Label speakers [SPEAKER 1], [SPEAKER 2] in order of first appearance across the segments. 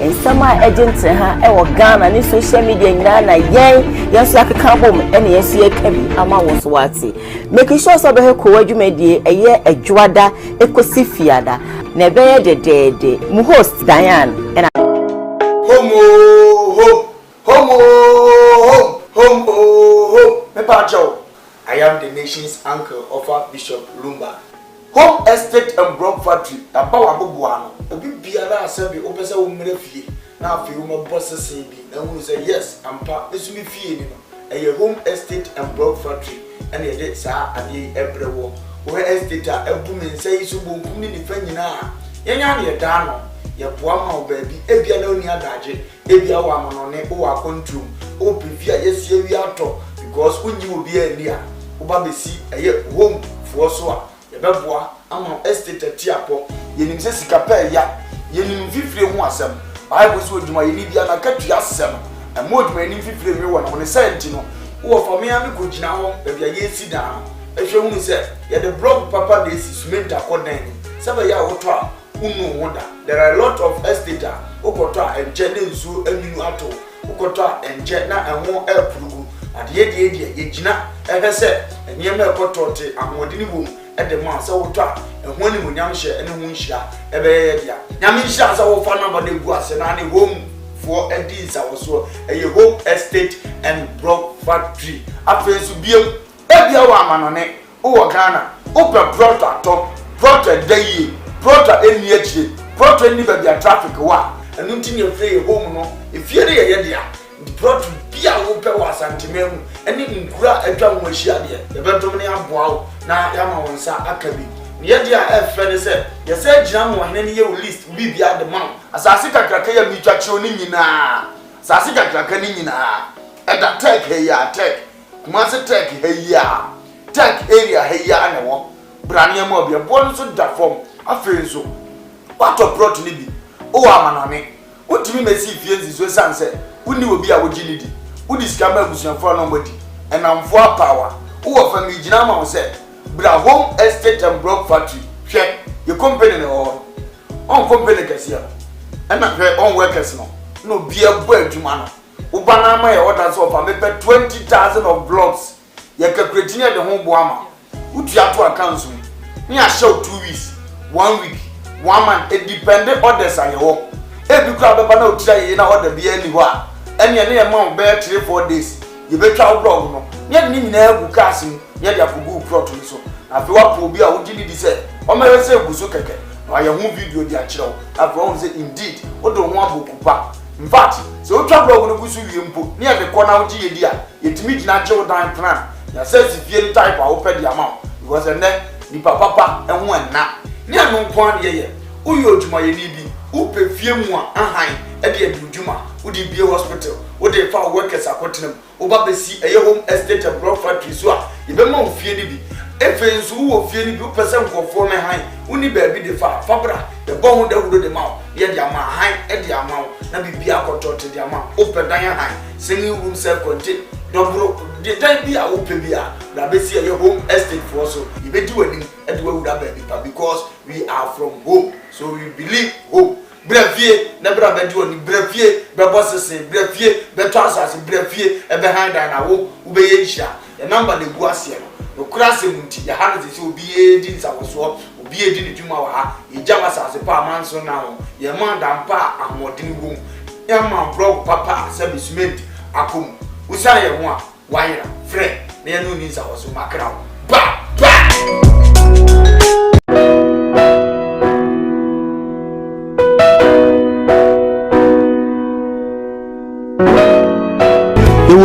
[SPEAKER 1] nsama agent ha e wo Ghana ni social media nyina na yen so akeka bom ene yesu yekabi ama wo so wate make sure so be Koowaa dwumadie eye adwada ekosi fiada na be ye dedede mu host Diane ena
[SPEAKER 2] homo me pacho. I am the nation's uncle of Bishop Lumba. Home estate and broke factory. The power bubuano. A big biara assembly opens a woman fee. Now, if you want bosses say, and we say yes, and part this will be fee. A home estate and broke factory. And a dead sir and ye every war. Where estate a woman says you won't come in the fenina. Yan dano. Your poor baby, if you know near Daji, if you are one on it or control, or prepare yes, you are talk because when you will be a near, Ubabi see a home for so. Beboa ama estate tiapo yenim se sikape ya yenim fifire ho asem bible so djuma yeni bia na katua asem e moduma yenim fifire we wona woni senti no wo for me am ko gina ho e bia ye si dan ehwe hu se ye the blog papa dey cement akodan se ba ya woto a unu woda there are a lot of estate okoto a enje ne nsu aminu ato okoto a enje na enwo epurugu ade ye gina ehwe se enye me ekoto te amodini wo at the man so talk and when you share and one share a bear. Yamin shares our fan number the was and any home for a deeds I was so a home estate and broke factory. After to be a woman on it, oh Ghana, open brought a top, brought a day, brought a NH, brought any baby a traffic one, and until you play home no, if you're there, brought to be a open was antimem, and in grab a drum was shared here. The Bentomini wow. Na yama wonsa akabi ye dia e frene se ye se gina mo hene ye list bi bia de man asase kakraka ya mi twache oni nyina asase kakraka ni nyina e da tech he ya tech kuma se tech he ya tech area he ya na wo brane mo bia bo so da form afen so wato plot ni bi o amaname wotimi mesi fie nziso sanse woni obi a wogini di wodi skama abusuafo no mbodi enamfo power wo fa mi gina ma wo se Bra home estate and broke factory. Check your company on company cassia. And not her own workers no be a bird to man. Ubana my orders of a maybe 20,000 of blocks. You can create the home boama. Would you have to account me? Me I show 2 weeks, 1 week, 1 month, a dependent orders on your home. Every crowd of no try in order be anywhere. And your name amount bear 3-4 days. You better blog no. Yet need never casting. Yet you could go pro to so. After what will be a would you say? Or may I say, Buso Keke? I am who video the actual. After all, say indeed, what don't want to pack. In fact, so trouble on the Busu Yimpo near the corner of Gia, it meets natural time plan. That says if you type, I open the amount. It was a neck, the papa, and one now. Near no point here. Who you to my needy, who pay few more, and high, at the end of Juma, would it be a hospital? Would they found workers at Cottenham? Over the sea, a home estate and broad factory, so you don't know fear to be. If who will fear you percent for former high, only baby the Fabra, the bone that would the mouth, yet the amount high at the amount, and be a control to the amount, open Diane high, singing room self contained. Don't broke the time be a open beer, Rabessia, your home estate for so you may do anything and we would have baby because we are from home, so we believe home. Brevier, never have you any brevier, Babosses, brevier, Betasas, brevier, and behind an hour, Ubeisha, the number the Guasia. No crassim, your hands will be a din, I was swap, will be a din to my Jamas as a parman so now, your man and pa and more din room. Young man broke papa, service mate, Akum, Usaya one, wire, friend, near no needs I was so my crown. Bah!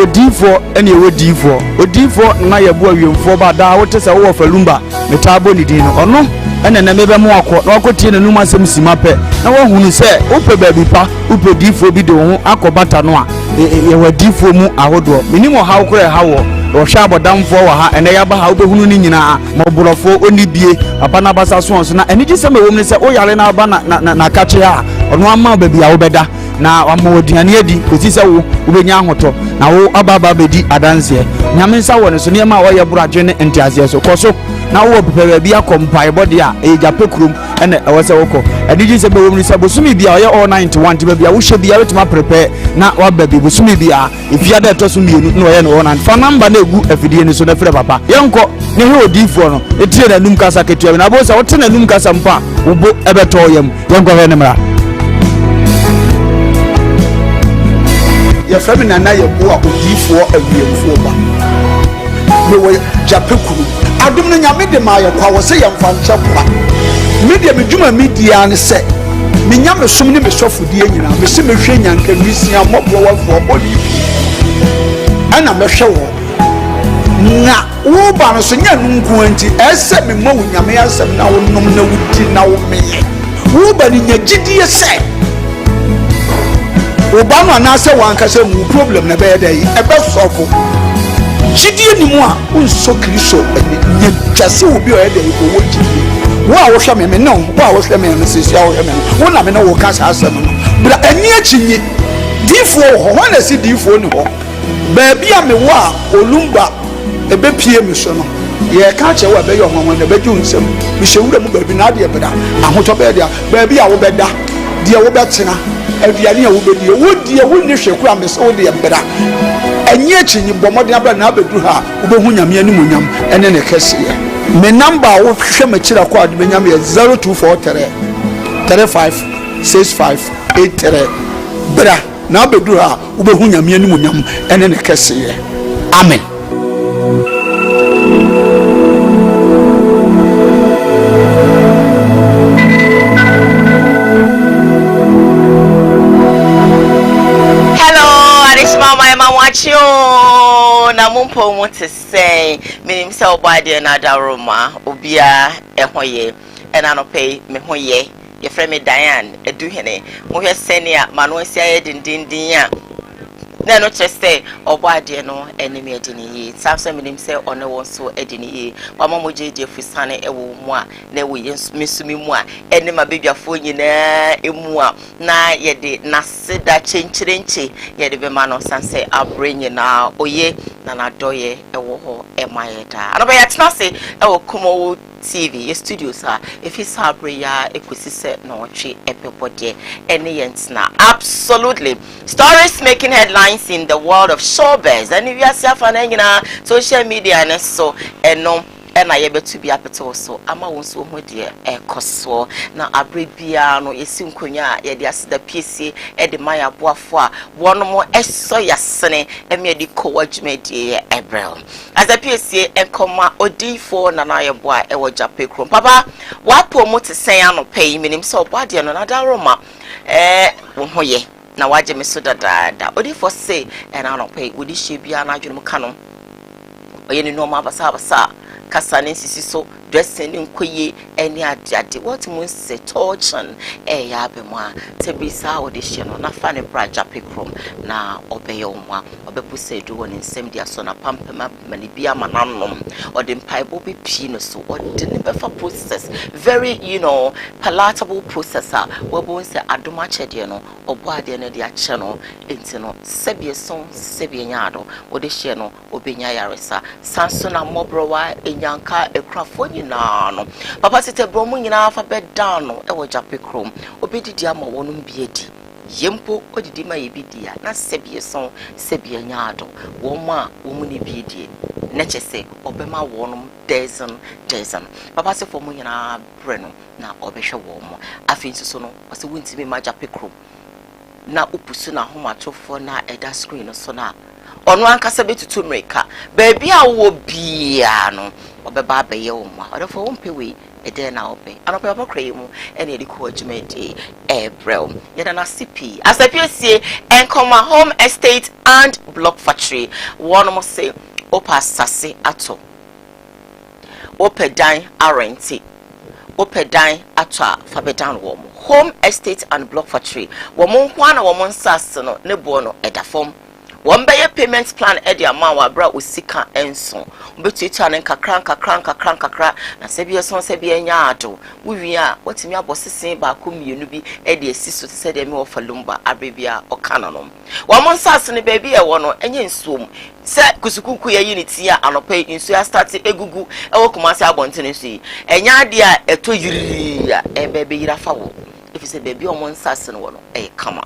[SPEAKER 3] D4 any way D4 na ye bo awemfo ba da wote se wo fa lumba metabo ni din no ono ene na mebe mo akọ na akotie na numa asem sima pe na wo hunu se upe baby pa upe D4 bi de ho akobata no a ye wa D4 mu ahodo minimo ha ukure ha wo hwa abodamfo wa ha ene ya ba ha ubehunu ni nyina moborofo oni bie papa na basa so onso na ene gi se me wo mu se o yare na ba na kache ha ono ama baby a wo beda na amodiane adi kosi se wo ubenya ahoto na wo ababa bedi adanse nyame nsa wo ne so ne ma wo ye buradwe ne entiase so koso na wo pepe bia kompai body a e jape krum ene e wo se woko edi ji se be wo mu se bosumi bia oye all 91 ti bia wo hye bia wetima prepare na wa ba bi bosumi bia ifia da to so mienu na oye no one fa number na egu afidie ni so na fere papa yenko ne he odifo no etie na num kasa ketua na bo se wo te na num kasa mpa wo bo ebeto yam yenko he ne mra
[SPEAKER 4] ya famina na ye bo a odifo awiemfo ba me wo jape kuru adum no nyame de ma ye kwa wo se ye mfa nche kwa media me dwuma media ne se me nyame som ne me sofodie nyina me se me hwe nyanka misia moblo wafo bodi ana me hwe wo na wo ba no so nya nunku anti ese me mo nyame asem na wo nom na wuti na wo meye wo ba ni nya gidie se wo ba no na se wan ka se mu problem na be ye dai e be sofo gidie ni mu a unso kristo nya twase obi o ye dai ko wo gidie wo a wo hwe me no wo a wo hwe me sisi a wo hwe me wo na me no wo ka sa asem no bra ani achinyi difo ho na si difo ni ho ba bia me wo a olumba ebe pie me so no ye ka che wo be yo honhon na be ju nsem me hyewura mu ba bi na de beda ahoto be de ba bia wo beda de wo betena aduane a wo bedi wo die wo ni hwe kura me so wo de beda anyi achinyi bomode abra na abedu ha wo be hu nyame ani munyam ene ne kese ye me number wo hwe ma kira kwa de nyam ye 0243 356583 bra na abedu ha wo be hu nyame ani munyam ene ne kese ye amen.
[SPEAKER 1] Na mumpo mo te say menim se obade na daroma obia ehoye ena no pay me hoye ye frame Diane eduhene mo hwe senia mano sia ye dindindin a na no chese obade no enemi edini yi samse menim se one won so edini yi wama mo jeje fusane ewo mu a na wo ye mesumi mu a enema bebiafo nyina emu a na ye de naseda chenchirenche ye de be mano sanse abrenye na oye na na doye ewo ho emayeda anoba ya tnase ewo komo TV your studios are if it's ya ekwisi na ochi epepode ene yentsna absolutely stories making headlines in the world of showbiz and if you are safana nyina social media and so eno ena yebetu bi apeto so ama wonso ho de ekoso na abrebia no esi nkonya ye de aseda piesi e de maya boafo a wono eso yasene eme de Koowaa dwumedie ebrel as a piesi enkoma odifo na na ye boa e wo jape krom papa wapo mo te sen ano pay minim so obade no na daroma wo hoye na waje me so dada odifo say and ano pay wodi hye na adwene ka no oye ni no ma basa kasane sisi so dressing nkoye eni ade what mun say torsion ya be mo a tebisa audition na fa ne braja pekrom na obeye omwa obepusa edu woni nsem dia so na pampema mani bia mananom ode mpaibo be pi no so ode ne befa process very palatable processor webo nse adoma chede no obo ade ne dia che no enti no sebie son sebie nyaado ode hye no obenya yaresa sanso na mobrowa enyanka ekrafo nyina no papa site bromu nyina fa beda no e wo jape krom obedidi ama wonum biedi yempo odidi ma yebidia na sebie son sebie nyaado wo ma wo mu ne biedi na chese obema wonum dozen papa se for mu nyina breno na obehwe wo mo afin so no ose wuntimi ma jape krom na upusu na homatofo na eda screen so na onu ankasa betutu mreka baby a wo bia no obeba abaye wo mu odefo wo mpewe ede na obe anope abakrai mu ene edi Koowaa dwumedie ebrel yeda na CP asapiesie enkoma home estate and block factory one mo say opa sase ato opedan arenti opedan ato fabedan wo mo home estate and block factory wo mo hwa na wo mo nsase no ne bo no edafom one by payment plan at the amount wa bra usika enso obetu chane kakra na sebia son sebia nyaado we a watimi abosese ba ko mienu bi e de asiso se de me wo falumba abrebia okana no wa mon sase ne baby e wo no enye nsuom se kusukuku ya unity a anope nsu ya start egugu e wo kumase abontene so yi enya ade a eto yiri a e bebe yira fa wo if say baby o mon sase no wo no e kama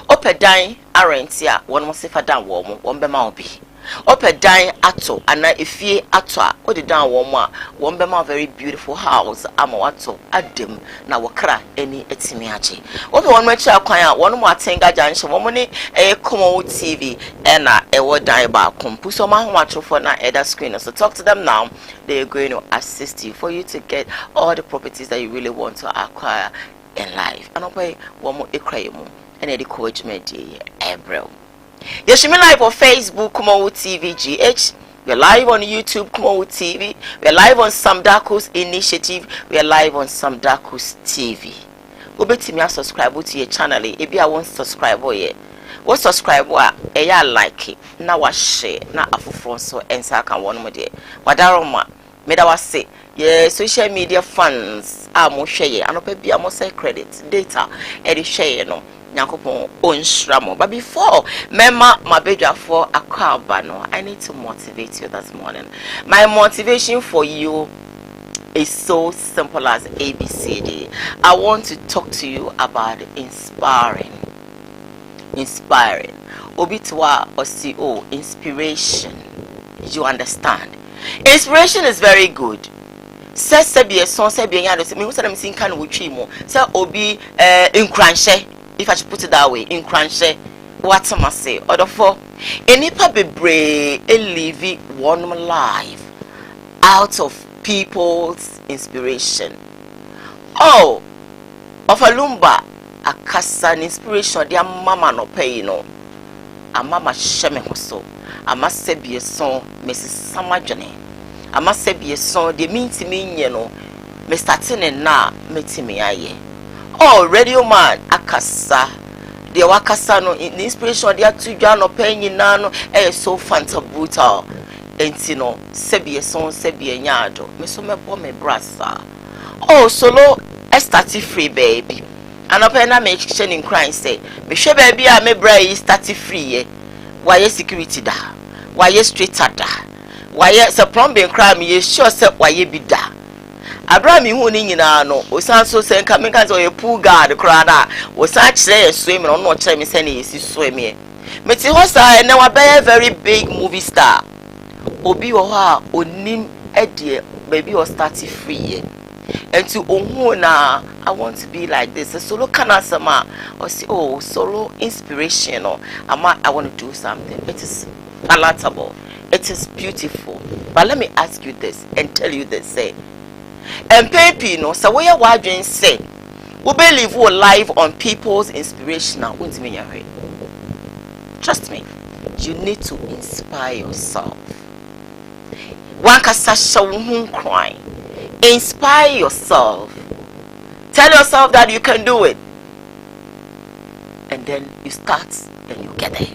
[SPEAKER 1] opedan arentia won mo sefa dan wo mo won be ma obi opedan ato ana efie ato a odi dan wo mo a won be ma very beautiful house ama wato adem na wokra eni etimi age obi won ma chia kwan a won mo atenga janhye mo ne Koowaa TV na ewo dan ba kompuso ma ho atrofo na eda screen so talk to them now. They are going to assist you for you to get all the properties that you really want to acquire in life. And obey one more ekrayemu and the encouragement April. Yes, you live on Facebook, Koowaa TV GH. We're live on YouTube, Koowaa TV. We're live on Samdako's initiative. We're live on Samdako's TV. Obeti me subscribe to your channel. If you want subscribe or what subscribe like it. Now what share na afufron so ensa kan one more day. Wadaroma me da wase yeah social media fans mo share anopa bia mo say credit data e dey share no Yakopon onstramo. But before Mema Mabedra for Akabano, I need to motivate you this morning. My motivation for you is so simple as ABCD. I want to talk to you about inspiring. Inspiring. Obitwa or CO, inspiration. You understand? Inspiration is very good. Says Sebia son Sebia Yado, me who said I'm seeing kind of chimo. Say Obi in Cranshe. If I should put it that way, in Cranshe, what am I say? Or the four, any paper brave, a living one life out of people's inspiration. Oh, of a lumba, a casa inspiration, dear mama no pay no. A mama shame so. I must say be a song, Mrs. Samajane. I must say be a song, they mean to me, you know, Mr. Tinen na, meeting me aye. Oh, radio man, akasa. The wakasa no in inspiration they are to no penny nano so fanta brutal. Entino, sebi a son, sebi a nyado. Me so me bo me brasa. Oh, solo estati free baby. And opena make in crying say, me she baby a me bra is stati free ye. Why security da? Why straight da? Why se plumbing crime ye sure se why ye be da? Abraham hu ni nyina no osan so se nka menka so ye pool guard kra na osan kire swim no no kire me se na yesi swim ye meti ho sa na wa be very big movie star obi wo ha onim edie baby o start free ye enti ohun na I want to be like this. A solo kanasama or say oh solo inspirational. I want to do something. It is palatable. It is beautiful. But let me ask you this and tell you this say and papi no so where wadwen say we believe we live on people's inspirational won't mean your way. Trust me, you need to inspire yourself. One kasa show crying. Inspire yourself. Tell yourself that you can do it. And then you start and you get there.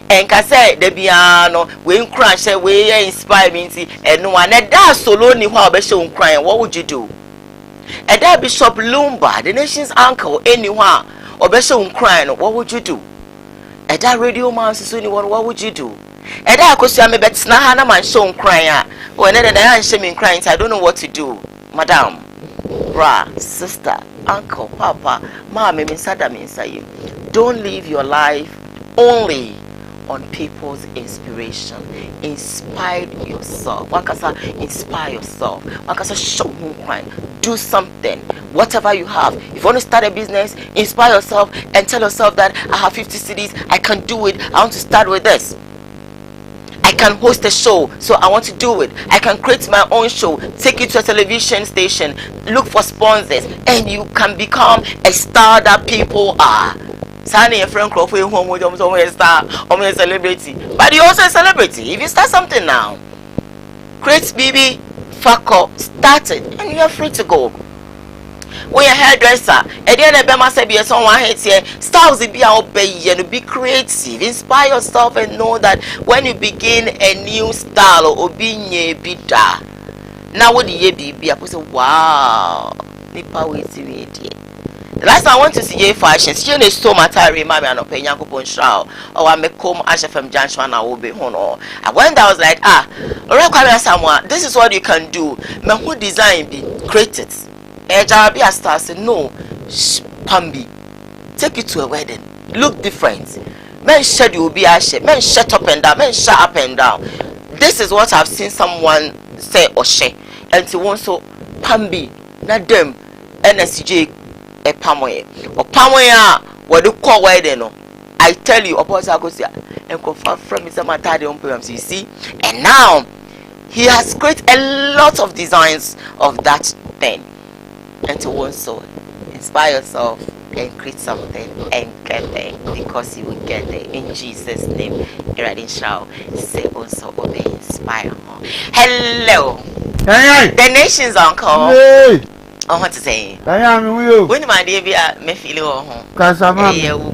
[SPEAKER 1] And can say the piano we crash we inspire me and no one that solo ni how be show crying. What would you do? And that Bishop Lumba, the nation's uncle, anyone or be show crying, what would you do? And that radio man says anyone, what would you do? And that question me bet na man show crying. When I am crying, I don't know what to do. Madam, bra, sister, uncle, papa, mommy, misada minsayi. Don't live your life only on people's inspiration. Inspire yourself. Wakasa, inspire yourself. Wakasa, show crying. Do something. Whatever you have. If you want to start a business, inspire yourself and tell yourself that I have 50 CDs. I can do it. I want to start with this. I can host a show, so I want to do it. I can create my own show, take it to a television station, look for sponsors, and you can become a star that people are. Sunny a friend Crawford home with a star or a celebrity. But you're also a celebrity. If you start something now, create BB, fuck up, start it, and you're free to go. when your hairdresser, and then a bema say be someone hates here, styles be obey and be creative, inspire yourself and know that when you begin a new style or being a bit now what the year be I say wow, nipa waiting me. The last time I went to see fashion, she is so matari, mammy, and opinion upon show, or I make come Asha from Junction. I will be hono. I went there, I was like, alright, someone, this is what you can do. Man, who design be created? Jarabi Star said, no, Pambi, take it to a wedding, look different. Men shed you will be ashed, men shut up and down, men shut up and down. This is what I've seen someone say or say, and to want so Pambi, not them, NSJ. A pamoye or pamoya what do call where they know. I tell you, opposite I go see and confirm from his matadi on programs, you see. And now he has created a lot of designs of that thing. And to also inspire yourself and create something and get there because you will get there in Jesus' name. Radin shall say also obey, inspire. Hello, the nation's uncle.
[SPEAKER 3] Hey.
[SPEAKER 1] I want to say,
[SPEAKER 3] I am you.
[SPEAKER 1] when my dear me feel home,
[SPEAKER 3] Cause I'm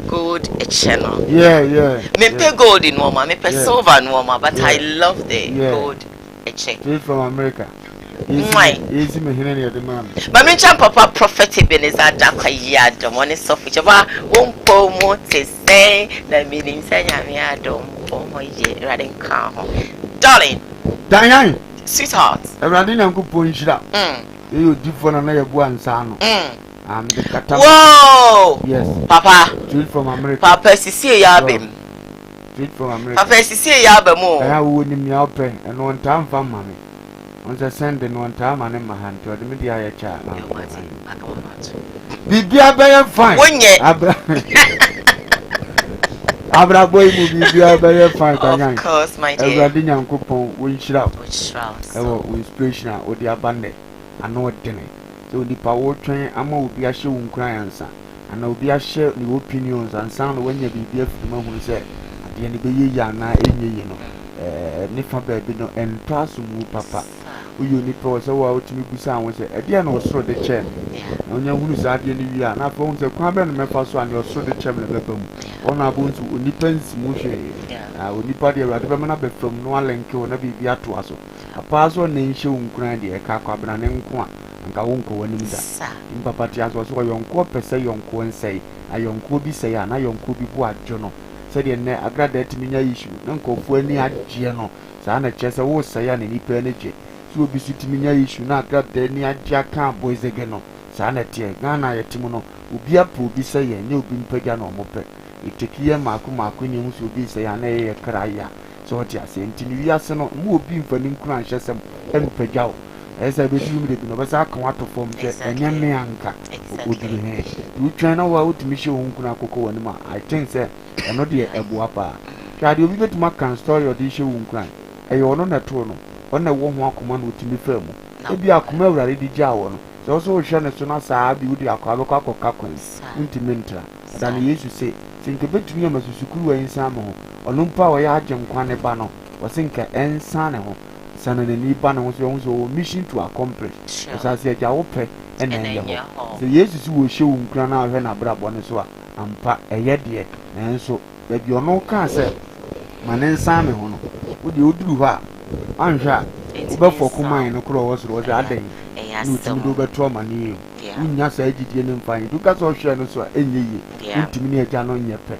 [SPEAKER 1] good a channel.
[SPEAKER 3] Yeah.
[SPEAKER 1] Me pay gold in Woma, me pay silver in Woma, but I love the gold a check.
[SPEAKER 3] From America. Easy me here the man.
[SPEAKER 1] But me champ papa prophetic Beneza Jaka yard, the money soft java, won't po more to say, the meaning say Yamiadom, oh my dear, riding car. Darling,
[SPEAKER 3] Diane,
[SPEAKER 1] sweetheart,
[SPEAKER 3] a radin and could punch it up. You different another one son. I'm the Qatar.
[SPEAKER 1] Whoa!
[SPEAKER 3] Yes.
[SPEAKER 1] Papa.
[SPEAKER 3] Straight from America.
[SPEAKER 1] Papa, see yabim.
[SPEAKER 3] Straight from America.
[SPEAKER 1] Papa, see yabamo.
[SPEAKER 3] I would in me open and one time for mommy. Once I send in one time and in my hand to the media child. Be very fine.
[SPEAKER 1] When ye
[SPEAKER 3] Abra boy will be very fine.
[SPEAKER 1] Of course, my dear.
[SPEAKER 3] Everything coupon will shroud.
[SPEAKER 1] Which shrouds?
[SPEAKER 3] With inspiration or the abandoned. I know what dinner. So the power train, I'm will be a show in crianza, and I'll be a share the opinions and sound when you be there for the moment said, at the end of the year, now, you know, Nifa baby, no, and Prasum, papa, who you need to so out to me, Busan was at the end of the chair. On your wounds at the end of the year, and I found the Quaban and Memphis one, your so the chairman of the boom. On our bones, who depends, Mushe. I will be party rather than from no length or never be at us. A password name show grandi a cacabran and qua and Kawunko when in Papa Tias was why young co per se young co and say, a young could say, and a young could be what journal. Said in there, a gradet mina issue, don't go for any at Giano, Sana Chessa was saying any energy. So be sitting in your issue, not got the near Jacka boys again. Sana Tia, Ghana, Timono, would be a pool be saying, you've been pegano mope. It take here Marcuma Queen will be saying a craya. So what you say, until you are so more being for an crunch as some pegao. As I presume the Novasa come out of form, and young Anka would be here. You try now out to Michel Unkunako and Ma. I think, sir, and not dear Ebuapa. Try to visit Macan story or this show uncran. A yon on a trono, on a warm walk command with me firm. Maybe a commander ready Jawon. So also Shannon as soon as I be with the Akabaka or Cacoins, intimentra. Than he used to say, think a bit to me as a Sukuru in Samo. Olumpa wa ya Jankwane bano wasinka ensane ho sana ni bano wo mission to accomplish as ya jawope ene ho so Jesus wo hye wo nkra na hwe na brabo ne so ampa eye de enso ba bi ono ka se manensane ho no wo de oduru ho a anhwa wo befo kuman no kro wo so wo adan ni timi do beto mani unya sa agidie ne mfan du ka so hwe no so enye yi ntimi ne agya no nyepe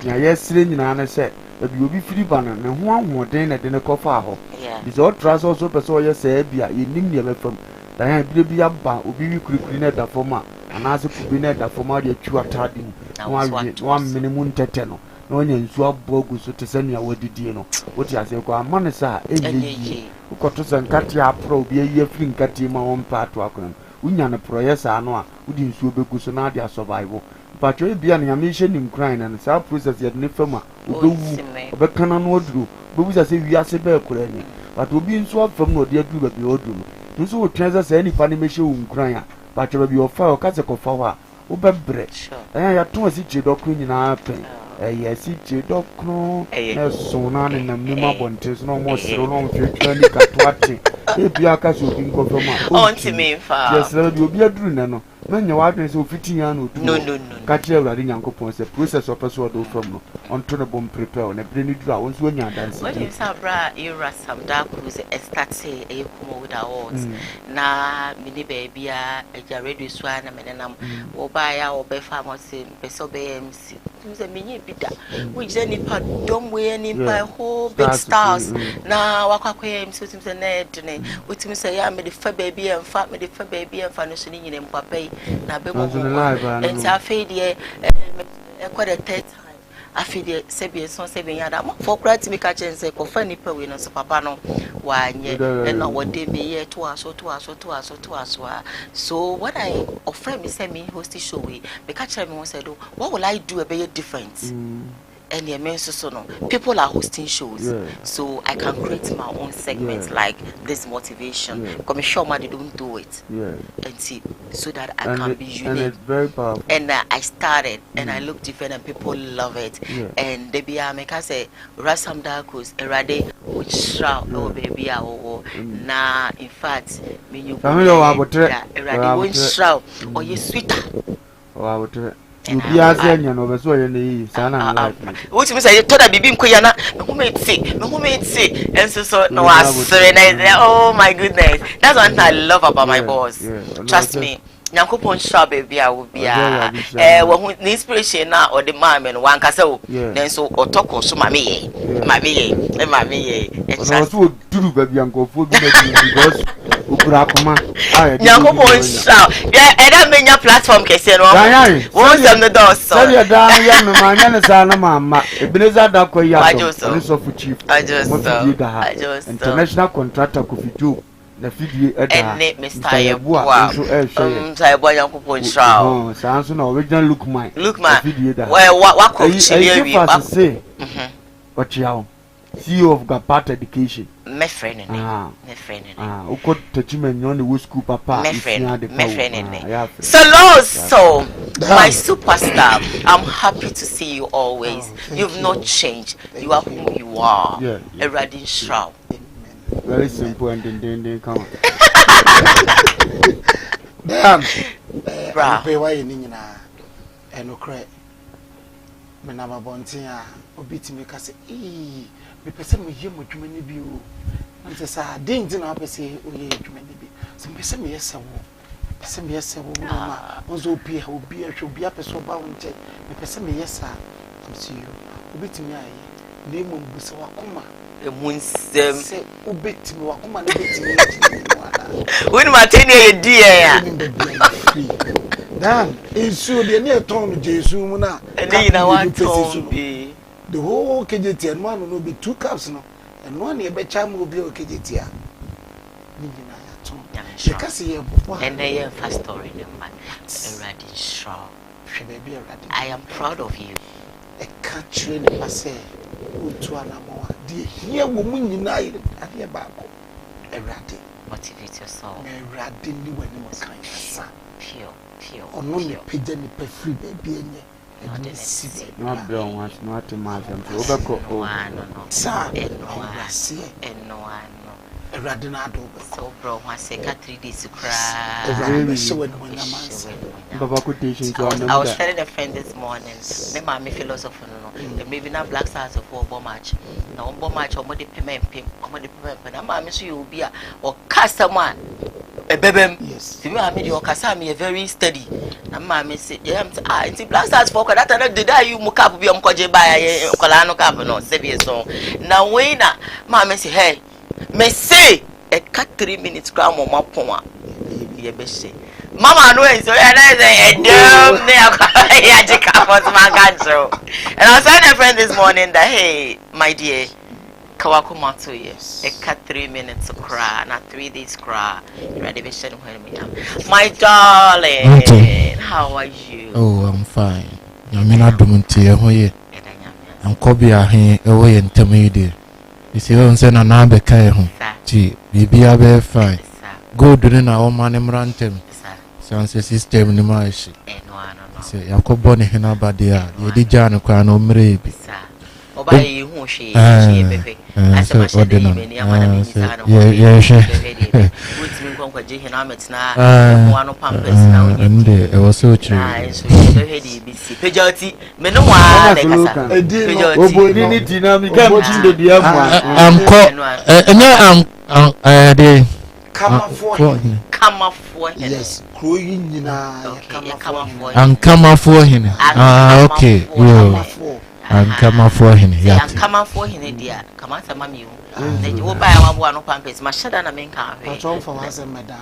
[SPEAKER 3] na yesire nyina na se ebi obi firi bana ne ho ahoden na de ne kofa ho this all trust also person ye say bia ye nim ne be fam da ya bi bi aba obi wi kurikuri na da fam a anase kubi na da fam a de twu atade mu one minimum tete no na onye nsu abogu so te sania wadidie no woti ase ko amane sa enye ukoto sankati apro obi ye firi nkati ma won pa to akon unya ne proyesa ano a udi nsu obegu so na de survival pacho e bia na yamishe nim cry na sa process ye ne fam a obewu obekana no oduru obewu sa se wiase be kura ni but obi nso afam no de adu ba bi oduru no nso wo transa sa ni fa ne meshe wo nkran a pacho ba bi ofa o ka se kofa wa obebre ya to asi che dokru nyina pe si che dokru na so na ne na mema bonte so no mo sero no twetwa ni katoate e bia ka so bi nko fam a
[SPEAKER 1] on ti me fa
[SPEAKER 3] yes na bi obi aduru na no man your wife is 15 years old.
[SPEAKER 1] No.
[SPEAKER 3] Catch you running Uncle Pons, the process of a sort of from on Turnabum prepare and a brainy draw once when you're dancing.
[SPEAKER 1] What is our bra? You ras some dark who's a statsy a come with our oars. Na mini baby, a radio swan, and or buy our be farmers in Pesobe MC. Who's a mini bidder, which any part don't wear any by whole big stars. Now, Wakaquam, Susan and Ed, which me say, I made the fair baby and fat me the fair baby and finishing in Pape. Now, Bebo and our fade, quite a third time. I feel the Sebian son 7 years. I'm for credit to me catch and say, for funny per winner, so Papa no, why, and now what they may year to us or to us or to us or to us. So, what I offer me send me hosty show we, because I said, what will I do a better difference? And the men so people are hosting shows, so I can create my own segments like this motivation. Because I'm sure they don't do it, and see so that I can be unique.
[SPEAKER 3] And it's very powerful.
[SPEAKER 1] And I started, and I look different, and people love it. And they be make us say Rasam Darkus, Erade, which shroud, oh baby, nah. In fact, when you Erade, which shroud, or you sweeter.
[SPEAKER 3] You be as any over so any sana life.
[SPEAKER 1] Which means I told a baby Kuyana, who made see, and so no, I surrender. Oh my goodness, that's one thing I love about my boss. Trust me. Nyankopon sha baby I will be when inspiration now or the man and one castle then so or talk or so mommy and
[SPEAKER 3] so do baby uncle for because Ukrakuma
[SPEAKER 1] Nyankopon sha and that mean your platform kese no once them the door so
[SPEAKER 3] ya da ya me manya na sana mama ebeneza da kwa ya so for chief
[SPEAKER 1] I just
[SPEAKER 3] international contractor Kofi Joe na fidie eda
[SPEAKER 1] Mr. Yeboa Mr. Yeboa Nyankopon sha
[SPEAKER 3] so na original look mine fidie da
[SPEAKER 1] what could
[SPEAKER 3] you say what you CEO of Gapat Education.
[SPEAKER 1] My friend,
[SPEAKER 3] who could touch me on the school papa.
[SPEAKER 1] My friend. So my superstar, I'm happy to see you always. You've not changed. You are who you are. A Radin Shroud.
[SPEAKER 3] Very simple and then come on.
[SPEAKER 4] Damn. Why you need and no credit. Menama Bontia, obit me case. Me person me hear mo dwumani bi o am say sa den din na pese o ye dwumani bi so me pese me yesa wo ma onzo obi ahwe pese oba wo nche me pese me yesa am see you obetimi aye na emo mbusa wakoma
[SPEAKER 1] emunsem
[SPEAKER 4] se obetimi wakoma na betimi
[SPEAKER 1] when mateni e di ya
[SPEAKER 4] dan ensu de ne ton jesu mu na
[SPEAKER 1] eni na wa ton bi
[SPEAKER 4] the whole KJT and one will be 2 cups no and one ye be cham will be KJT a ni na ya ton because ye bo
[SPEAKER 1] and they fast story the man Radin Shaw
[SPEAKER 4] baby Radin
[SPEAKER 1] I am proud of you
[SPEAKER 4] a country ne passe utu anamo de here wo mu nyina ade e ba ko Radin
[SPEAKER 1] motivate yourself
[SPEAKER 4] Radin ni wani mo kan sa
[SPEAKER 1] pure
[SPEAKER 4] ono ne page ni pe free baby enye
[SPEAKER 3] not brown ones, not to match them. Obeko,
[SPEAKER 4] sir,
[SPEAKER 1] no,
[SPEAKER 4] Radinado,
[SPEAKER 1] so bro, I say 3 days to cry.
[SPEAKER 3] I
[SPEAKER 1] was telling a friend this morning, my philosopher, maybe not black stars of war match. Now, bomb match or the payment, but I'm sure you will be or customer. A baby, yes. To me, I made your Kasami a very steady. And mammy said, yeah, it's black stars for that. I did you muck up be on Koje by a Colano Capano, Severe song. Now, when mammy say, hey, may say a cut 3 minutes gram on my poma. Mama, no, so I say, and I was telling a friend this morning that, hey, my dear. Kawakumato, yes. A cut 3 minutes to cry, not 3 days cry. My darling, how are you?
[SPEAKER 5] Oh, I'm fine. I mean, I don't here. I'm Kobia here away and tell me there. You see, I'm saying, I'm not home. Gee, baby, I'll be fine. Go during our man and rantem. Sounds a system in the marsh. Say, I'll go bonny in our body. You did Jan Crown or maybe.
[SPEAKER 1] Obey who she kwaje hina metina mo ano pampers na woni
[SPEAKER 5] ande e was so true
[SPEAKER 1] so you hedi bc pejoti me no wa na kasa pejoti
[SPEAKER 3] obodi ni dinamika mtindo dia mwa
[SPEAKER 5] anko de
[SPEAKER 2] Kama for
[SPEAKER 4] yes kroyi nyina
[SPEAKER 5] kama for him okay yo kama for him
[SPEAKER 1] ya kama for him dia kama sama mi na wo ba ya wabo ano pampers ma shada na men kan
[SPEAKER 4] I try for once madam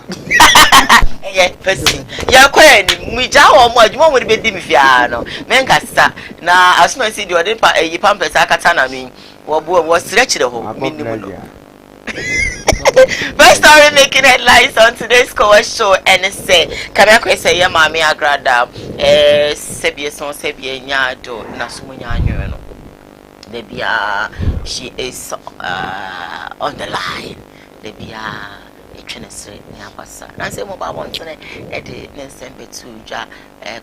[SPEAKER 1] yeah person ya kwa ni mu ja wo mo adwuma mo be di mi fia no men kasa na asuma si di ode pa pampers akata na mi wo stretch the ho minimum no. First story making headlines on today's Koowaa Show and say Kamia say ya mami agrada sebie son sebie nyado na sumu nyanyo no debia she is on the line debia etwenesre ni abasa na say mo ba won tene e de nsembe to ja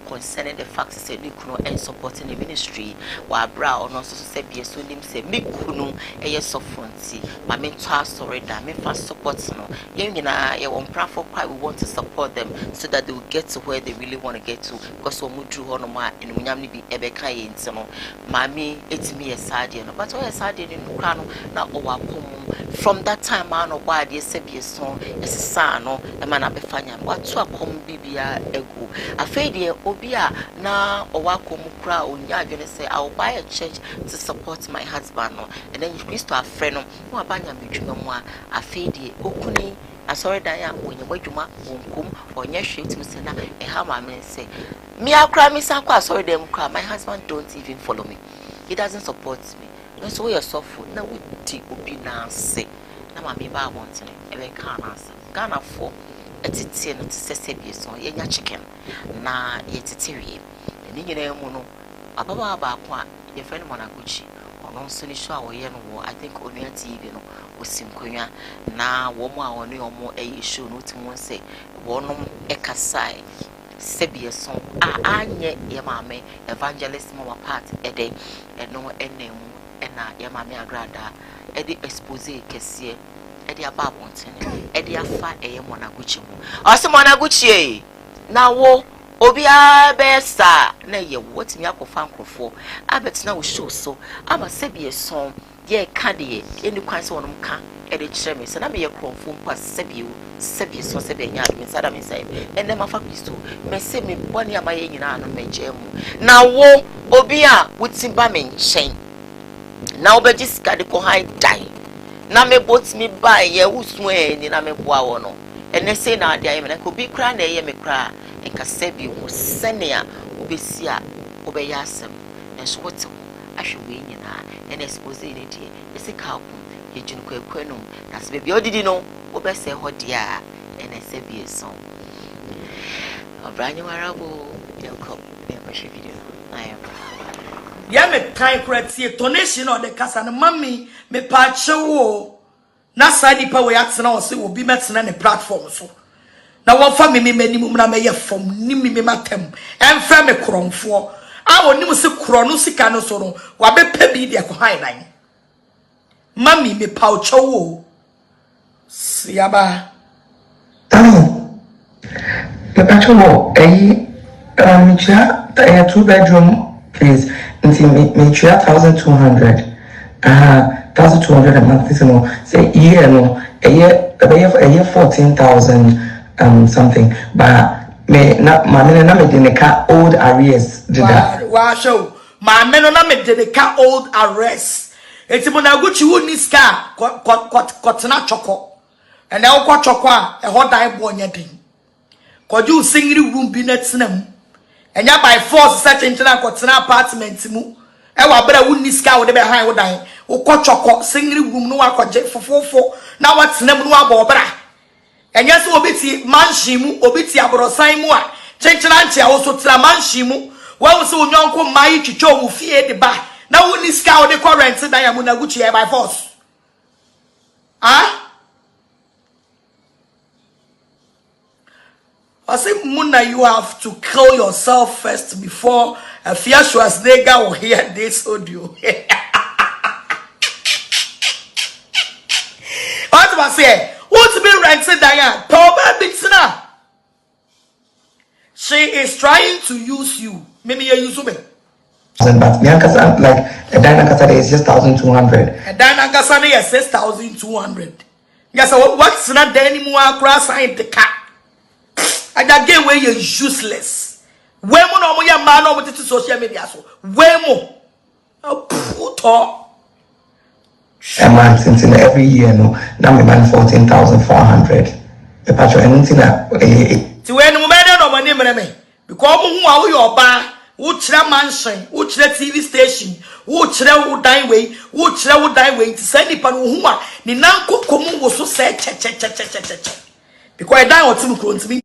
[SPEAKER 1] concerning the fact say ni kuno and supporting the ministry wa bra ono so sebie so nim say me kuno eye sofonti ma me to story da me fa support no yen nyina ye won platform we want to support them so that they will get to where they really want to get to because we mudru ho no ma enunyam ni bi ebeka ye nti no ma me etimi yesade no but o yesade ni nukra no na o wa kom from that time on o ba de sebie so esisa no e ma na be fanya watu akom bibia egu afedi obia na owakom kra onya adwene say I will buy a church to support my husband no and then you Christo afre no mo abanya medwuma mu afedi okuni asori dan ya onye wadwuma wonkom onye hwetim se na e ha ma me say me akra me san kwa asori dem kra my husband don't even follow me, he doesn't support me no so we suffer na we ti obi na se na ma me ba want e be kan answer Ghana for etiti no tse bi so ye nya chicken na ye titiwie ni nyina mu no ababa ba ko a ye friend Monaguchi ono nso ni show a wo ye no wo I think Onua TV no osimkonwa na wo mu a woni omo e show no timu se wonom ekasai sebie so anye ye maame evangelist mama part ede eno enemu ena ye maame agrada ede expose kese ede ababo ntene ede afa eye Monaguchi mu ose Monaguchi na wo obia besa na ye wotimi akofa nkrofo abetina wo show so ama sebie so ye ka de eni kwan se wonum ka ede kire me se na me ye krofo mpa sebie so sebie nya me sada me sai ene mafa Kristo me se me boni ama ye nyina no meje mu na wo obia wotimba me nchen na obeji sika de ko hai dai na me botimi ba ye wusu eni na me boa wo no ene se na ade aye me na ko bi kra na ye me kra enka sebi wo senia obesi a obeya asem enso wote ahwe we nyina ene expose ne die esika ko ye junu kwakwanum na se bebi odidi no obese ho dia ene sebi eso obranye warabo yoko me kwahwe video ayo
[SPEAKER 6] ya me kan kratie donation or the kasa na mami me pa chewo na sadi pa we atena o se obi metena ne platform so na won fa me manim na me ye fom ni me matem emfa me kromfo a wonim se kro no sika no so no wa be pa bi de ko han nan mami me pa chewo siaba
[SPEAKER 7] the patrol a 2-bedroom place until me 1,200 1,200 a month is no say year no a year 14,000 something but me na me de ka old arrears did that
[SPEAKER 6] wa show ma me no na me de ka old arrears eti Monaguchi woni ska kotena choko and e wo choko a e ho dan bo nya den koju singiri room bi na tenam enya by force such internal kotena apartment mu e wa bra woni ska wo de be han wo dan wo choko singiri room no wa koje fofofo na wa tenam no wa bo bra enya so obiti manhyi mu obiti abrosan mu a chenchena nche a wo so tra manhyi mu wa wo so onyonko mai twitwo mu fie de ba na woni ska wo de current dan ya Monaguchi by force I say, Muna, you have to kill yourself first before a fierce nigga will hear this audio. What do I say? What's been rented Diane? Power Bitsina. She is trying to use you. Maybe you use me.
[SPEAKER 7] But Miankasa, like a Dynacasa is just 1,200.
[SPEAKER 6] A Dynacasa is 6,200. Yes, what's not there anymore? Cross I the car. And again, where you're useless. Where more your man over to social media? So, where more?
[SPEAKER 7] A month since in every year, no, now we man 14,400. The patron anything that
[SPEAKER 6] to when no matter no money, because who are your bar, which mansion, which TV station, which would die way, which would die way to send it who are the Nanko Komu was so sad, because I die or two crowns me.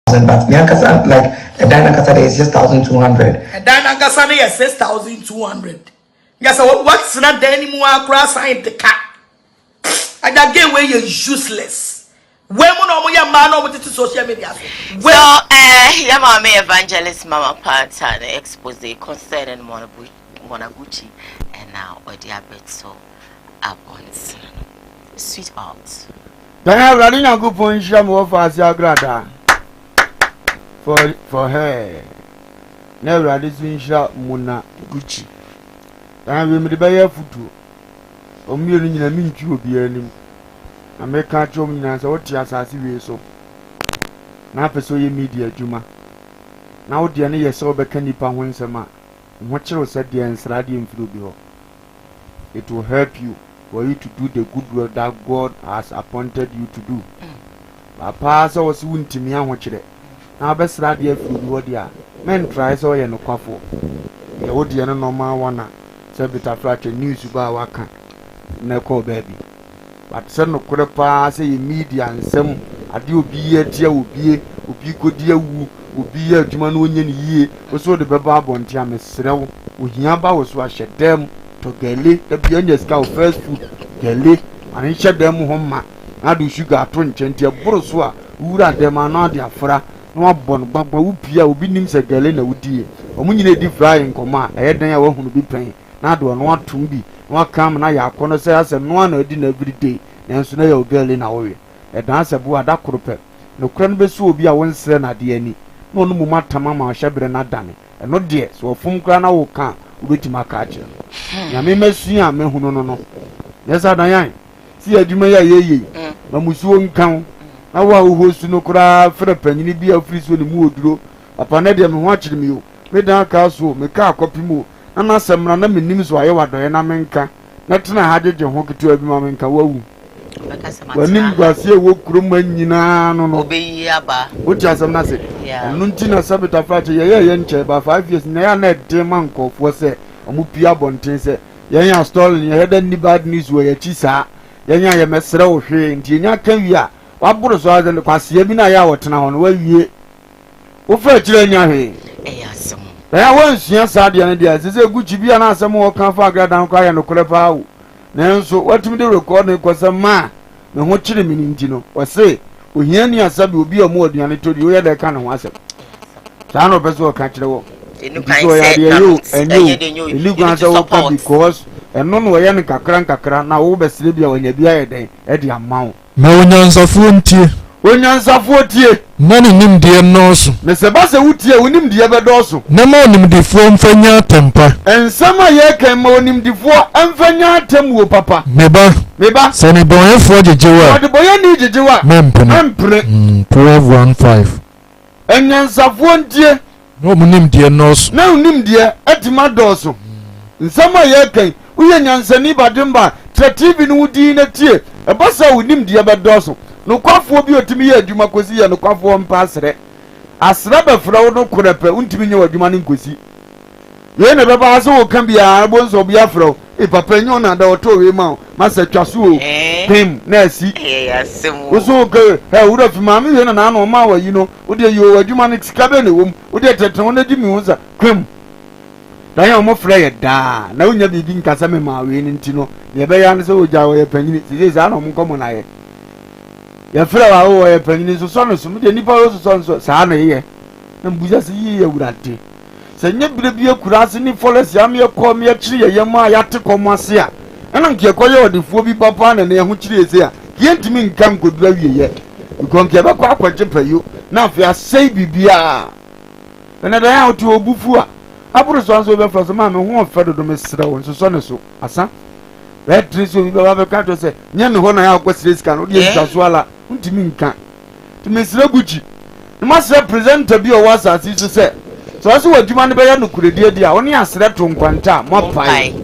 [SPEAKER 7] But Miankasa, like a Dynacasa is just 1,200.
[SPEAKER 6] A Dynacasa is 6,200. Yes, what's not there anymore? Cross I the car. And again, where you're useless. Where more your man over to social media?
[SPEAKER 1] Well, your mama evangelist mama part and expose concerning Monaguchi and now or diabetes so abundance. Sweetheart.
[SPEAKER 3] Then I running a good point more for Grada for her. Never had this in shop Mona Gucci. I will be by a foot. O million in a minute you will be earning. I make catch on me as what you see so. Now, so you media Juma. Now, the any saw the candy pan once a month. What you said the answer in Flubio. It will help you for you to do the good work that God has appointed you to do. Papa was soon to me and watch it. Now, best radio Flubio, men try so you no coffee. The Odiana normal one. Sebita flat news about waka na call baby but send no kwepa say media nsem ade obi etia obi kodia wu obi adwuma no onye ne yie so de beba abonte amesrew ohia ba wo so ahyedem to gele da bia nya ska first food gele ani hyedem ho ma na do sugar to nkyente boro so a wura dem ana de afra na wabon gbagba wo pia obi nim se gele na wudie omunyine di fry nkoma eyeden ya wahunu bi pen na do no atum bi no kam na ya akono se ase no na adi na every day nanso na ya ogale na wo e dan se bo ada korope no kura no besu obi a wonsre na de ani no no mu matama ma hyebre na dane e no de so ofum kura na wo ka obetima ka ache ya me mesu a me hunu no yesa dan yan si adwuma ya yeye na musuo nkan na wa wo su no kura frɛ panyini bi afiri so ne mu oduro papa na de me ho akyere mi o me dan ka so me ka akopi mu na semra na menim so aye wadoye na menka na tena hajeje ho ketu abi ma menka wawu wanim gwase wo kurom anyina no
[SPEAKER 1] obeyi aba
[SPEAKER 3] wuti asem na se enu nti na sabita frache ye nche ba 5 years na ya na de man kofo se omu pia bonten se ye ya story ye heda ni bad news wo ye chi sa ye nya ye mesre wo hwe nti nya kan wi a waboro so azen kwase bi na ya wotena ho no wawie wo fa kire nya hwe
[SPEAKER 1] eyasem
[SPEAKER 3] ya wonsia saade ne dia sese guchi bia na asem wo kan fa agradan kwa ya no kore pa wo nanso watimi de record ne kwasama me ho kire mi nti no wose ohia ni asabe obi o mo aduane to di wo ya de ka ne ho asem sa no beso ka kire wo so ya de yo enyo eligwan sa wo pa because eno no ya ne kakra na wo besire bia wanya bia ye den e de amawo
[SPEAKER 5] me onyansafo ntie
[SPEAKER 3] onyansafo tie
[SPEAKER 5] na ne nimdeɛ nnɔɔso
[SPEAKER 3] me se ba se wutie onimdeɛ bɛdɔɔso
[SPEAKER 5] na ma onimdefoɔ mfanya atempa
[SPEAKER 3] ensɛm a yɛka ma onimdefoɔ mfanya atem wo papa
[SPEAKER 5] meba sɛ ne bɔnyɛfoɔ gyegyewa
[SPEAKER 3] ɔde bɔyɛ ne gyegyewa mempene
[SPEAKER 5] 12:15
[SPEAKER 3] enyansafoɔ ntie
[SPEAKER 5] na ɔmo nimdeɛ nnɔɔso
[SPEAKER 3] na onimdeɛ atima dɔɔso nsɛm a yɛka woyɛ nyansani bademba tɛ TV no wudi na tie ɛbɔ sɛ onimdeɛ bɛdɔɔso no kwafo bi otimi ye adwuma kosi ye no kwafo mpa asre befra wo no korepe untimi nye adwuma ne nkosi ye ne beba aso wo kan bia bonso obi afro e papa nyo na da oto we ma masa twaso o pim na asi
[SPEAKER 1] asem
[SPEAKER 3] wo so ke he wo da fi ma me ye na no ma wa yi no wo de yo adwuma ne sika be ne wom wo de teton na di mi hunza kwem dan ya mo frɛ ye da na wonya bibi nkasa me ma we ni ntino ye be ya ne so wo ja wo ye panyini sisi za na mo nkomo na ye ya frɛ wa wo ye panyini so so no so de nipa wo so so sa na ye na mbuja se yi ye wurade se nye bire bi akura se ni folesi am ye kɔ me akiri ye yema ya te kɔmo ase a ɛna nke kɔ ye odifuo bi papa na ne ho kiri ese a yentimi nkam kodura wiye because ke ba kwa akwaje payo na afia sei bibia na da ya otu obufu a aburu so anso be froso ma me ho fe dodo me sira won so ne so asa red trees obi ba be ka to se nya me ho na ya kwasire sika no de ntwaso ala ntimi nka to me sira guji ma sira presenter bi o wasa si so se so aso wadwuma ne be ya no kuredie dia woni asira to nkwanta mo pai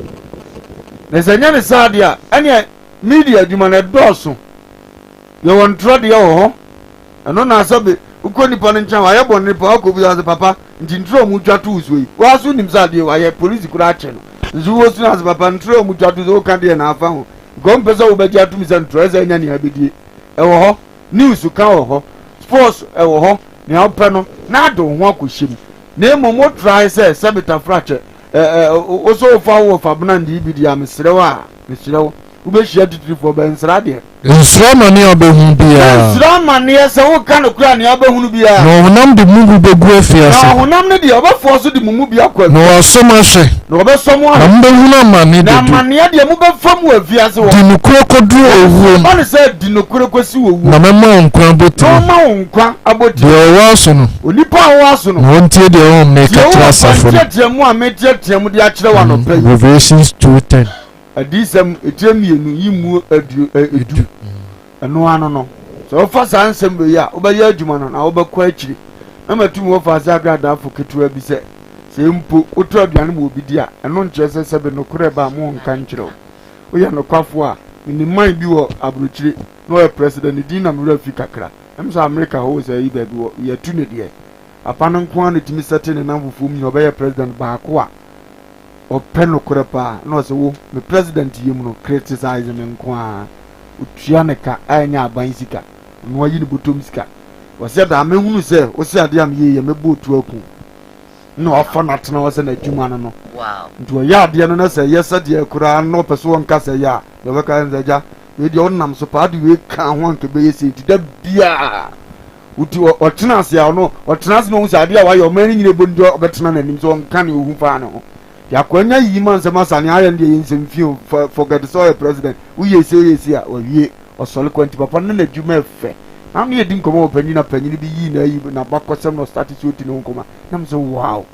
[SPEAKER 3] na se nya ne sa dia ene media adwuma na doso ye won tro de ho eno na asabe uko nipa ne ncha wa ye bon nipa akobi as papa ntintro mu twato usoi wa so nim sa de wa ye police kura ache no nzu wo su as papa ntro mu twato zo kan de na afa ho gompesa wo be atu mi sa ntro eza nya ne abedie e wo ho news ka wo ho sports e wo ho ne opa no na ado ho akohyem na mo try say sabita fracture o so fa wo fa bna ndi bidi am serewa me serewo wo be hia titiri fo be nsra de
[SPEAKER 5] nsra mani obehu bia
[SPEAKER 3] nsra mani ese wo kan okura ne obehu bia
[SPEAKER 5] no honam de mumu begu afiase
[SPEAKER 3] no honam ne de obefo so de mumu bia kwa
[SPEAKER 5] no asoma hwe
[SPEAKER 3] no obesomo
[SPEAKER 5] na mbehu na mani de
[SPEAKER 3] na mani de mu be famu afiase wo
[SPEAKER 5] dinukuro kodru owu
[SPEAKER 3] ma ne se dinukuro kosi owu
[SPEAKER 5] na mema nkwa boti
[SPEAKER 3] no ma nkwa aboti
[SPEAKER 5] de waso no
[SPEAKER 3] onipa waso no
[SPEAKER 5] wontie de o me ka trasafo no
[SPEAKER 3] tiemu a me tiemu de akire wa no pe
[SPEAKER 5] Revelations 2:10
[SPEAKER 3] adisem etiemienu yimu edu eno ano no so fa sansem be ya obaye adwuma no na obekwa akiri na matumi wo fa sagrada afo ketua bi se mpo otu aduane mo obidi a eno nkyese sebe no kure ba mo nka nkyereo oya no kwafo a ni man bi wo abrochire no president di na mura fi kakra emso America ho se yi baby wo ya tu ne de apano nko an timi sete ne namfofo mi obaye president ba ko a openo kure pa no se wo me president yemu no criticize me nko a otua ne ka anya aban sika no yi ne botom sika wose da amehunu se wose ade am ye mebo otu aku no afa na tena wose na adwuma no no
[SPEAKER 1] wow
[SPEAKER 3] nto ya ade no na se yesa de akura no peso nka se ya be be ka nzaja we de onam so pa de we ka ho nke be yesi ti da bia uti otena ase ya no otena ase no hu se ade a wa yo mani nyine bondo obetena na nim so nka ne ohu fa no ya kwanya yi man se masane aye ndi yin fio forget so a president we yesi a wie osole kwanti papa na adwuma efe na me edi nkomo opanyi na panyi bi yi na yi na bakosem no start so ti no nkoma na me so wow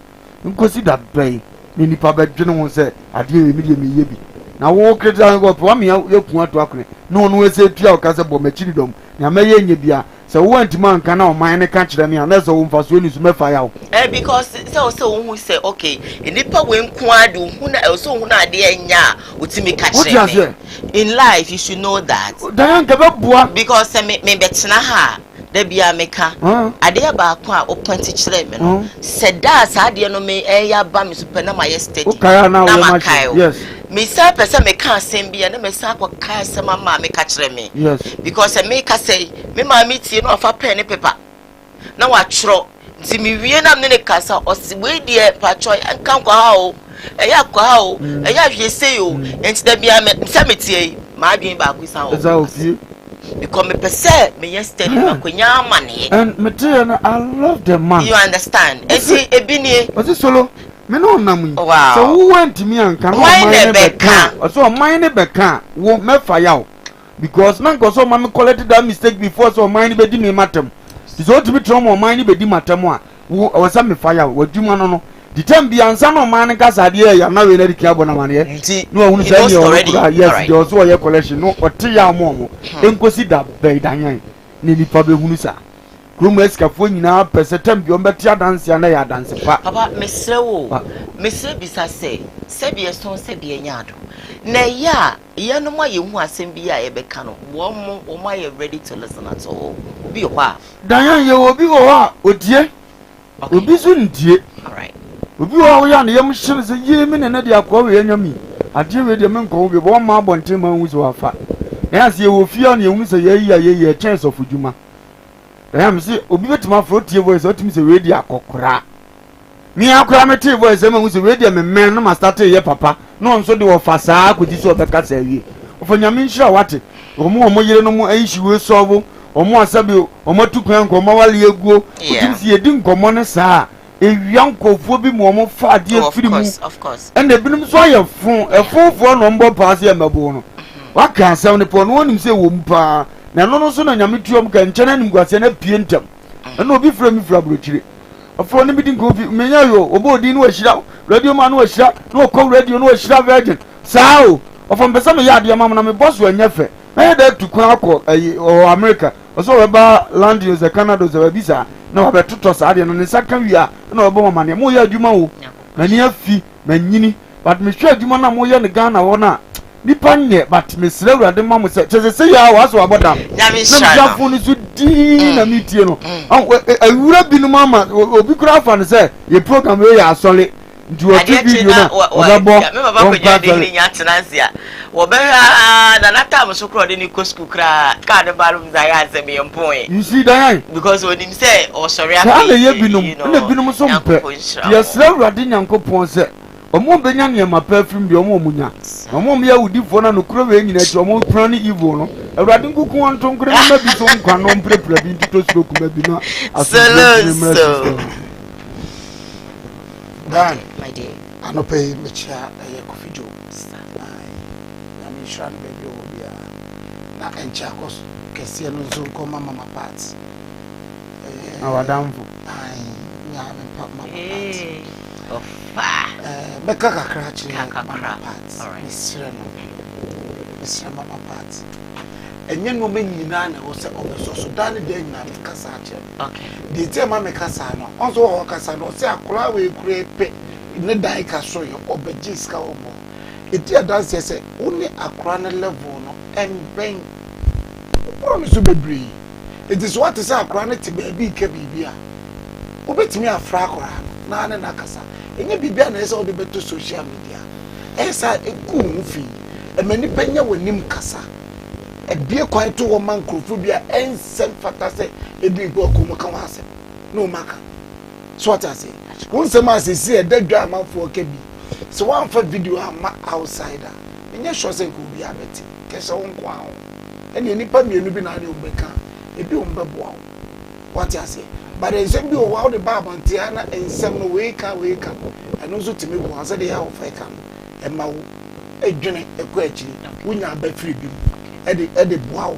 [SPEAKER 3] nkosi da bay ni nipa ba dwene ho se ade emi de me ye bi na wo kreta go po me yakun ato akone no no we se tua o ka se bo machiri dom na me ye nya bia se wo antima nka na o man ne ka kire me na so wo mfa so ni so me fa yawo
[SPEAKER 1] because so wo say okay nipa we nko ade hu na so hu na ade enya utimi ka kire me in life you should know that
[SPEAKER 3] dan ka be bua
[SPEAKER 1] because me betena ha da bia meka ade ba ko a o point kire me no se da sa ade no me ya ba me super na my steady
[SPEAKER 3] na ma yes
[SPEAKER 1] me say person me can send bia na me say akwa sema ma me ka kire me
[SPEAKER 3] yes
[SPEAKER 1] because me ka say me ma me tie no afa pen paper na wa chro nti mi wie na me ne kasa osi we die pacho nkan kwa ha o eya kwa ha o eya hwe sei o nti da bia me se me tie ma adwen ba ku san o
[SPEAKER 3] za ofie
[SPEAKER 1] because me pese me yesterday makonya amane
[SPEAKER 3] and me tell you I love the man
[SPEAKER 1] you understand enti ebinie
[SPEAKER 3] osi solo me no nam yi
[SPEAKER 1] so
[SPEAKER 3] wo wantimi anka no man ne beka so man ne beka wo mefa yawo because na nko so ma me collect that mistake before so man ne be di me matem so to be trauma man ne be di matem a wo wasa me fa yawo wadwuma no no the time bi ansa no man ne kasa de ya na we na diki abona man ye no ahunu say me yes the so ye collection no ote ya mo enkosi da be danyan ne nipa be hunu sa krum eskafo nyina pese tem bi ombeti adanse ya na ya adanse pa
[SPEAKER 1] papa mesrewo mesre bisa se bi eson se bi enyado na ya ye no ma ye hu asem bi ya ye beka no wo mo ye ready to listen at all obi ho a
[SPEAKER 3] danyan ye obi ho a odie obi so ndie
[SPEAKER 1] all right
[SPEAKER 3] obi ho ya na yem hye se ye me na de akwa we anyami ade we de me nko bi bo ma bonte ma hu so afa na se ye wo fia na ye hu se ye chance of djuma am see obi betima frotie voice otimi se we di akokora mi akora me tie voice ma hu se we di me men no ma start ye papa no nso de wo fasa akodi so obeka sa wie ofanyame nhira wate omo yire no mu ayihiwe sobo omo asabe omo tukwan ko omo wale eguo otimi se ye di nkomo ne saa ewia nkofo bi mu omo fa de afiri mu
[SPEAKER 1] of course
[SPEAKER 3] and ebinum so ye fon efofo no mbo pass ye mabo no waka asɛm ne pɔ no wonim sɛ wɔ mu paa na ɛno no so na nyame tuom ka nkyɛn anim guasɛ na pie ntam ɛna obi frɛ mi fra burokyire ɔfrɛ no bi di nka obi menya yo ɔbɔ odi no wahyira radio ma no wahyira na ɔkɔ radio no wahyira virgin saa o ɔfɔ mpɛ sɛ meyɛ adeɛ ma mo na mebɔ so anyɛ fɛ na yɛ dɛ tu kwan akɔ ɔwɔ america ɔsɛ wɔbɛba land sɛ canada sɛ baabi saa na wɔbɛtotɔ saa adeɛ no ne nsa ka wie a na wɔbɛbɔ mo amaneɛ moyɛ adwuma o m'ani afi manyini but mehwɛ adwuma no a moyɛ ne ghana hɔ no a nipa nyɛ but mesrɛ awurade ma mo sɛ kyɛ sɛ yɛ a wɔasɛ wabɔ dam na megyafo no so dii na metie no awura binom ama obi kora afa no sɛ yɛ program yɛ asɔle nti wɔte video no ɔbɛbɔ
[SPEAKER 1] nanata so kora de ne kɔ school kra ka de ba lum za ya asɛm yɛ mpɔn
[SPEAKER 3] you see dan
[SPEAKER 1] because onim sɛ ɔsɔre afi
[SPEAKER 3] na yɛ binom na binom so mpɛ yɛsrɛ awurade nyankopɔn sɛ ɔmo benya nneɛma pɛ fim bi ɔmo munya ɔmo yɛ wudifoɔ na no kuro wɛ nyina akyi ɔmo kura ne evil no awurade nkuku wɔn ntonkore na ma bi so nkwa no mprɛprɛ bi ntito suro kuma bi na
[SPEAKER 1] so
[SPEAKER 4] Dan,
[SPEAKER 1] my dear
[SPEAKER 4] anɔpɛ mekyia ɛyɛ Kofi Joe. Na me shran baby obia. Na encha kos kɛseɛ no nso nkɔma mama part.
[SPEAKER 3] awadamfo
[SPEAKER 4] Ai, nya me papa mama part.
[SPEAKER 1] ofa
[SPEAKER 4] Bɛka kakra kyerɛ mama
[SPEAKER 1] kakra
[SPEAKER 4] part. Mesrɛ no. Mesrɛ mama part. Ɛnyɛ no nyinaa na wɔ sɛ ɔbɛsɔ so dan ne da nyinaa mekasa akyerɛ.
[SPEAKER 1] okay
[SPEAKER 4] De tie ma mekasa no. Ɔnso wɔ kasa no sɛ akora we kure pe ne dan ka so yɛ ɔbɛgye sika wɔ mo. Eti adanse sɛ wo ne akora ne level no ɛnbɛn. Ɔbɔ no so bebree. Eti so wate sɛ akora ne te baabi ka biribi a. Wobɛtumi afra akora na ne nakasa. Ɛnyɛ biribi a na ɛsɛ wode bɛto social media. Ɛsɛ ɛgu ho fi. Ɛmani pɛnya wɔ nim kasa. Ebie kwan to wo man krofo bia ensem fata se ebi go ko ka wa asem no maka so what I say won sem asesi e dadwa amanfo ka bi so wan fa video ama outsider enye sure se ko bi abeti kese won ko aho ene nipa mienu bi na ne obeka ebi on bebo aho what I say but ensem bi o wa de ba abantia na ensem no we ka eno so timi bo ase de ya o fa ka e ma wo edwene ekọ akiri wonya aba firi bi ede boawo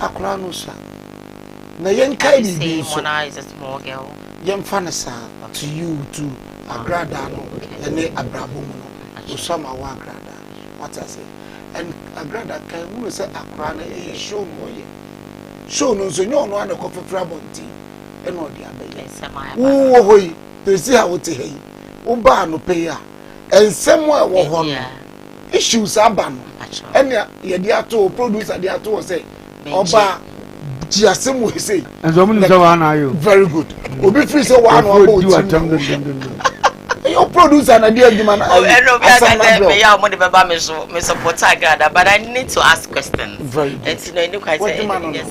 [SPEAKER 4] akora no sa na yenkai bi so
[SPEAKER 1] Mona is a small girl
[SPEAKER 4] yemfa ne sa to you to agrada no ene abrabo mu no osama wa agrada what I say and agrada kai mu se akora na e show no so nyo no ana kofefra bonti ene odi abaye wo hoyi to see how te hey wo ba no pay a ensem a wo ho no issues aba no ene ye dia to producer dia to say oba jiasem we say
[SPEAKER 3] enzo mu ni se wa na ayo
[SPEAKER 4] very good obi free say wa no about your producer na dia adwuma na
[SPEAKER 1] no be aka me ya mo de baba me so me support agrada but I need to ask questions and no quite say yes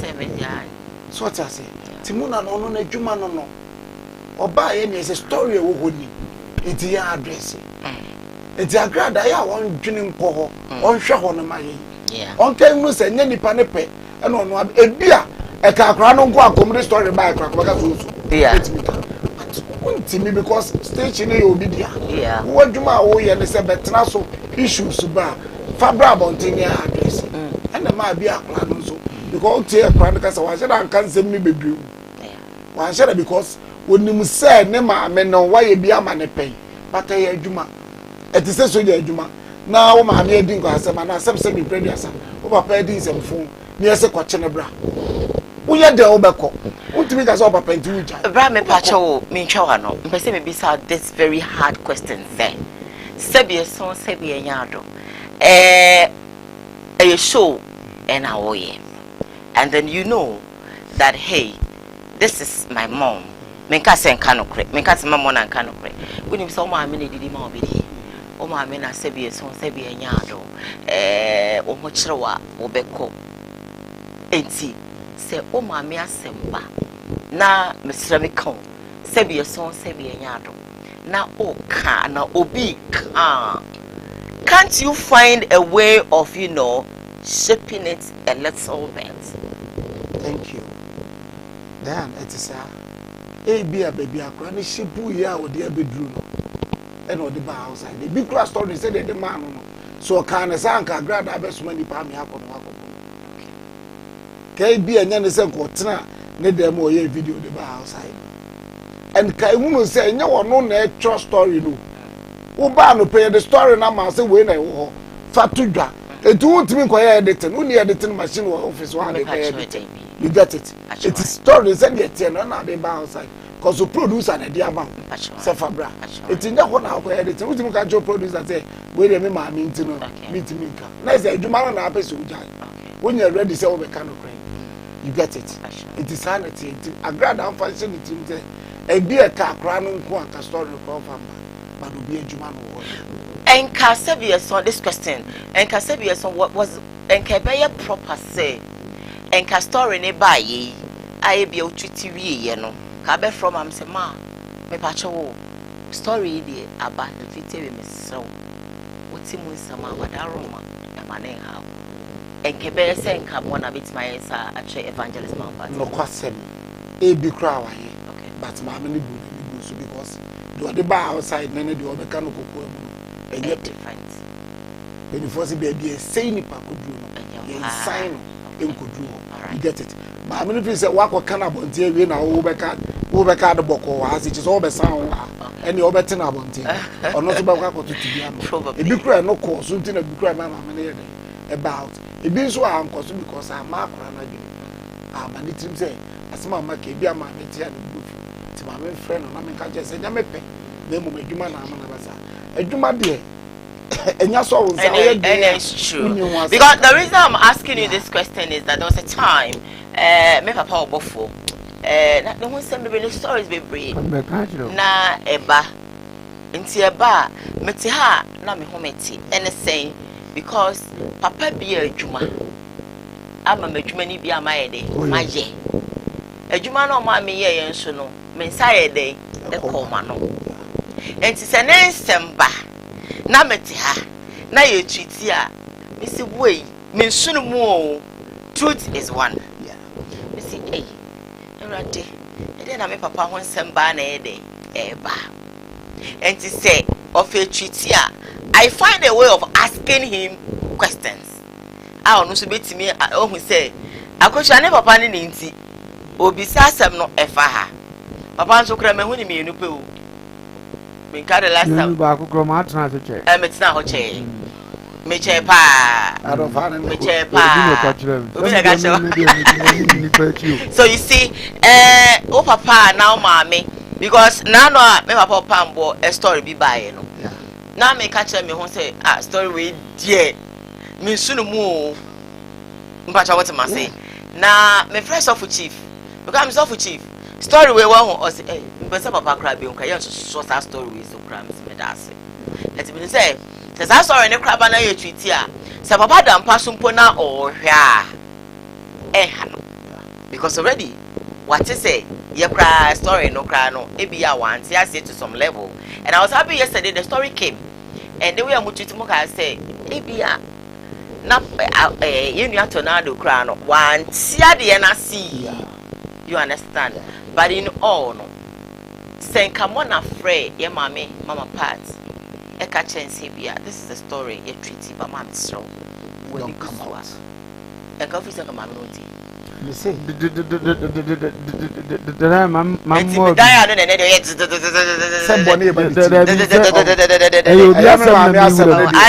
[SPEAKER 4] so what I say timuna no na adwuma no oba ye ne say story e wo honi enti ya address enti agrada ya won dwene nkọ ho on hwe ho no maye on kan no se nya nipa ne pe e no no ebia e ka akra no nkọ akomre story by akra ka so untimi because stage ne obi dia wo adwuma wo ye ne se betena so issues ba fabra bontini address and ma bi akra no so because tie akra no ka se wa hye dan kan sem ni bebre wa hye because onim se ne ma me no wa ye bi ama ne pen bata ye adwuma eti se so ye adwuma na wo ma me edi nko asema na asem se bi predia wo papa edi nsemfo ni ese kwache ne bra wo ye de wo beko untimi ka so papa nti uja
[SPEAKER 1] bra me pacha wo me ntwa no mpese me bisa this very hard question then sebie so sebie nyado a show and awoye and then you know that hey this is my mom menka se nka no kre menka se mama na nka no kre woni bisa o ma me ne didi ma obedi o ma me na sebie so sebie nyado o mo kirewa obeko enti se o ma me asemba na mesrame kan sebie so sebie nyado na o ka na obi ka can't you find a way of shaping it a little bit?
[SPEAKER 4] Thank you. Then it is a be a baby akra ne shipu ya o de abedru no e no de ba outside the big class story say the man no so kan say anka grada abesoma ni pa me akono kai bi anya ne say ko tena ne dem o ye video de ba outside and kai hu say nya wono na true story no wo ba no pay the story na ma say we na wo fatu dwa etu utimi ko ye editing uni editing machine wo office one dey editing you get it it is story say the ten na dey ba outside cause the producer na dey about say fabra it nya ho na ko editing utimi ka jo producer say we dey me ma mi ntino mi ntimi nka na say adwuma na apese ujai when you ready say we be kan okran you get it it is sanity agrada am function it say e bi e ka akra no nko aka story ko famba but obi adwuma no wo
[SPEAKER 1] and Casabias on this question and Casabias on what was and Cabaya proper say and Castor in a bay I be out to TV, you know. Cabe from am say ma me pacho story the about the fitting me so what's him with some what aroma and my name how and Cabaya saying come one a bit my answer at evangelist man
[SPEAKER 4] no kwasem e bi kra wa here but ma me ni bu so because the bar outside nene the other can go and yet
[SPEAKER 1] different
[SPEAKER 4] when you force be say ni pa ko duro no sign en ko duro you get it ma me no say wa ko kana bonte we na wo be ka de boko wa as it is all be sound wa and you be ten abonte or not be ka ko to tibia no e bi kura no ko so nti na bi kura na ma me ne about e bi so am ko so because am akora na bi ma ni tim say asema ma ke bi am ma tia no bu ti ma me friend na me ka je say nya me pe na mo adwuma na ama na basa adwuma de and
[SPEAKER 1] it's true. Because the reason I'm asking you this question is that there was a time, me papa obofo, no one send me the stories be brave. Na eba, inti eba, meti ha na me hometi. And saying because papa be a juma, ama me juma ni bi ama yede, ma ye. A juma no ma me ye yenso no, me nsa yede e ko ma no. Enti se ne nsem ba. Na meti ha na ye treat ya me say way me sunu mu truth is one me say eh erade e dey na me papa ho nsem ba na e dey e ba enti say of a treat ya I find a way of asking him questions ah no so betimi ohun say akosha ne papa ne nti obi sasem no e fa ha papa nso kra me hu ni me enu pe o me ka the last time
[SPEAKER 3] ba ko kro ma tana se che
[SPEAKER 1] me tina ho che me che pa me che pa so you see o papa now mama because now no me papa pambo a story bi bae no now me ka che me ho say story we die me sunu mu mpacha what ma say na me fresh of chief because I'm so chief story we want us eh person papa cry be nka yes so that story we so cry me that's let me say that story ne cry na you treat ya say papa dan pa so mpo na o hwa no because already what you say you cry story no cry no e be ya want ya say to some level and I was happy yesterday the story came and the way I'm treat mo ka say e be ya na you know tornado cry no want ya de na see you understand. But in all, no. Saying, come on, afraid, your mommy, mama Pat. A catch and say, this is a story, a treaty, but mammy strong. When you come out, a coffee second, my naughty.
[SPEAKER 3] You see, the mamma
[SPEAKER 1] Diana and I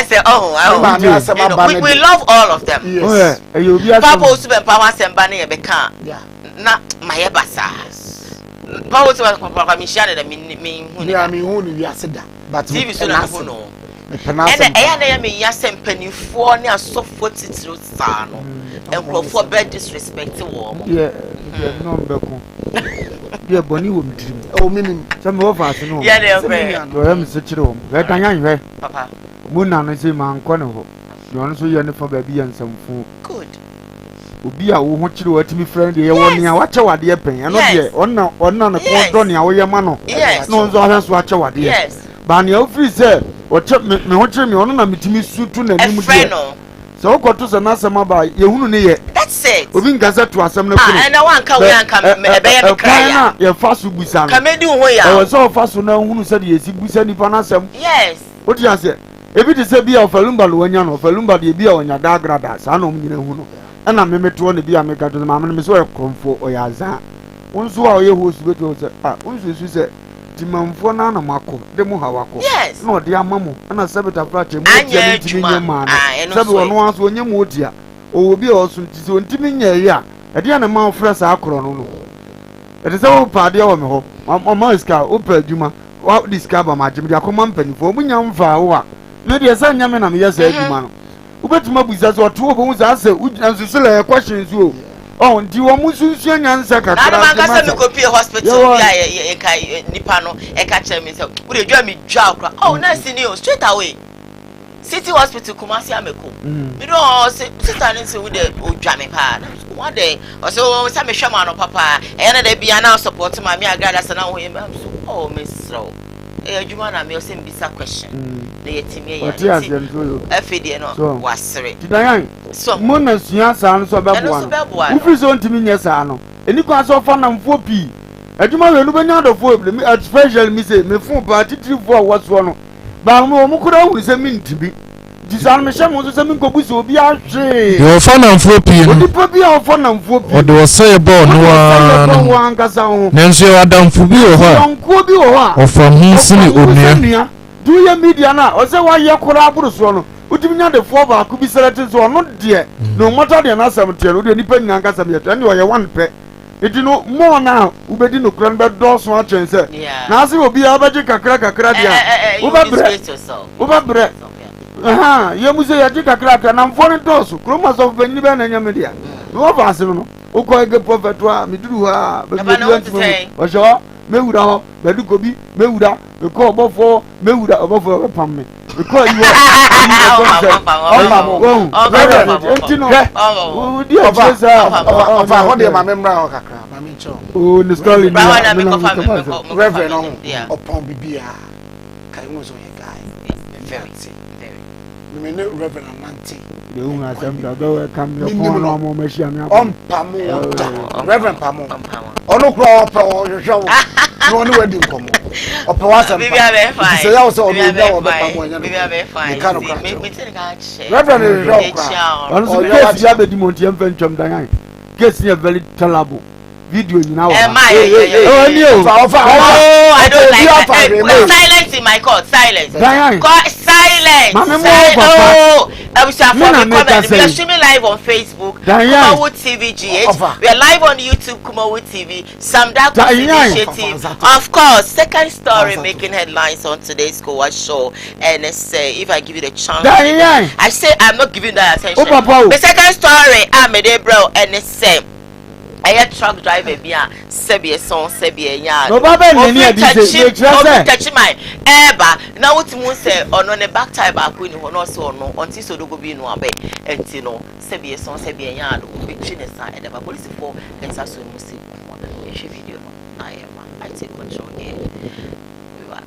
[SPEAKER 1] say, oh, we love all of them.
[SPEAKER 3] Yes,
[SPEAKER 1] Papa super power and banning a becan. Yeah. Not my ebasa. Power to Papa Michelle and me who you are said that. But TV so no. And I am a yasem penny for near so footed through Sano and for bad disrespect to warm.
[SPEAKER 3] Yeah, no, dear Bonnie would dream. Oh, meaning some of us know. Yeah, they are such a room. Let I am Papa. Moon and I say, man, Conovo. You also yearn for baby and some food. Good. Obi a wo ho kire wati mi friend ye woni a wache wade e pen eno de onna na ko do ne a wo ye ma no no nzo ahwe so wache wade yes ba ne ofri se wache me ho kire me ono na mitimi sutu na nimu de so wo koto se na asema ba ye hunu ne ye that's it obi ngasa to asem na kunu na wanka we anka me be ye me kra ya ye fa so busa no kamedi ho ya e wo so fa so na hunu se de ye si busa nipa na asem yes what you say ebi te se bia ofalumba lo wanya no ofalumba de bia onya da grada sa na omnyina hu no na memeto ne bia meka to ma me so ekromfo oyaza wonso a oye host beto se wonso su se timamfo na mako de mu hawako na ode amamo na sabita frate mu tia ntimi nyema na sabi wono aso onye mu odia owo bia oso ntisi ontimi nya yi a ede na ma ofra sa akro no no ede se wo pa de wo me ho mama iska opa adwuma wa discover ma jim de akoma mpanifo omunya mfa wo a me de se nya me na me yesa adwuma no ubetuma buza so to obo za se ansusu la question so oh ndi wo musunsu nyansa kakra
[SPEAKER 1] na man ka se me kopie hospital bia e kai nipa no e ka che me se we dey dwa me dwa akra oh na sini o straight away city hospital Kumasi ameko me do se sister ni se we dey odwa me pa one day o se o se me hwema no papa e na da bia na support ma me agrada se na wo yem oh me sro adwuma na me o se mbisa question na yetimi ya afede no wasere
[SPEAKER 3] tidan
[SPEAKER 1] so
[SPEAKER 3] mo na sua sa no so beboa no ufi so ntimi nye sa no eni kwa so fa na mfo pi adwuma we no benya do fo eble especially me say me fun pa titiri fo waso no ba mo kura hu se mi ntibi disan me shamo so se mi nkobuso obi ahwe
[SPEAKER 5] yo fa na mfo pi no
[SPEAKER 3] odipo bi a fa na mfo pi
[SPEAKER 5] o de say ball no
[SPEAKER 3] wa nkasa ho
[SPEAKER 5] nenso yo adamfo bi wo ha
[SPEAKER 3] onko bi wo ha
[SPEAKER 5] o fa hu sini onua
[SPEAKER 3] do ye media na o se wa ye kura aburu so no utimi nya de fo ba ku bi select so no de no matter de na asem tie no de nipa nyina nkasa me ye o ye one pe iti no mo na ubedi no kura be do so a chense na ase obi abaje kakra dia uba bre ye mu se ya ji kakra na mfo ne do so kroma so be ni be na nya media no va ase no uko ege prophet wa miduru ha be o so mewura ho bedu kobi mewura we ko obofo mewura obofo we pam me we ko you
[SPEAKER 4] no no wedding komo ope wasam
[SPEAKER 1] baby abe fine
[SPEAKER 4] say ya so obi da obe pamo nya
[SPEAKER 1] baby abe fine me tell ka che
[SPEAKER 4] reverend rokwa
[SPEAKER 3] on so case ya be di monti em fentwam dan case ya very terrible video nyina wa
[SPEAKER 1] I don't like silence in my court silence silence we are streaming live on Facebook Koowaa TV GH we are live on YouTube Koowaa TV Sam Dako's initiative of course second story making headlines on today's Koowaa Show and if I give you the chance I say I'm not giving that attention the second story I'm a bro and say a truck driver bia sebie son sebie nya
[SPEAKER 3] no baba ni ni adise
[SPEAKER 1] touch my eba na wotimu se ono ne back tire ba ko ni ho no so ono onti so dogo bi no abe enti no sebie son sebie nya do betwi ne sa edaba police for ensa so mu si e video no I take control here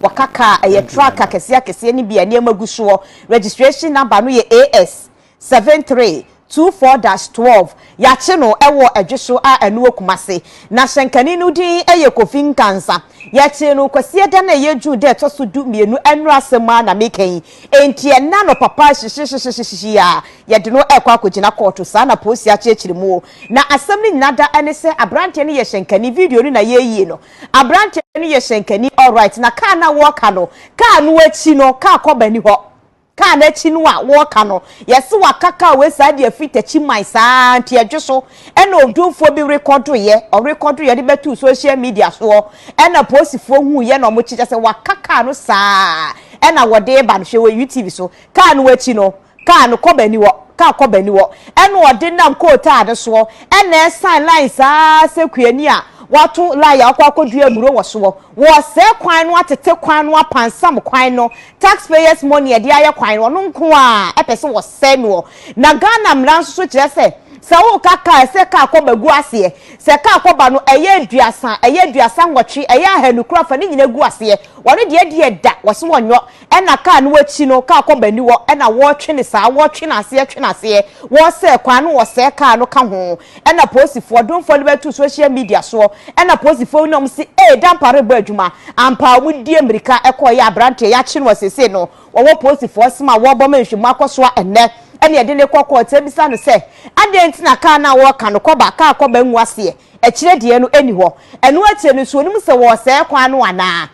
[SPEAKER 8] wakaka a truck akese ni bia ni amaguso registration number no ye AS 7324-12 yache no ewo adweso a anu Kumasi na hyenkani no din eye Kofin Kansa yache no kwasie da na yeju de to so du mienu anu asema na mekan enti na no papa hyehyehyehyehye ya ye de no ekwa akogina court sa na posi akyekire mu na asem ni nada ene se abrante ne ye hyenkani video ni na yeyi no abrante ne ye hyenkani all right na ka na wo ka no ka no achi no ka kobani ho ka na chi no a wo ka no yesi wakaka we sa de afita chi mai sa anti adweso ena odumfo bi record ye de betu social media so ena posifo hu ye na mo chiche se wakaka no sa ena wode ba no hwe YouTube so ka no achi no ka no kobani wo ka kobani wo ena wode nam ko ta ade so ena sign line sa sekuani a watu la ya kwa dua muro woso wo se kwan no atete kwan no apansam kwan no taxpayers money e dia ya kwan no nko a epese wo se no na Ghana mran so kire se wo kaka se ka akobagu ase se ka akoba no eye aduasa nwotwe eye ahanu kurafa ni nyina gu ase wone de da wo se wonyo ena ka no wachi no ka akoba ni wo ena wo twe ne sa wo twe na ase wo se kwan no wo se ka no ka ho ena posifo donfo le betu social media so ena posifo no msi dampare ba adwuma ampa mu die America ekoye abrante ya chi no sese no wo police force ma wo bo menhwemu akoso enne ene yede ne kokko tebisa no se ade ntina ka na wo ka no koba ka koba nwu ase e kire de no eni ho eno atie no so onim se wo se kwa no ana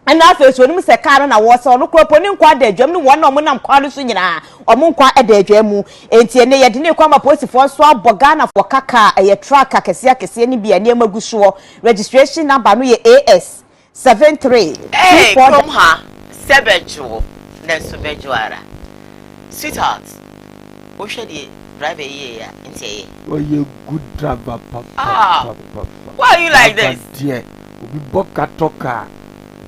[SPEAKER 8] ena afa so onim se ka na wo se no kropo ni nkwa da adwam ni wo na omo nam kwa no so nyina omo nkwa da adwam mu enti ene yede ne kwa ma police force so aboga na fo kaka ye truck akese ni bia ne maguso registration number no ye AS 73
[SPEAKER 1] hey come ha sebejo na subejoara sweetheart o shedi drive here enti
[SPEAKER 3] oh you good driver papa
[SPEAKER 1] why are you like this
[SPEAKER 3] dear obi boka toka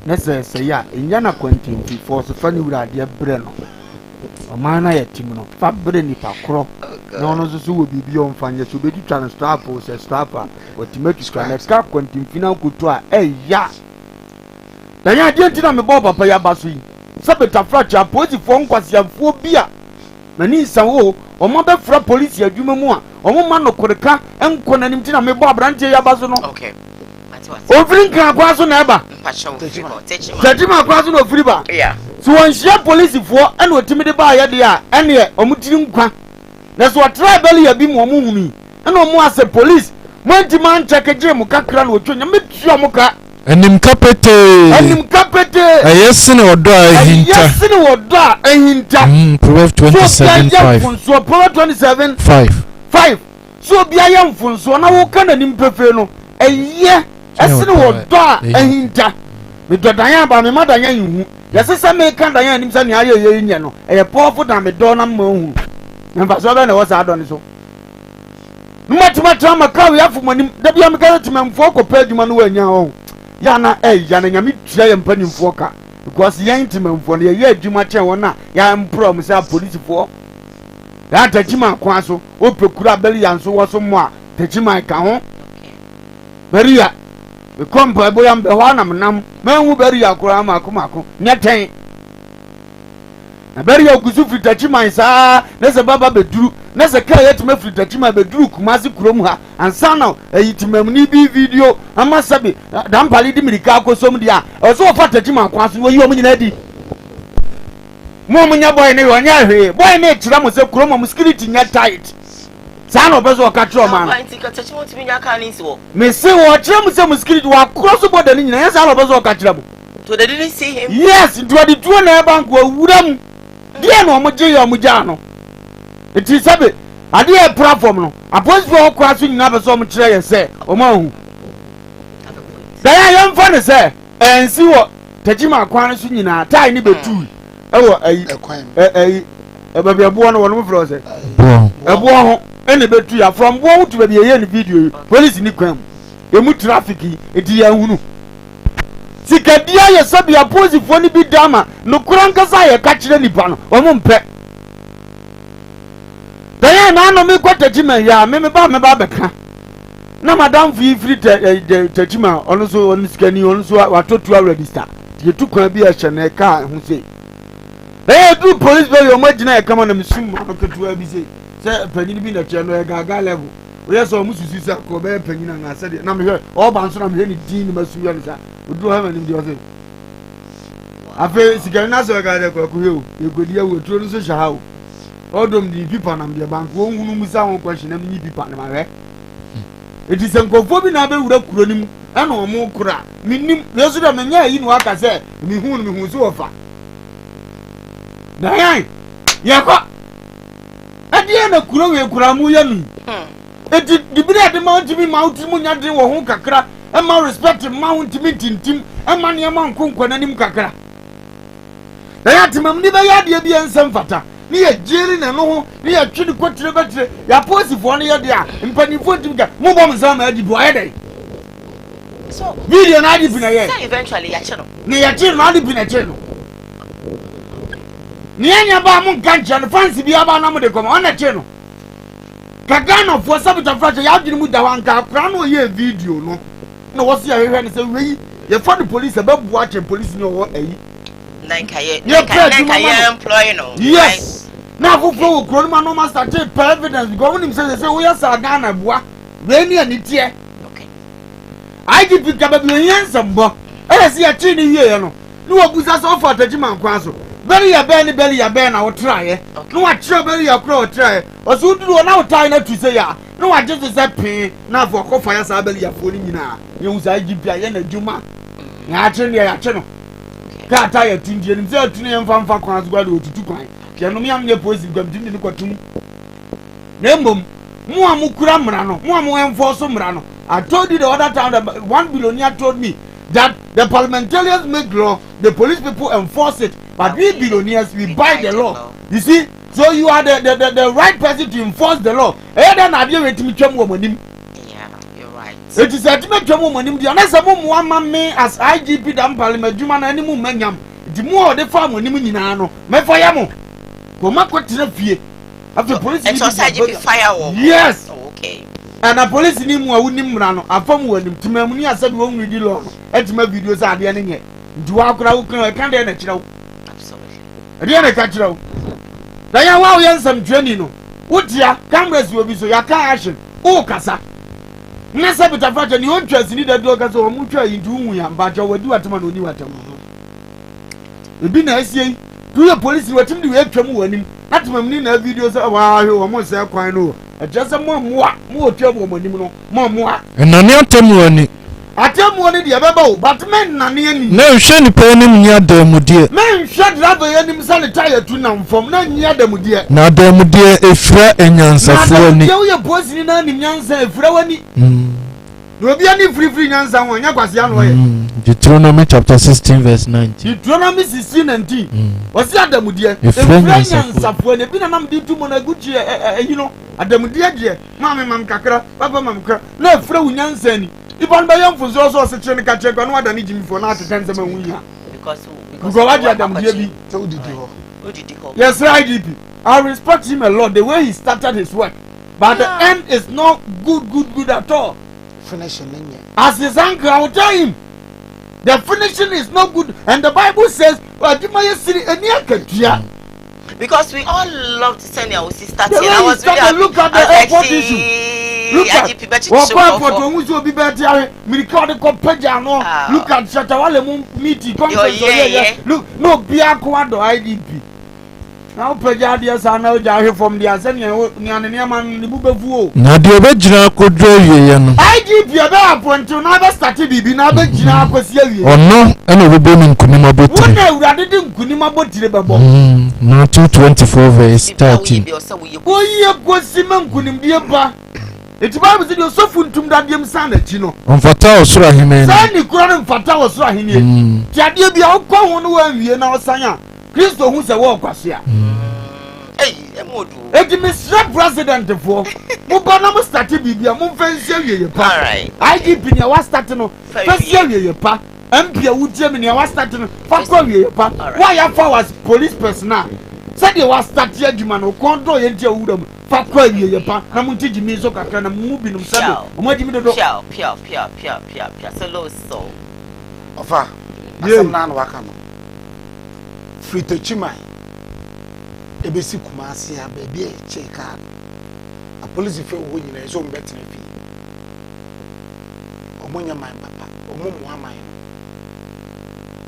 [SPEAKER 3] nese se ya enya na quantity for so fani wura de bre no o man na yetim no fa bre ni pa kro na ono so wo bibi o mfanye so be di transtrap o se strapper o timaki scanner ka quantity final kuto a ya na ya de ntina me bo papa ya baso yi sabeta fracha police for nkwasiafo bia mani sawo o mo be fra police adwuma mu a o mo ma no koreka enko na nim ntina me bo abrante ya baso no
[SPEAKER 1] okay
[SPEAKER 3] ofiri kan kwaso na eba techima kwaso no ofiri ba
[SPEAKER 1] yeah
[SPEAKER 3] so won share police for ene otimi de ba ya de a ene omutiri nkwa na so tribal ya bi mo hunu ene omo ase police mo ntima ncheke je mo kakra na otwo nya metua mo ka
[SPEAKER 5] enim kapete ayesine odo ahinta Proverbs 27:5
[SPEAKER 3] so Proverbs 27:5 so bia ya mfunso na wo kana nim pefe no eye esine odo ahinta me dodan ba me madan hu yesese me kan dan nim sa ne aye ye nye no eye powerful dan me do na ma hu na ba so be na wo sa do ni so numatima trama kawo ya fu monim da bia me ka timamfo ko page ma no wanya ho yana yana nyame tua ye mpanimfo ka because yan timamfo ne ye adwuma chen wona ya mprom say police fo ya tachima kwa so opekura beli yanso wo so mo a tachima ka ho beria we kompa boya mbe ho na menam manwu beria kura mako nyeten na beria ogusu fi tachima sa na se baba beduru na se ka yetima fi tachima beduru kumasi kurom ha ansana eyitimam ni bi video ama sabe dan pali di mirika akosom dia o so fa tachima kwa so yi o munyina di mo munya boy ne wonya hwe boy ne kira mo se kurom mo security nya tight sana obezo o ka tro man
[SPEAKER 1] tachima timi nya ka ni so
[SPEAKER 3] me se wo kira mo se mo security wa cross border ni nyina sana obezo o ka kira mo
[SPEAKER 1] so they didn't see him
[SPEAKER 3] yes do the two na bank wo wuram dia no mo je ya mo ja no enti sabe ade e platform no apostle o kwa so nyina be so mo kire ye se o ma hu da ya yam fa ne se ensi wo tachima kwan so nyina tai ni betu ewo ayi ba bia bo no wono fro se bo ho ene betu ya from bo to ba bia ye ni video police ni kwam emu traffic edi ya hunu sikadia ye sabe apostle fo ni bi dama no kuranka sa ye ka kire nipa no o mo mpe daya na no me kwata jima ya me ba beka na madam fi free jima ono so on skani ono so watotu register tie tu kwa bi a hye ka hu sei daya du police be yo magina e kama na misum no ketu abi sei se panyin bi na che no e gaga level o yeso mu susu sa ko be panyin na se de na me hwe o ba nso na me ni din masu ya ni sa odu ha ma ni di o se afi sikani na so ga de ko ku hew e godi ya wo tro no so sha o odom di pipa na mde bank wo hunu musa won question na mi pipa na mawe eti se nkofo bi na be wura kuro nim ana o mu kura minim yesu da menya yi no aka se mi hu so ofa na yan yakwa adie na kuro we kura mu ya mi eti dibire de ma ntimi ma utimu nya de wo hu kakra e ma respect ma hu ntimi tintim e ma ne ma nkonkwa na nim kakra na ya timam ni be ya de bi ensem fata ni ye jeri na no ho ni ye twini kwotire betre ya posifo no ye de a mpanifo timka mo bom sama adi bo ayede
[SPEAKER 1] so
[SPEAKER 3] video na adi bina ye
[SPEAKER 1] eventually ya cheno
[SPEAKER 3] ni ya cheno adi bina cheno ni anya ba mo ganja no fancy bi aba na mo de koma ona cheno kagano fo sabita fracha ya adwini mu da wanka kra no ye video no na wo se ya hwe ne se we ye for the police ababu a che police ni wo ayi
[SPEAKER 1] nanka ye employee no
[SPEAKER 3] yes na fufu kro ma no master take evidence because when him say we are Ghana boa we ni ani tie
[SPEAKER 1] okay
[SPEAKER 3] IGP ka ba bi yen sambo e se ya chi ni wie no ni wo busa so for atagima nkwan so Belly ya ben I will try. No I try belly ya crow try. Or so do now time to say ya. No I just say pay now for coffee sa belly ya phone na. You say give ya na juma. Na chen ya cheno. Ka tire tinje ni say tunu em famfa kwan so gwado otutu kwan. Ke no me am ne police gwam tinje ni kwatum. Na mbom mo amukura mra no. Mo am enforce mra no. I told you the other time that one billionaire told me that the parliamentarians make law, the police people enforce it, but we billionaires we buy the law. You see, so you are the right person to enforce the law. Yeah, you're
[SPEAKER 1] right.
[SPEAKER 3] It is a the honest one me as IGP damn parliament human animal menyam. The more the farm when you know, me fire mo. Go ma kwatina fie. After police
[SPEAKER 1] IGP firewall.
[SPEAKER 3] Yes.
[SPEAKER 1] Okay.
[SPEAKER 3] And a police ni mu a wunim rano afam wanim timamuni asabi won ready law etima videos ade ne nye nti wa akura wo kan kan de na kirawo
[SPEAKER 1] Absolutely.
[SPEAKER 3] ade na ka kirawo da ya wa yen sam twani no wotia cameras wo bi so ya kan action o kasa na sabi ta faje ni on twasi ni da do kasa o mu twa yi nti wu ya mba jo wadi watama no ni watama ebi na asie tu ya police watim di we twam wanim na timamuni na videos wa ho mo se kwan no just a more trouble money no more
[SPEAKER 5] and nani atemuani
[SPEAKER 3] atemuani de beba but men nani ani
[SPEAKER 5] na hwe ni pe ni nya damudie
[SPEAKER 3] men hwe driver ye nim sanitize tu na mfom na nya damudie
[SPEAKER 5] na damudie efra enyansafo ni
[SPEAKER 3] na ye boss ni na nim nyansa efra wani no bia ni free nyansa won nya kwase ano ye
[SPEAKER 5] Deuteronomy chapter 16 verse 19
[SPEAKER 3] Deuteronomy 16:19 wasi adamudie efra nyansafo ne bi na nam di tu mo na guchi you know adamudie de mam kakra papa mam kakra na efra unyansa ni ibon ba yam funzo so se kire ka kire no adani jimi fo na atete nsema wuya because what adamudie bi
[SPEAKER 4] so didi ho
[SPEAKER 3] yes IGP I respect him a lot the way he started his work but the end is not good at all
[SPEAKER 4] finishing
[SPEAKER 3] as his uncle I will tell him the finishing is not good and the Bible says
[SPEAKER 1] because we all love to send our sister
[SPEAKER 3] and I was really happy. Look at the airport issue. Look at look at Shatawale meeting look no Biakwado IDP now Pejadias are now Jahi from the Azania Nianiaman Nibubu.
[SPEAKER 5] Na the original could draw you.
[SPEAKER 3] IDP about to never started be never Gina Cosia.
[SPEAKER 5] Or no, and a ribbon in Kunima Boat.
[SPEAKER 3] What I didn't Kunima Boat.
[SPEAKER 5] No 224 verse 13.
[SPEAKER 3] Oh, yeah, was Simon Kunim Diapa. It's Bible said you're so full to that young son that you know.
[SPEAKER 5] On Fatah Sura Hime.
[SPEAKER 3] Sandy Crown Fatah was right here. Jadia be out one we are now saying. Christo who's a walk was here. It is Mr. President for Mubana started Bibia Mumfensia.
[SPEAKER 1] Alright.
[SPEAKER 3] I give in your starting first year, pa. MP would Germany was starting pa. Why are powers police personnel? Said you was starting German or Condo and Jodom. Fakwa ye pa. I'm teaching me so can moving himself. What do you mean?
[SPEAKER 1] Pia. So low so.
[SPEAKER 4] Ofa. Asem na wakano. Free to chimai. Ebesi kumasi ya baby check out. A police fe wo nyina so mbetene fi. Omonya man papa, omomo aman.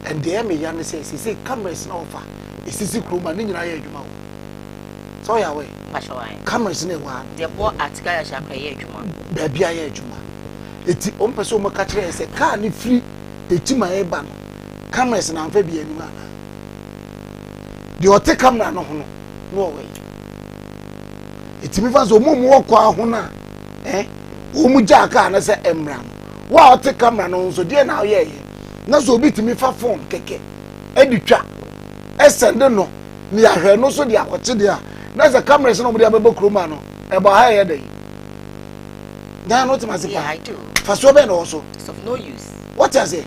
[SPEAKER 4] And there me yan say cameras na ofa. Esisi kroma ni nyina ya adwuma wo. So ya we. Cameras na wa.
[SPEAKER 1] The boy article ya shakwa ya adwuma.
[SPEAKER 4] Baby ya adwuma. Eti ompeso mo ka kire say car ni free etima e ba no. Cameras na amfa bi anima. The hotel camera no ho no way. Itimi fa so mumu okwa ho na omu jaka na se emra no. Wa hotel camera no so de na ye na so obi timi fa phone keke editwa esende no ni ahwe no so de akoche de a na se cameras no mo de abeba kroma no e ba ha ye dey. Na no tima se pa.
[SPEAKER 1] Yeah, I do.
[SPEAKER 4] Fa so be no so.
[SPEAKER 1] It's of no use.
[SPEAKER 4] What I say?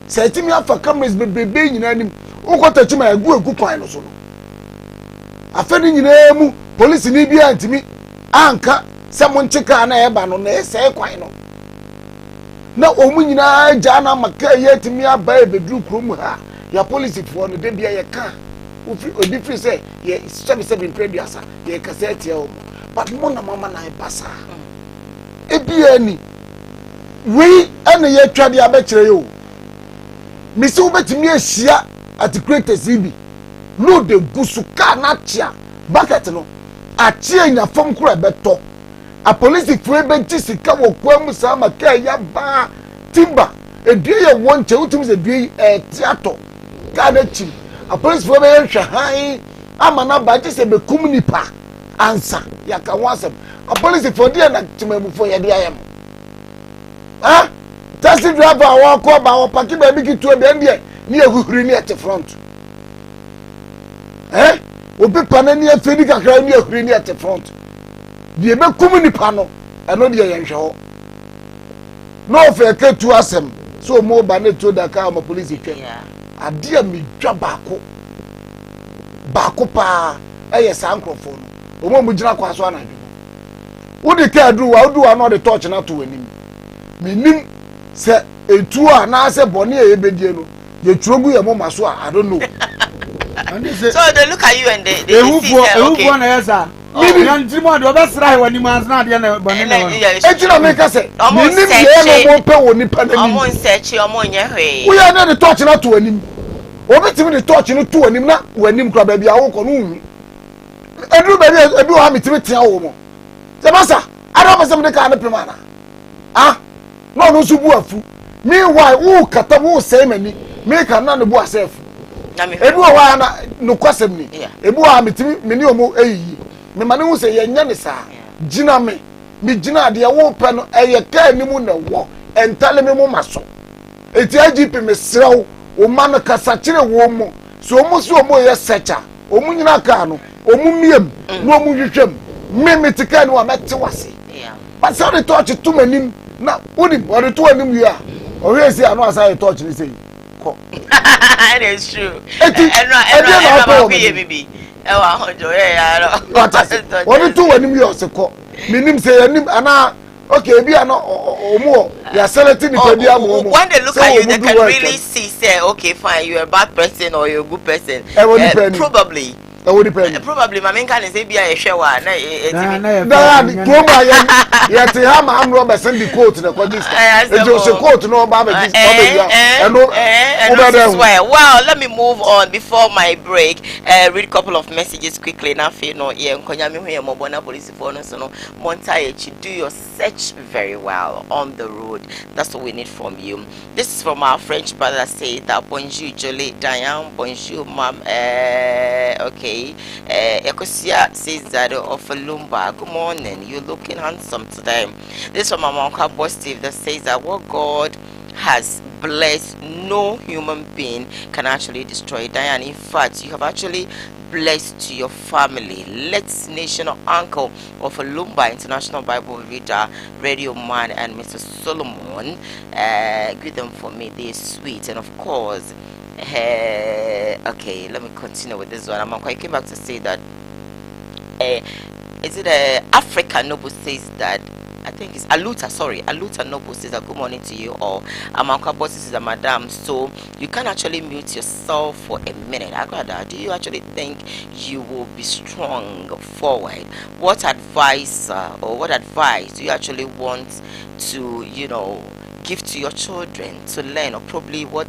[SPEAKER 4] Say timi afa cameras bebe nyina nim. Ukota chima egu kwan no so no. Afeni nyina mu police ni bia ntimi anka se mo ncheka na eba no na ese kwan no. Na omu nyina ja na maka ye timi aba ebedru krom ha. Ya police fo no de bia ye ka. Odi free say ye 77 previous ye cassette o. But mo na mama na ebasa. Ebia ni we ene ye twa de abekire yo. Misi wo betimi ahia at the greatest ibi load the gusuka na chia bucket no achie nya fom kura beto a police fue benti sika wo kwam sama ka ya ba timba edue ye wonche utum se due tiato ka na chim a police fue be hwe han amana ba je se be kum nipa ansa ya ka wasem a police for dia na timamu fo ye dia yam ha taxi driver wa ko ba wa paki ba bi kitu be ndie ni ehuhuri ni at front obi panani afedi kakra ni ehuri ni at front die be kum nipa no eno de ye nhwe ho no fe ka tu asem so mo ba na to da ka ma police twa ade a mi dwa baako pa eye sankrofo no o mo gina kwa so anadwo wo de ka adu wa no de torch na to anim minim se etu a na se bone e bedie no ye tuogu ye mo maso I don't know.
[SPEAKER 1] So they look at you and they see
[SPEAKER 3] okay na yesa yan timo do be sra he wani man na de na bone na
[SPEAKER 4] etina me ka se minim ye no mo pe woni pa na
[SPEAKER 1] omo nsechi omo nye hwe
[SPEAKER 4] wo ya na de torch na to anim obi timi de torch no to anim na wanim kra ba bia wo ko no hu edu ba bia ebi wo ha mitimi tia wo mo se masa ara ba se me de ka na pe mana no no subu afu meanwhile who kata who say mani make na no bu asef ebu wa na no kwasem ni ebu wa mitimi meni omo eyi me mane hu say yenya ne sa gina me gina de wo pe no eye ka ni mu na wo entale me mu maso eti agp me srew o ma no kasa kire wo mo so omo so omo ye secha omo nyina ka no omo miem no omo hwehwem me metika ni wa mete wase but so the touch to manim na odi odi to anim wi a o si anu asa touch ni sei ko
[SPEAKER 1] it is true
[SPEAKER 4] eti
[SPEAKER 1] na ba bi bibi e wa hojo ya ro
[SPEAKER 4] odi to anim wi o se ko minim se anim ana okay bi ana omo ya select ni pedi amo omo
[SPEAKER 1] when they look at you they can really see say okay fine you are a bad person or you are a good person probably probably my main can say be a shewa
[SPEAKER 4] na to ma ye te ha ma amro be send the quote na kwa this e jo se quote no ba ma
[SPEAKER 1] well let me move on before my break read a couple of messages quickly na fe no ye nkonya me hwe mo bona police for no so no montai do your search very well on the road. That's what we need from you. This is from our French brother say that bonjour Jolie Diane, bonjour ma'am. Okay. Ekosia says that of Lumba. Good morning. You're looking handsome today. This from my uncle Boss Steve that says that what God has blessed, no human being can actually destroy. Diane, in fact, you have actually blessed to your family. Let's National Uncle of Lumba, International Bible Reader, Radio Man, and Mr. Solomon. Greet them for me. They're sweet. And of course, okay, let me continue with this one. I came back to say that is it Africa Noble says that I think it's Aluta Noble says that good morning to you all. Amanka Boss is a madam, so you can actually mute yourself for a minute. Agrada, do you actually think you will be strong forward? What advice do you actually want to, give to your children to learn, or probably what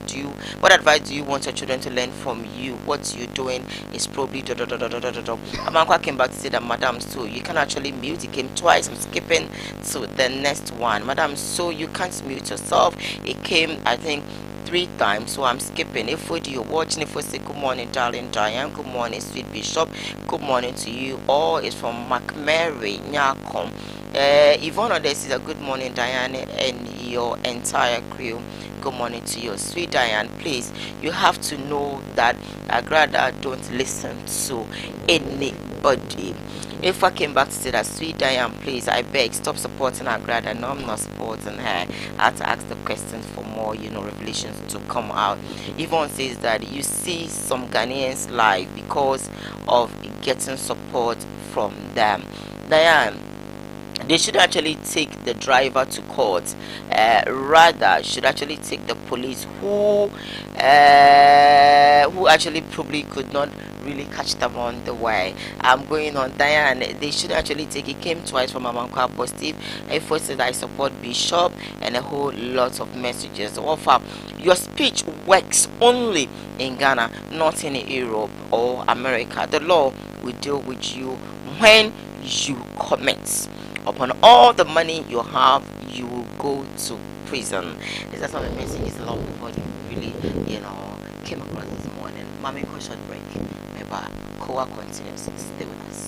[SPEAKER 1] advice do you want your children to learn from you? What you're doing is probably Amankwa came back to say that madam, so you can actually mute. It came twice. I'm skipping to the next one, madam, so you can't mute yourself. It came I think 3 times, so I'm skipping. If you're watching, if we say good morning darling Diane, good morning sweet bishop, good morning to you all. It's from McMary Nyakom. Yvonne Ode says a good morning Diane and your entire crew. Good morning to you, sweet Diane. Please, you have to know that Agrada don't listen to anybody. If I came back to say that, sweet Diane, please, I beg, stop supporting Agrada. No, I'm not supporting her. I had to ask the questions for more, revelations to come out. Yvonne says that you see some Ghanaians live because of getting support from them. Diane, they should actually take the driver to court. Rather, should actually take the police who actually probably could not really catch them on the way. I'm going on Diane. They should actually take it. Came twice from Amanka Positive. He first said I support Bishop and a whole lot of messages. Offer your speech works only in Ghana, not in Europe or America. The law will deal with you when you commit. Upon all the money you have, you will go to prison. These are some of the messages a lot of people really, came across this morning. Mommy, go short break. Maybe Koowaa continues. Stay with us.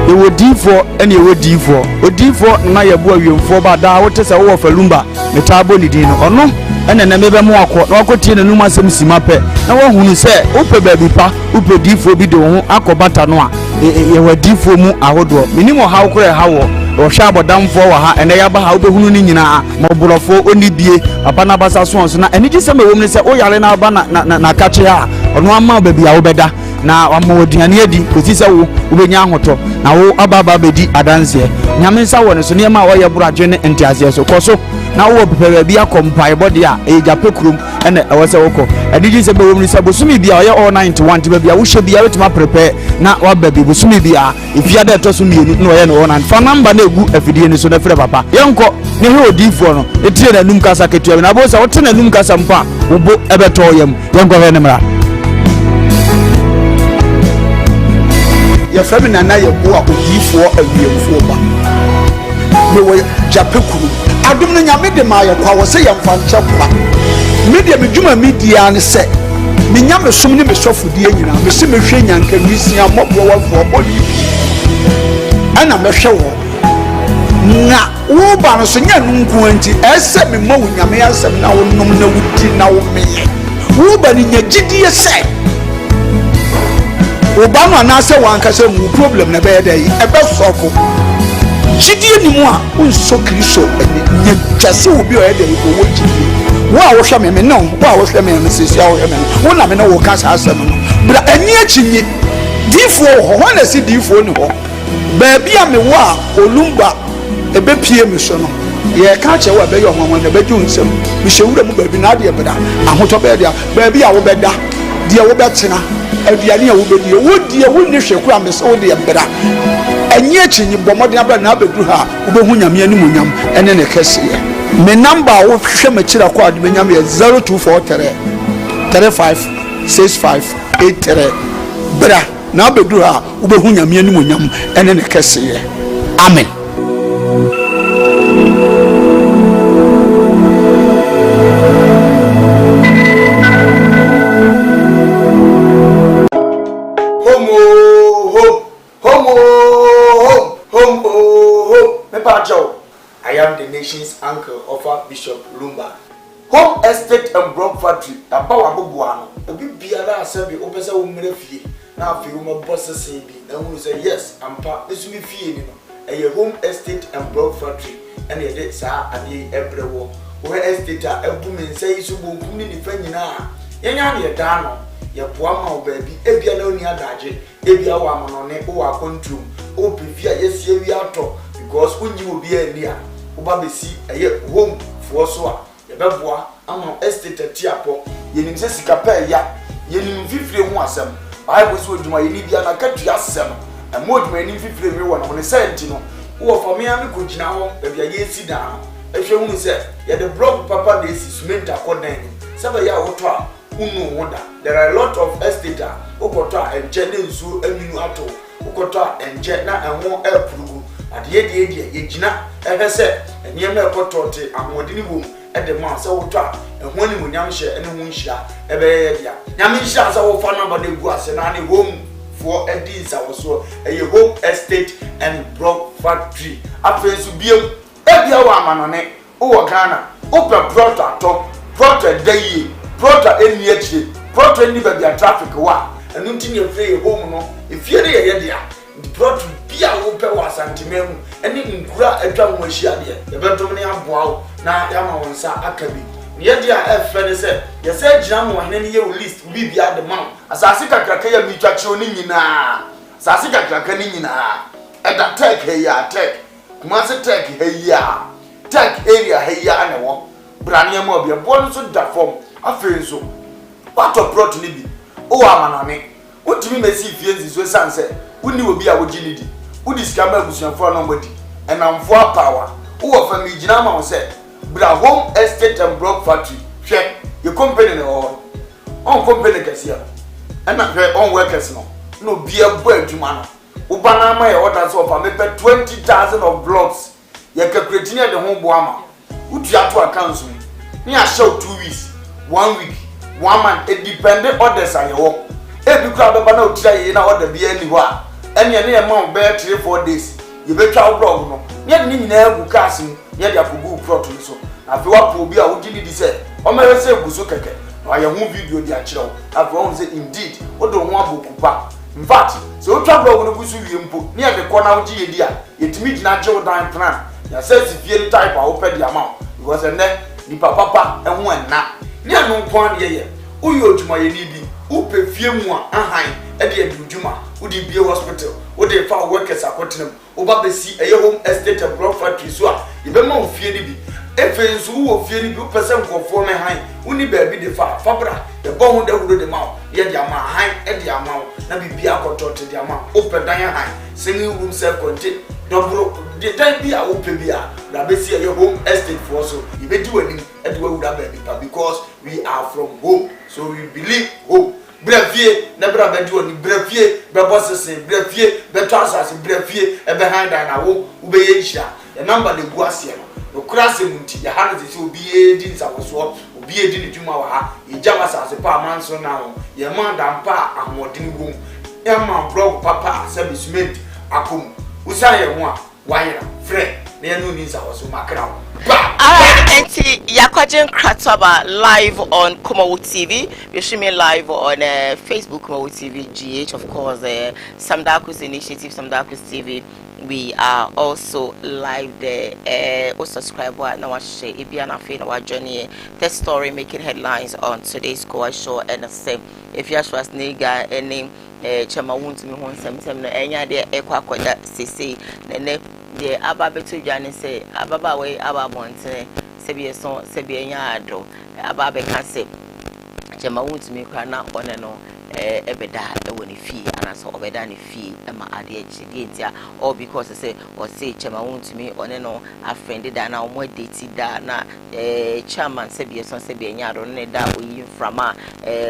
[SPEAKER 3] Ewo D4 ene ewo D4 o D4 na ye bo awiemfo ba da wo tese wo fa lumba metabo ni din no ono ene na mebe mo akọ na akotie na num asem sima pe na wo hunu se wo pe ba bi pa wo pe D4 bi de wo akobata no a ye wa D4 mu ahodo minimo ha wo kore ha wo hwa abodamfo wa ha ene ya ba ha wo be hunu ni nyina ma borofo oni bie papa na basa so onso na ene gi se me wo mu se o yare na ba na kache ha ono ama ba bi a wo beda na amoduane adi kosi se wo ubenya ahoto na wo ababa bedi adanse nyame nsa wo ne so ne ma wo ye buradwe ne entiase so koso na wo pepe bia kompai body a e jape krum ene e wo se woko adigi se be wo mu se bosumi bia ye all 91 ti bia wo hye bia wetima prepare na wa babi bosumi bia ifia da to so mienu na wo ye no one fa number na egu afidie ni so na frɛ papa yenko ne he odifo no etie na num kasa ketua na bo se wo te na num kasa mpa wo bo ebeto yam yenko he ne mra
[SPEAKER 4] ya fami nana ye bo a odifo awiemfo ba me wo japekuru adum no nyame de ma ye kwa wo se ye mfa nche kwa media me dwuma media ne se me nyame som ne me sofodie nyina me se me hwe nyanka misia mobwo wafo bodi ana me hwe wo na wo ba no so nya nunku anti ese me mo nyame asem na wo nom na wuti na wo meye wo ba ni nya gidie se Obama na se wankase mu problem na be dey e be sofo gidie ni mu a unso kristo nya twase obi o e dey ko wo gidie wo a wo hwe me no wo a wo hwe me sisi a wo hwe me wo na me no wo ka sa asem no bra ani achinye difo ho na si difo ni ho ba bia me wo a olumba e be pie me so no ye ka che wo be yo hwanwan na be ju nsem me hyewura mu ba bi na de beda ahoto be de ba bia wo beda de wo betena aduane a wo bedi wo die wo ne hwe kura me so wo de beda enye achinyi bomode abra na abeduru ha wo be hu nyame ani munyam ene ne kese me number wo hwe ma kira kwa de nyam ye 0243 356583 bra na abeduru ha wo be hu nyame ani munyam ene ne kese amen.
[SPEAKER 2] I am the nation's uncle of Bishop Lumba. Home estate and broke factory. Abawa bubuano. Obi biara asabi opesa umre fie. Na afi uma bossa sebi. Na unu say yes, ampa esumi fie ni no. Eye home estate and broke factory. And ye de sa ade ebrewo. Wo estate a ebu men say isu bonkum ni nifa nyina. Yenya na ye da no. Ye boa ma obabi ebia na oni adaje. Ebia wa amonone o wa kontrum. O bivia yesie wi ato because unyi obi ani a uba besi eye home for so a ye beboa ama estate tiapo yenim se sika pa ya yenim fifire hu asem bible so oduma yeni bia na katua asem emo oduma yenim fifire wi wo na ne senti no wo fa me am ko gina ho e bia ye si dan ehwe hu se ye the block papa na esi cement akodan se ba ya woto a unu woda there are a lot of estate okoto a enje ne nsu aminu ato okoto a enje na enwo epurugu adie die ye gina ehese eniem na ekotote amodini bom ede ma se woto a ehwo ni munyam hye ene hu nhia ebe ye dia nyam nhia se wo fa number de gu ase na ne home for edins awoso eye home estate and block factory afensu biem ebia wa amanone wo Ghana ope prota to prota dayi prota eni echi prota eni ba bia traffic wa enu ntini efre home no efie de ye dia prota bia wo pe wa santimemu eni nkura atwa mo ahia de ye betom ne aboa na ya ma wonsa akabi ye dia efe ne se ye se gina mo hene ne ye list bi bia de man asase kakraka ya mi twache oni nyina asase kakraka ni nyina eda tek he ya tek kuma se tek he ya tech area here and one. Brania Mobi, a bonus of that form. I feel so. What of brought to me? Oh, I'm an what do you mean? See, fiends is sunset. Who knew be our Ginny? Who discovered for nobody? And I'm for power. Who offer me Jinama said, Bra home estate and block factory. Check your company or on company here. And not her own workers no be a boy to man. Ubana my orders of a maybe 20,000 of blocks. You can create the home boama. Who try to account me? Me I show 2 weeks, 1 week, 1 month. It dependent orders on your work. Every crowd of no try in order be anywhere. Any amount bear 3-4 days. You better out blog no. Yet need never casting, yet you have to go properly so. After what will be a would you say? Or may I say Busukeke? I am video the actual. After one say indeed, what don't want book back. In fact, so trouble on the Busu input near the corner of Gia. It meets natural time plan. Ya says if you type I open the amount. It was a neck, the papa and one now. Near no point ye. Who you to my need? Who pay few more and at the end of Juma? Would it be a hospital? Would they found workers at Cottenham? Over the sea, a home estate and block factory swap. You be more fearly. If it's who will fear you percent for former high, only baby the fabra, the bone that would the mouth, yet the amount high at the amount, not be a control to the amount, open dining high, singing room self contained, double the time be a open beer, Rabessia your home estate for so, you may do anything at where would have baby, because we are from home, so we believe home. Brevier, never have do any brevier, Babosses, brevier, Betasas, brevier, and behind an hour, Ubeisha, the number the Guasia. No crassim, your hands will be a din, I was swap, will be a din to my Jamas as a par man so now, your man and pa and what in room. Emma broke papa, service made, Akum, Usaya one, wire, friend, near no needs I was so my crown.
[SPEAKER 1] Alright, Auntie Yakwajin Kratoba live on Koowaa TV. We're streaming live on Facebook Koowaa TV, GH, of course, Samdaku's Initiative, Samdaku's TV. We are also live there. Subscribe now watch Ibiana Fee our journey. The story making headlines on today's Koowaa Show and the same. If you ask nigga any chama won't me hon some no enya de ekwakoda sisi ne de ababetu dwane say ababa we ababonte sebi so sebi enya ado ababe kan say chama won't me kwa na one no ebeda ewoni fee anaso obeda ne fee ma ade achide ntia all because say or say chama won't me one no afrendi da na omo date da na chairman sebi so sebi enya ado ne da oyi frama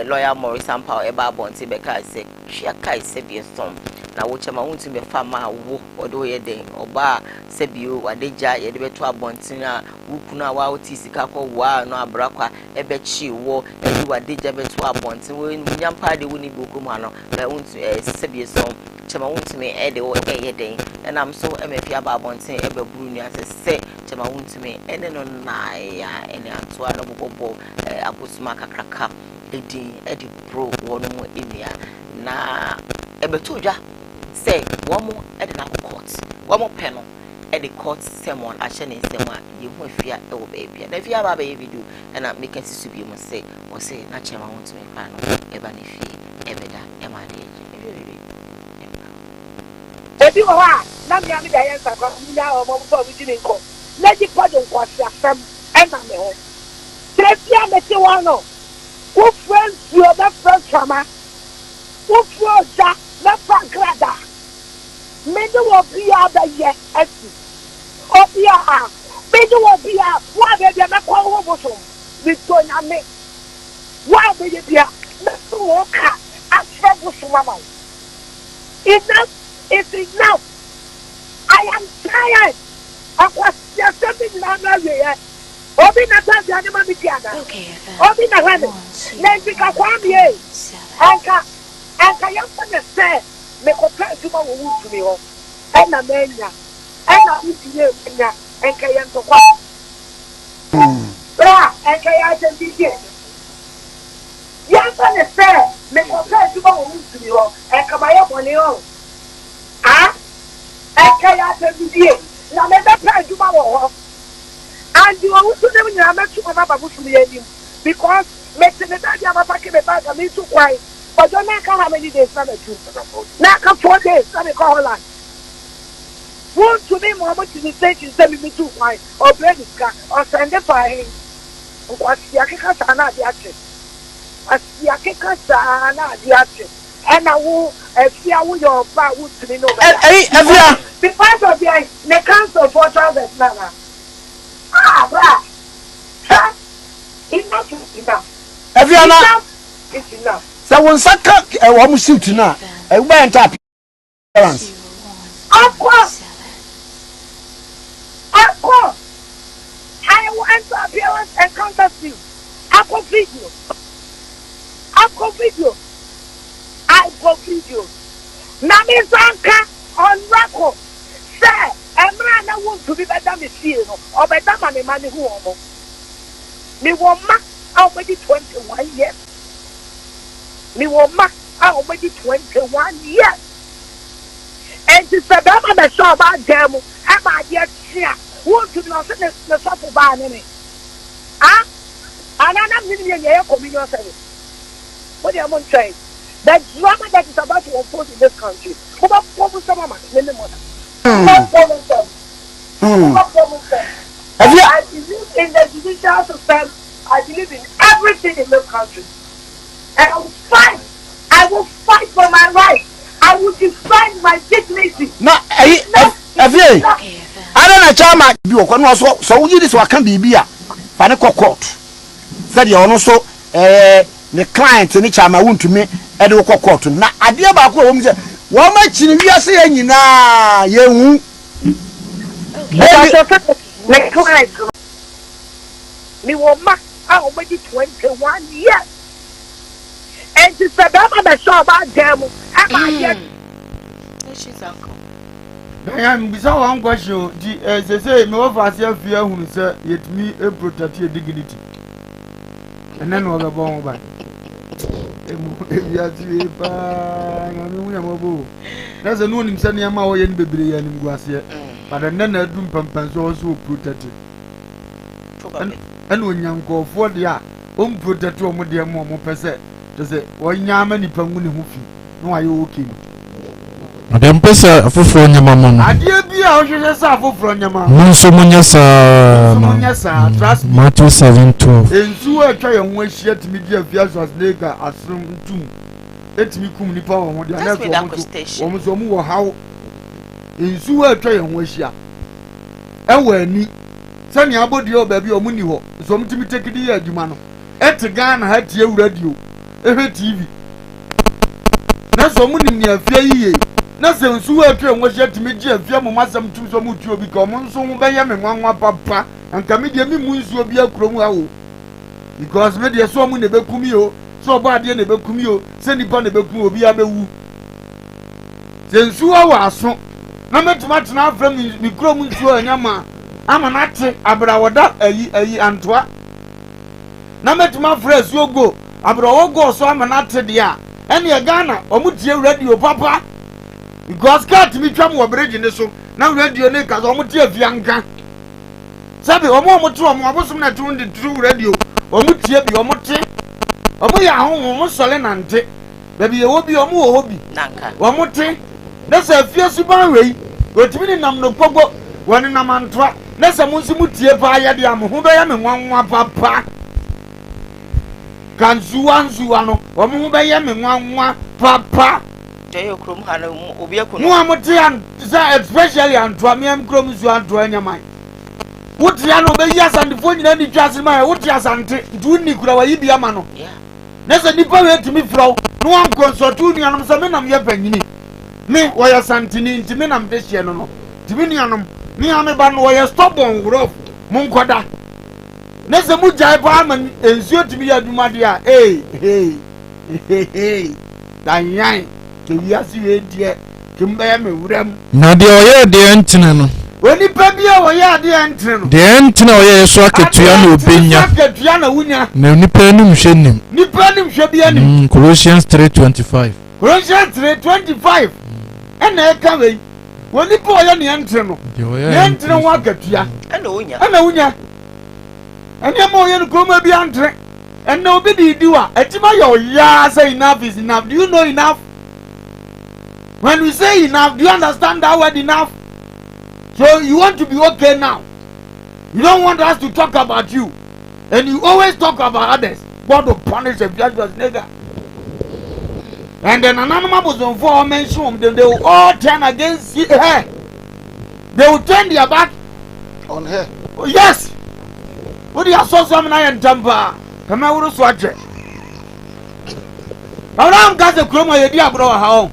[SPEAKER 1] lawyer Morris Ampa eba bonte be ka say hia kai sebi so na wo chama won't me fama wo odo ye den oba sebi o adeja ye de beto abonte na wukuna wa otisi ka ko wa no abrakwa ebe chi wo edu adeja beto abonte wo nyampa de woni bokum ano ba won't sebi so chama won't me e de wo ye den and am so emefi aba abonte ebe buru ni ase se chama won't me ene no na ya ene anto ano bobo abosuma kakraka edi bro wono mo emia na ebeto dwa say one more at the court, one more panel at the court, someone I shall someone you won't fear oh baby. And if you have a baby do and I'm making to be must say or say not I want to make panel ever if he ever that am I
[SPEAKER 9] if you are not the answer now or more we didn't go. Let the bottom was your friend and I'm home. Take your Metiwano. Who friends your best friend trauma? Who friends that? Never grada. Many will be out the year. Oh, yeah. Many will be out. Why they are not called over? We don't have me. Why they are not to walk out as trouble to mama? Enough is enough. I am tired. I was just something now here. Obi na ta dia ma mi tiada. Obi na hane. Nanti ka kwam ye. Anka yam na say me ko pra juma wo wutu mi ho. E na menya. E na wutu ye menya. Anka yam to kwa. Bra, anka ya je bi. Yam na say me ko pra juma wo wutu mi ho. Anka ba ye boni ho. Ah? Anka ya je bi. Na me be pra juma wo ho. And you also never know how much you have about because making the daddy of a packet of bag and me too quiet. But don't know how many days I'm a two. Now come 4 days, let me call her. want to me more to the station send me to fine or bread is car or send the fine. What's the Akasana the action? As the Akasana the action. And I will fear your power to me no better. Because of the council 4,000 nana. Ah, right. It's not enough.
[SPEAKER 4] Eviana,
[SPEAKER 9] it's enough.
[SPEAKER 4] So when Saka a suit now, a went up.
[SPEAKER 9] Of course. I went to appearance and contact you. I go video. Nami Zanka on record. Say, Emra na want to be better me see no, or better money who omo. Me will mark already 21 years. Me will mark already 21 years. And to say, I'm a show about them. I'm a dear cheer. Want to know the supper ban in it. Ah? And I'm living in your community service. What do you want to say? The drama that is about to unfold in this country. Who about some of my mother? I believe in the judicial system. I believe in everything in this country. And I will fight. I will fight for my rights. I will defend my dignity.
[SPEAKER 4] No, I don't know, Chama. You can also so you this one can be a panic court. Said you also the client in Chama won't to me at the court. Now, I dear about home. What much in we are saying you now? You
[SPEAKER 9] the client. Me will mark already 21 years. And to say I'm a show about them. Am I yet?
[SPEAKER 1] She's uncle.
[SPEAKER 3] I am bizarre one question. They say, no of us here fear who say, yet me a protect your dignity. And then all the bomb back. There's a noon in Sanyama and Biblia and Guasia, but then I do pumps also protected. And when young go for the protect your dear mom per se, to say, why Yamani Panguni Huffy? No, are you okay?
[SPEAKER 5] Madam Pesa, for your mamma.
[SPEAKER 3] I dear be out yourself from your mamma.
[SPEAKER 5] No, so trust Matthew 7:12.
[SPEAKER 3] And so I try and wish yet to be dear Fias was nigger as some tomb. Let me come nipa on the other station. Almost how in so I try and wish ya. And when me, send your body or baby or money, so to me take it here, Jumano. At the gun had your radio, every TV. That's so money near Fay. Nothing so I try and wish yet to meet you, Fiamma Massam to some much you become so by Yam and one papa, and Camidia Mimus will be a chrome. Because maybe a so many Becumio. So bad the neighbor Cumio, send upon the Becu be a bewu. Since you are so, no matter much now from the Chrome and Yama, I'm an actor, Abrawada, a Antois. No matter my friends, you go, Abrawogo, so I'm an actor, dear. Any a Ghana, or Mutia radio, Papa. Because cat me trouble or bridge in the soup, now radio neck as Omutia Fianca. Sabi, or more to a more wasn't at the true radio, or Mutia be or Mutia. Omo ya ho mo sole nante baby e wo bi omo wo bi nanka wo mote na se fie suban wei otimi ni nam no pogo woni nam antoa na se mo nsi mutie pa ya de am ho be ya me nwanwa papa kanzuwa no wo mo be ya me nwanwa papa
[SPEAKER 1] je yo krom ha na obi akunu
[SPEAKER 3] mo amote an especially antoa me am krom zu antoa nyaman wote ya no be ya sandifo nyina ni twase ma wote ya sante ntu ni kura wa yibi ama no nessa nipa wait me flow no one consult you and some men am ye panyini me wo ya santini ntimi na mdehie no no timi nuanom me am ba no wo ya stubborn grow mun koda nessa mu jai pa man ensuo timi ya duma dia dan yan ke wiase we die kimba ya me wuram
[SPEAKER 5] na de oye de ntene no
[SPEAKER 3] oni pa bia wo ya de ntene no
[SPEAKER 5] de ntene oye so aketua na obenya
[SPEAKER 3] aketua na wunya
[SPEAKER 5] na nipa nim hwenim
[SPEAKER 3] nipa nim hwe bia nim
[SPEAKER 5] Colossians 3:25
[SPEAKER 3] Colossians 3:25 ena e ka we woni po oye ne ntene no ne ntene wo aketua
[SPEAKER 1] ana wunya
[SPEAKER 3] ene mo oye no kroma bia ntene ena obi di diwa etima yo ya say enough is enough. Do you know enough? When we say enough, do you understand that word enough?
[SPEAKER 2] So you want to be okay now. You don't want us to talk about you. And you always talk about others. God will punish a virtuous nigger. And then anonymous was on 4 mention them, they will all turn against her. They will turn their back
[SPEAKER 4] on her.
[SPEAKER 2] Oh, yes. What do you saw some and temper? Come out with a swatcher. Now I'm got a chroma idea, bro. How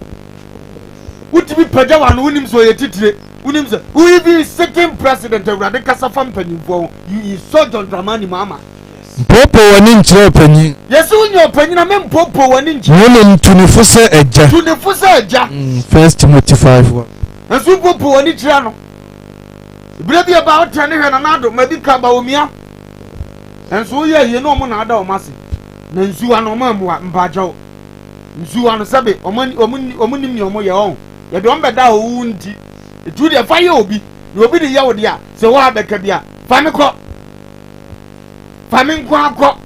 [SPEAKER 2] would be Padawan Williams so a titre? Williams, who is second president of Radicasa Company for you is so John Dramani Mama.
[SPEAKER 5] Popo wani nkyerɛ panyin.
[SPEAKER 2] Yes, when your panyin I mean Popo wani nkyerɛ.
[SPEAKER 5] Wɔn tunifo sɛ ɛgya.
[SPEAKER 2] Tunifo sɛ ɛgya.
[SPEAKER 5] 1 Timothy 5:1.
[SPEAKER 2] Nso Popo wani kyerɛ no. Ibire bi aba ɔtɛ ne hwɛ na nado ma bi ka ba omia. Nso yɛ yie no mo na ada o mase. Na nsuwa no ma mua mpakyɛw. Nsuwa no sɛbe ɔmonim ne ɔmo yɛ ɔn. Yɛ de ɔmo bɛda owu nti. Etu de fa yɛ obi. Na obi de yɛ wo de a sɛ wo abɛka bi a fa me kɔ. Famine kwa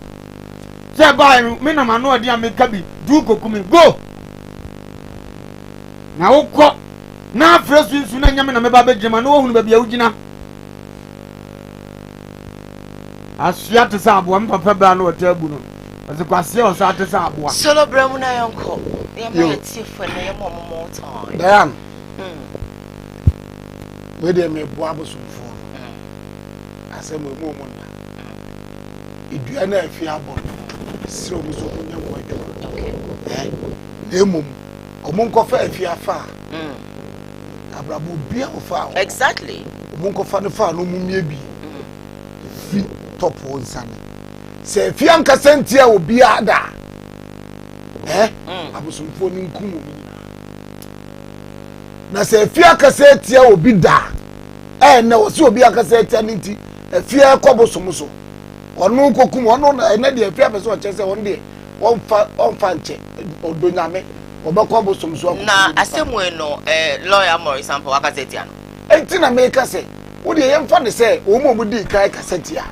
[SPEAKER 2] say bye me na ma no dia me ka bi du kokumi go na wo kɔ na afre sunsun na nyame na me ba bejema na wo hunu ba bia wugina asua te sa abo me papa ba na wo tabu no ase kwase o sa te sa abo
[SPEAKER 1] solo bramu na yonko ye ma tiefo na ye mo ton
[SPEAKER 4] Diane we dey me bo abosumfo asem mo mo na idua na afi abon siro mu so kunya mo adwo emum omo nkofa afi afa abrabo bia ofa
[SPEAKER 1] exactly
[SPEAKER 4] omo nkofa ne fa no mumie bi fi top onsane se afi anka sentia obi ada abosumfo ni nkumu na se afi aka sentia obi da na wo se obi aka sentia nti afi akobosum so onu kokum onu na de afia pese o chese on de on fa nche odonyame obekọ bosom so
[SPEAKER 1] na asemwe no lawyer more example akaseti ano
[SPEAKER 4] enti na me ka se wo de ye mfa ne se o mo di kai kaseti a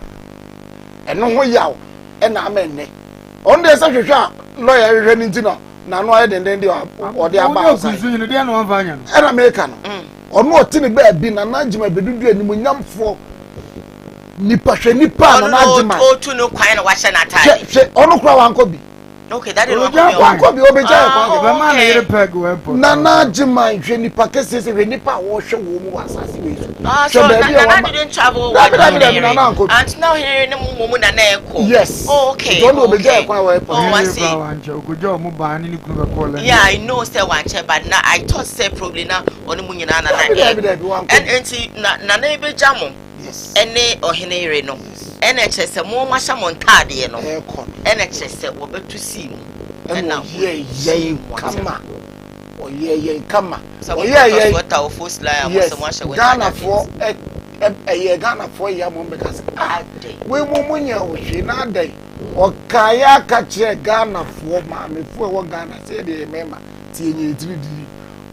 [SPEAKER 4] eno ho yawo na amenne on de se hwehwa lawyer hwehwa ni ntino na no aye denden de o de aba o sai
[SPEAKER 2] ni de no mfa anya
[SPEAKER 4] no na me ka no onu otini ba bi na najima bedudu animu nyamfo nipa hwe nipa na najima
[SPEAKER 1] o tu no kwan na wa hye na tade
[SPEAKER 4] hwe onu kura wanko bi
[SPEAKER 1] okay that is
[SPEAKER 4] wanko bi obeja kwa
[SPEAKER 2] ba ma na yere peg we po
[SPEAKER 4] na najima hwe nipa kese se hwe nipa wo hwe wo mu wasase we
[SPEAKER 1] so na didn't travel and now here ne mu na na eko
[SPEAKER 4] yes
[SPEAKER 1] okay
[SPEAKER 4] don't obeja kwa we po
[SPEAKER 1] I see
[SPEAKER 2] ogojo mo ba ni kunu be call
[SPEAKER 1] yeah I know say wanche but now I thought say probably na oni mu nyina na and enti na ebeja mo ene ohenere no ene kyese mo mahya montade no ene kyese wo betu si mu ena
[SPEAKER 4] ye kama oye kama
[SPEAKER 1] oye what our first line mo se mo ahye we
[SPEAKER 4] Ghana for Ghana for ya mo be kase we mo munya ohwe na dai okaya ka kire Ghana for ma me fu wo Ghana say de member tie nyi tiridi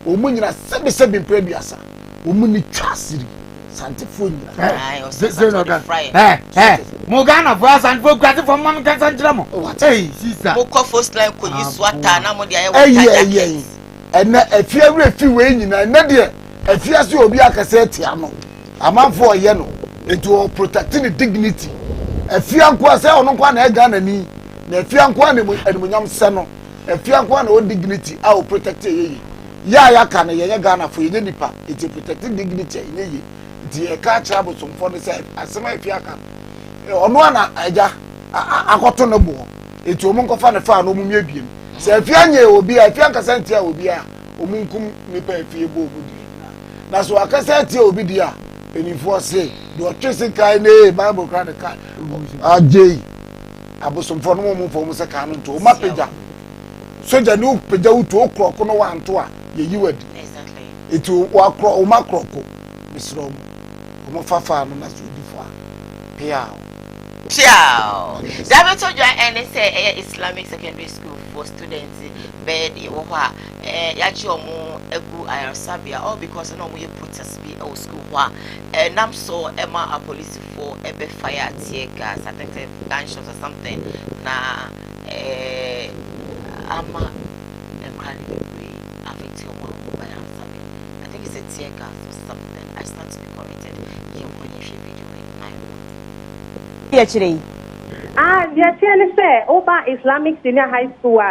[SPEAKER 4] o munyina sebe mprebiasa o muni twasiri santifo
[SPEAKER 2] mo Ghana for santifo kwati for man kan sanjira mo hey sister
[SPEAKER 1] mo ko first line ko yi swata na mo de aye wa
[SPEAKER 4] ena afia wure fi we nyina na de afia se obi akase tia no amanfo oye no eto protecting dignity afia nko ase ono nko na Ghana ni na afia nko na animunyam se no afia nko na o dignity a o protect ye ya ka na ye Ghana fo ye nipa it protecting dignity ye ye di e ka cha bo somfo ne se asema afia ka ono na aja akoto ne bo eto omo nko fa ne fa no mumie biem se afia nye obi afia nkasa ntia obi a omunkum nipa afia bo obudi na so akasa ntia obi dia enifo se do otwese kai ne bible kra ne kai ajei abosomfo no mo fo mo se ka no to o mapeja soja ni o peja uto okroko no wanto a ye yiwadi
[SPEAKER 1] exactly
[SPEAKER 4] eto wa kro o makroko misro mo fafa no na so difo a pia
[SPEAKER 1] ciao that told you and say Islamic secondary school for students bed wo ha ya chi omo egu ayasabia all because no mo ye protest be our school wa nam so ema a police for ebe fire tear gas I think gunshots or something na ama ekrani we affect your mom by I think it's a tear gas or something I start to be correct
[SPEAKER 8] Yechire.
[SPEAKER 10] Yes, say Oba Islamic Senior High School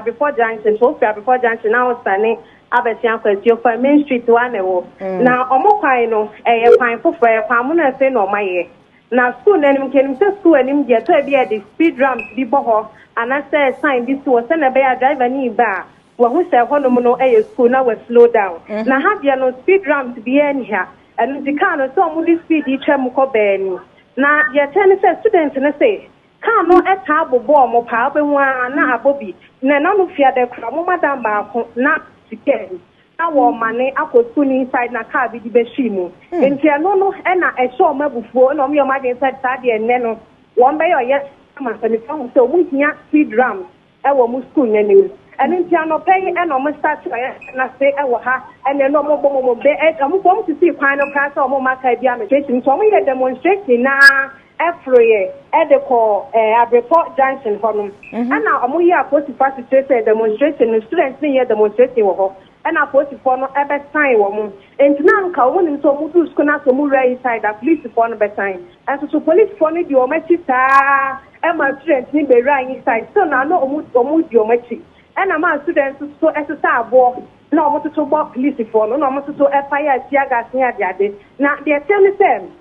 [SPEAKER 10] before junction, so before junction now standing Abetian question for Main Street one. Now Omokaino, a fine for Pamuna say no my now school name came to school and him get to be at the speed ramp before and I say sign this was send a bear driver near bar. Well, who said Honomono a school now will slow down. Now have you no speed ramp to be in here and the car no so much speed each muko benny. Now your tennis students and say car no a table bomb or power one na bobby. None of fear the cramo madam bar not again. Our money I could soon inside na car with the beshimu. And no and I saw my before no your mother said Sadie and Neno. One by your yes, so we can't speed ram. Our muscle news. And in piano pay and almost start and I say and then no more I'm going to see final class or more market demonstration. So we had demonstration now. Every at the call a report junction for them. And now I'm here supposed to participate demonstration and students here demonstrating with her. And I supposed to follow a best time woman. And now Kawan and so Mutu Skona so Mura inside that police upon a best time. And so police phone your machita and my students need be right inside. So now no almost your machi. And I'm a student so exercise walk. No, I want to talk about police phone. No, I want to talk FIR Tiagas near the other. Now they're telling them.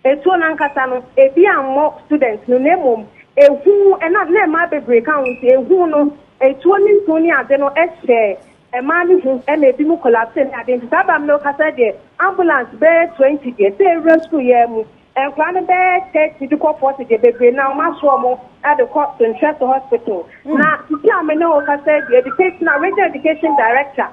[SPEAKER 10] Etu nankasa ebi ammo students no nemom ehu ena na ma bebre count ehu no etu ni ntoni ade no ehye e ma ni hu ena ebi mu collapse ni ade nta ba me kasa de ambulance be 20 de say rescue ye mu en kwa ne be 30 to 40 de bebre na ma so mo at the Central Hospital na ti amene o kasa de education regional education director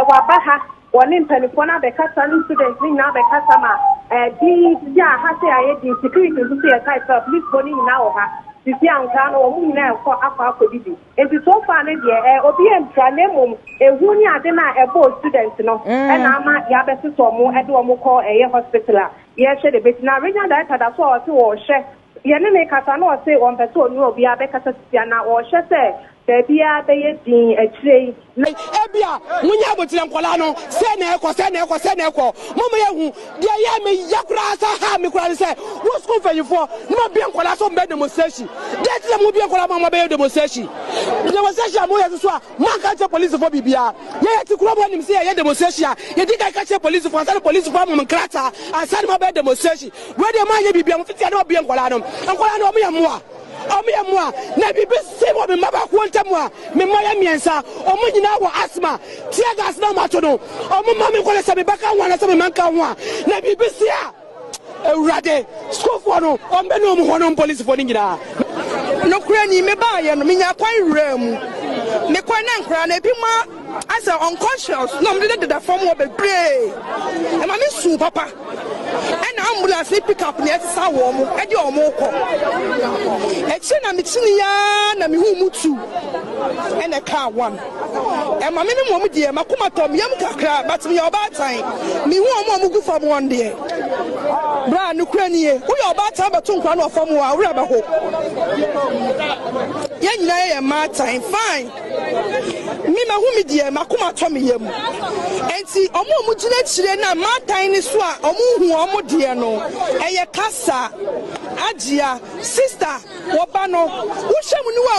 [SPEAKER 10] wa baha one in Penipona Becassa students now Becassama the security to see a type of police body now this young town or now for Apa Codidi. And it's so funny there OBM Tranemo a Wunia Dena a board students no and Ama Yabesu Tomo at Wamoko a hospital. Yes, the bit now regional director that's all to or share. Yaneme Casano say one person will be a Becassa or share. Ebia be a trade.
[SPEAKER 11] Ebia, Munya Butin Colano, Seneko, Mama Yahu, the Yami Yakrasa Hamikran said, what's good for you for? No being Colasso bed demonstration. That's the movie Colama Bay demonstration. The demonstration, Maka police for Bibia. Yet to club him say a demonstration. You think I catch a police for a police from Crata and San Bed demonstration. Where the man be beyond 50 and be Colano, and Colano Miamua. Moi, Nabi Simo, my mother wanted moi, me Miamiansa, or Mujina or asthma, Tiagas no matono, or Mamma Colessa Baka one as a manka one, Nabi Bissia, Rade, school for no, or Benum Honum police for Nina. No cranny, me buy and Mina quite realm. Me quite cran a pima as an unconscious, no, the form of a pray. And I miss you, Papa. And ambulance pick up near Sawarm, and your moko. Exena Michinia, and Mimutu, and a car one. And my minimum, dear Makuma Tom Yamka, but me about time. Me won't go from one day. Brand Ukraine, who are about time, but 2 crowns from our rubber hope. Young Nay and Martin, fine. Mima whom dear Makuma Tommy Yam. And see, Omo Mujina, Martin is what Omu. Diano, a casa, Agia, sister, Wabano,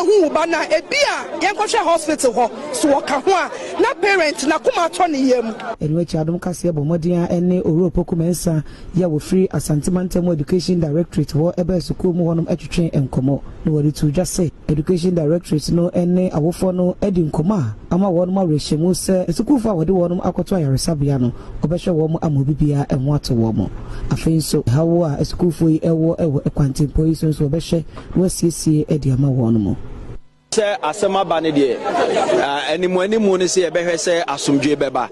[SPEAKER 11] who Bana, a beer, Yankosha Hospital, so Kahua, na parent, Nakuma Tony Yem. In which Adam Cassia Bomodia and Oropo Comensa, Yawo free a Santimantemo Education Directorate, or Ebe Sukumu on Etutrain and Como. Nobody to just say Education Directorate, no any Awofono, Edin Koma, Ama Wanma Reshimus, Sukufa, what the one Aquatoya Resabiano, Obesha Womo Amubibia and Water Womo. I think so. How a school for a quantum poison so beshe was CC Ediama Wonomo.
[SPEAKER 3] Say Asama Banidi, any money say a behe say Asumje Beba,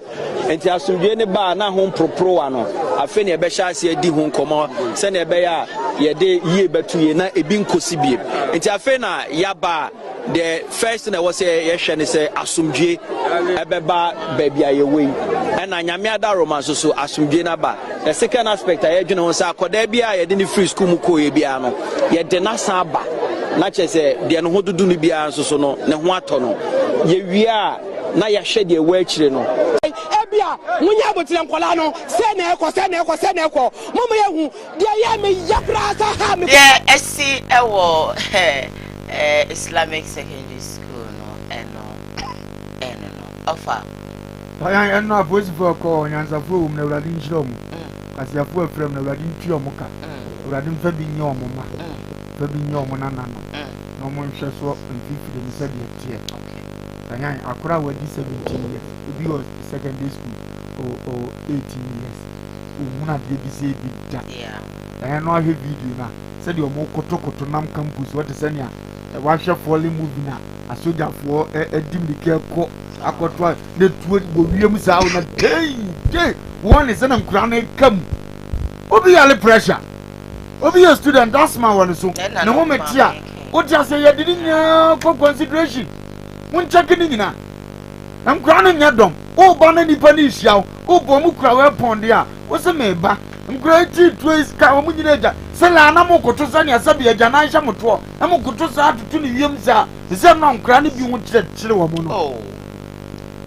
[SPEAKER 3] and Asumje Ba na home proano. I think a besha say di home come, send a bear ye day ye betu ye na a bin cosibi. And Tiafena Yaba. The first thing I was say yes, say Asumje Ebeba baby away. And I nyamia da romance so Asumje na ba. The second aspect I you know say akodebia ye dey free school mu ko ye bia no. Ye de na san ba. Na che say de no hodudu ni bia so no ne ho ato no. Ye wi a na ye hwe de we akire no.
[SPEAKER 11] bia munya botire nkwala no se na ekọ mama ye hu de ye me yakra sa ha me
[SPEAKER 1] yeah esi ewo Islamic secondary school no no offer
[SPEAKER 2] I know voice for call nyansa fo na urade nchiro mu asiafo afrem na urade ntuo mu ka urade mfa bi nye omoma fa bi nye omona nano no mo nhwe so mfifide ni sabi etie Tanyan akura wadi 17 years. Obi was secondary school or 18 years. Umuna de bi say bi da.
[SPEAKER 1] Yeah.
[SPEAKER 2] Tanyan no have video na. Said your mo kotokoto nam campus what is anya. E wa hwe falling movie na. Asoja fo edim de ke ko akotwa de tuo go wiem sa na dey. One is an kura na kam. Obi ale pressure. Obi a student that's my one so. No moment here. What just say you didn't for consideration. Mun checking in na. I'm crying nyadom. O ba na nipa ni hia o bo mu kura we pon de a. Wo se me ba. I'm crying twice ka o mu nyina ja. Se la na mo koto sa ne asabi agya na hia moto. Na mo koto sa atutu ni wiem sa. Se na nkra ne bi hu kire wo mo no. Oh.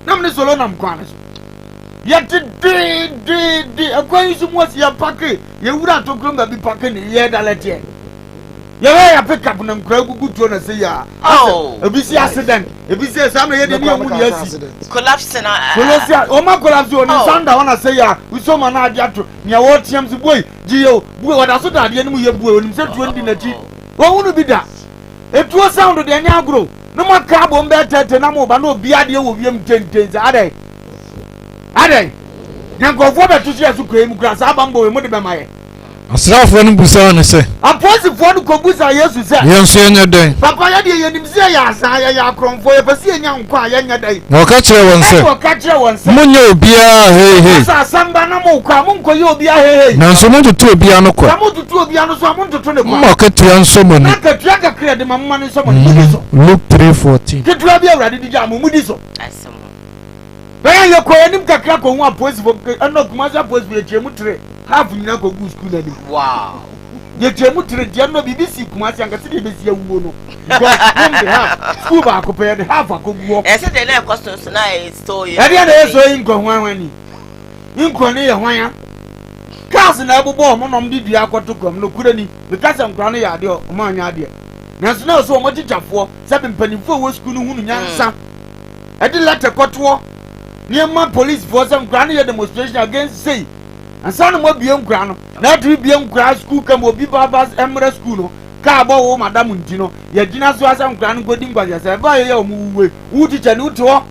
[SPEAKER 2] Na me solo na mkwana so. Ya de akwan su mo si ya pake. Ye wura to krom ba bi pake ni ye dalete. Ya pick up na nkra gugu to na say ya. Oh, ebi si accident. Ebi si sam na ye de ni amu ni asi.
[SPEAKER 1] Collapse na.
[SPEAKER 2] Collapse. O ma collapse o ni sanda wana say ya. We so ma na adia to. Nia wo tiam si boy. Gio, boy wada so da de ni mu ye boy. Oni se 20 na chi. Wo hunu bi da. Etuo sound de anya agro. No ma ka bo mbe tete na mo ba na obi ade wo wiem tenten za ade. Ade. Nyankofo be to sia su kra mu kra sa ba mbo we mu de be maye.
[SPEAKER 5] Asrafo no busa ne se
[SPEAKER 2] aposifo no kobusa Yesu se
[SPEAKER 5] yenso enya den
[SPEAKER 2] papa ya de yenim se ya asa ya kromfo ye pese enya nkwa ya nya den
[SPEAKER 5] na ka kire won se munya obia he
[SPEAKER 2] sa samba na mo kwa mo nkoye obia he
[SPEAKER 5] na so mo tutu obia no kwa
[SPEAKER 2] mo tutu obia no so mo tutu ne kwa
[SPEAKER 5] mo ka tia nso mo ni
[SPEAKER 2] na ka tia ka kire de mamma ne so mo ni so
[SPEAKER 5] Luke 3:14
[SPEAKER 2] ketua bia urade di ja mo mu di so
[SPEAKER 1] asem
[SPEAKER 2] baya ye ko yenim kakra ko hu aposifo eno kuma za aposifo ye tie mu tre half nyina ko go school na ni
[SPEAKER 1] wow
[SPEAKER 2] ye tie mu tre je no BBC kuma se anka se de besi awuo no because school ba ko pe de half akoguo
[SPEAKER 1] ese de na costumes na e store
[SPEAKER 2] ye de na so yin ko hwanwani yin ne ye hwan class na abubo mo nom di dua akoto kom no kura ni because nkra no ya de o mo anya de na so so mo tichafo se be mpanifo wo school no hunu nyansa e de letter koto niema police force nkra no ye demonstration against say ansa mo bie nkra no na tu bie nkra school kam obi babas emre school no ka abo wo madam ntino ye gina so asa nkra no godi ngwa se ba ye omu uwe wu teacher ni uto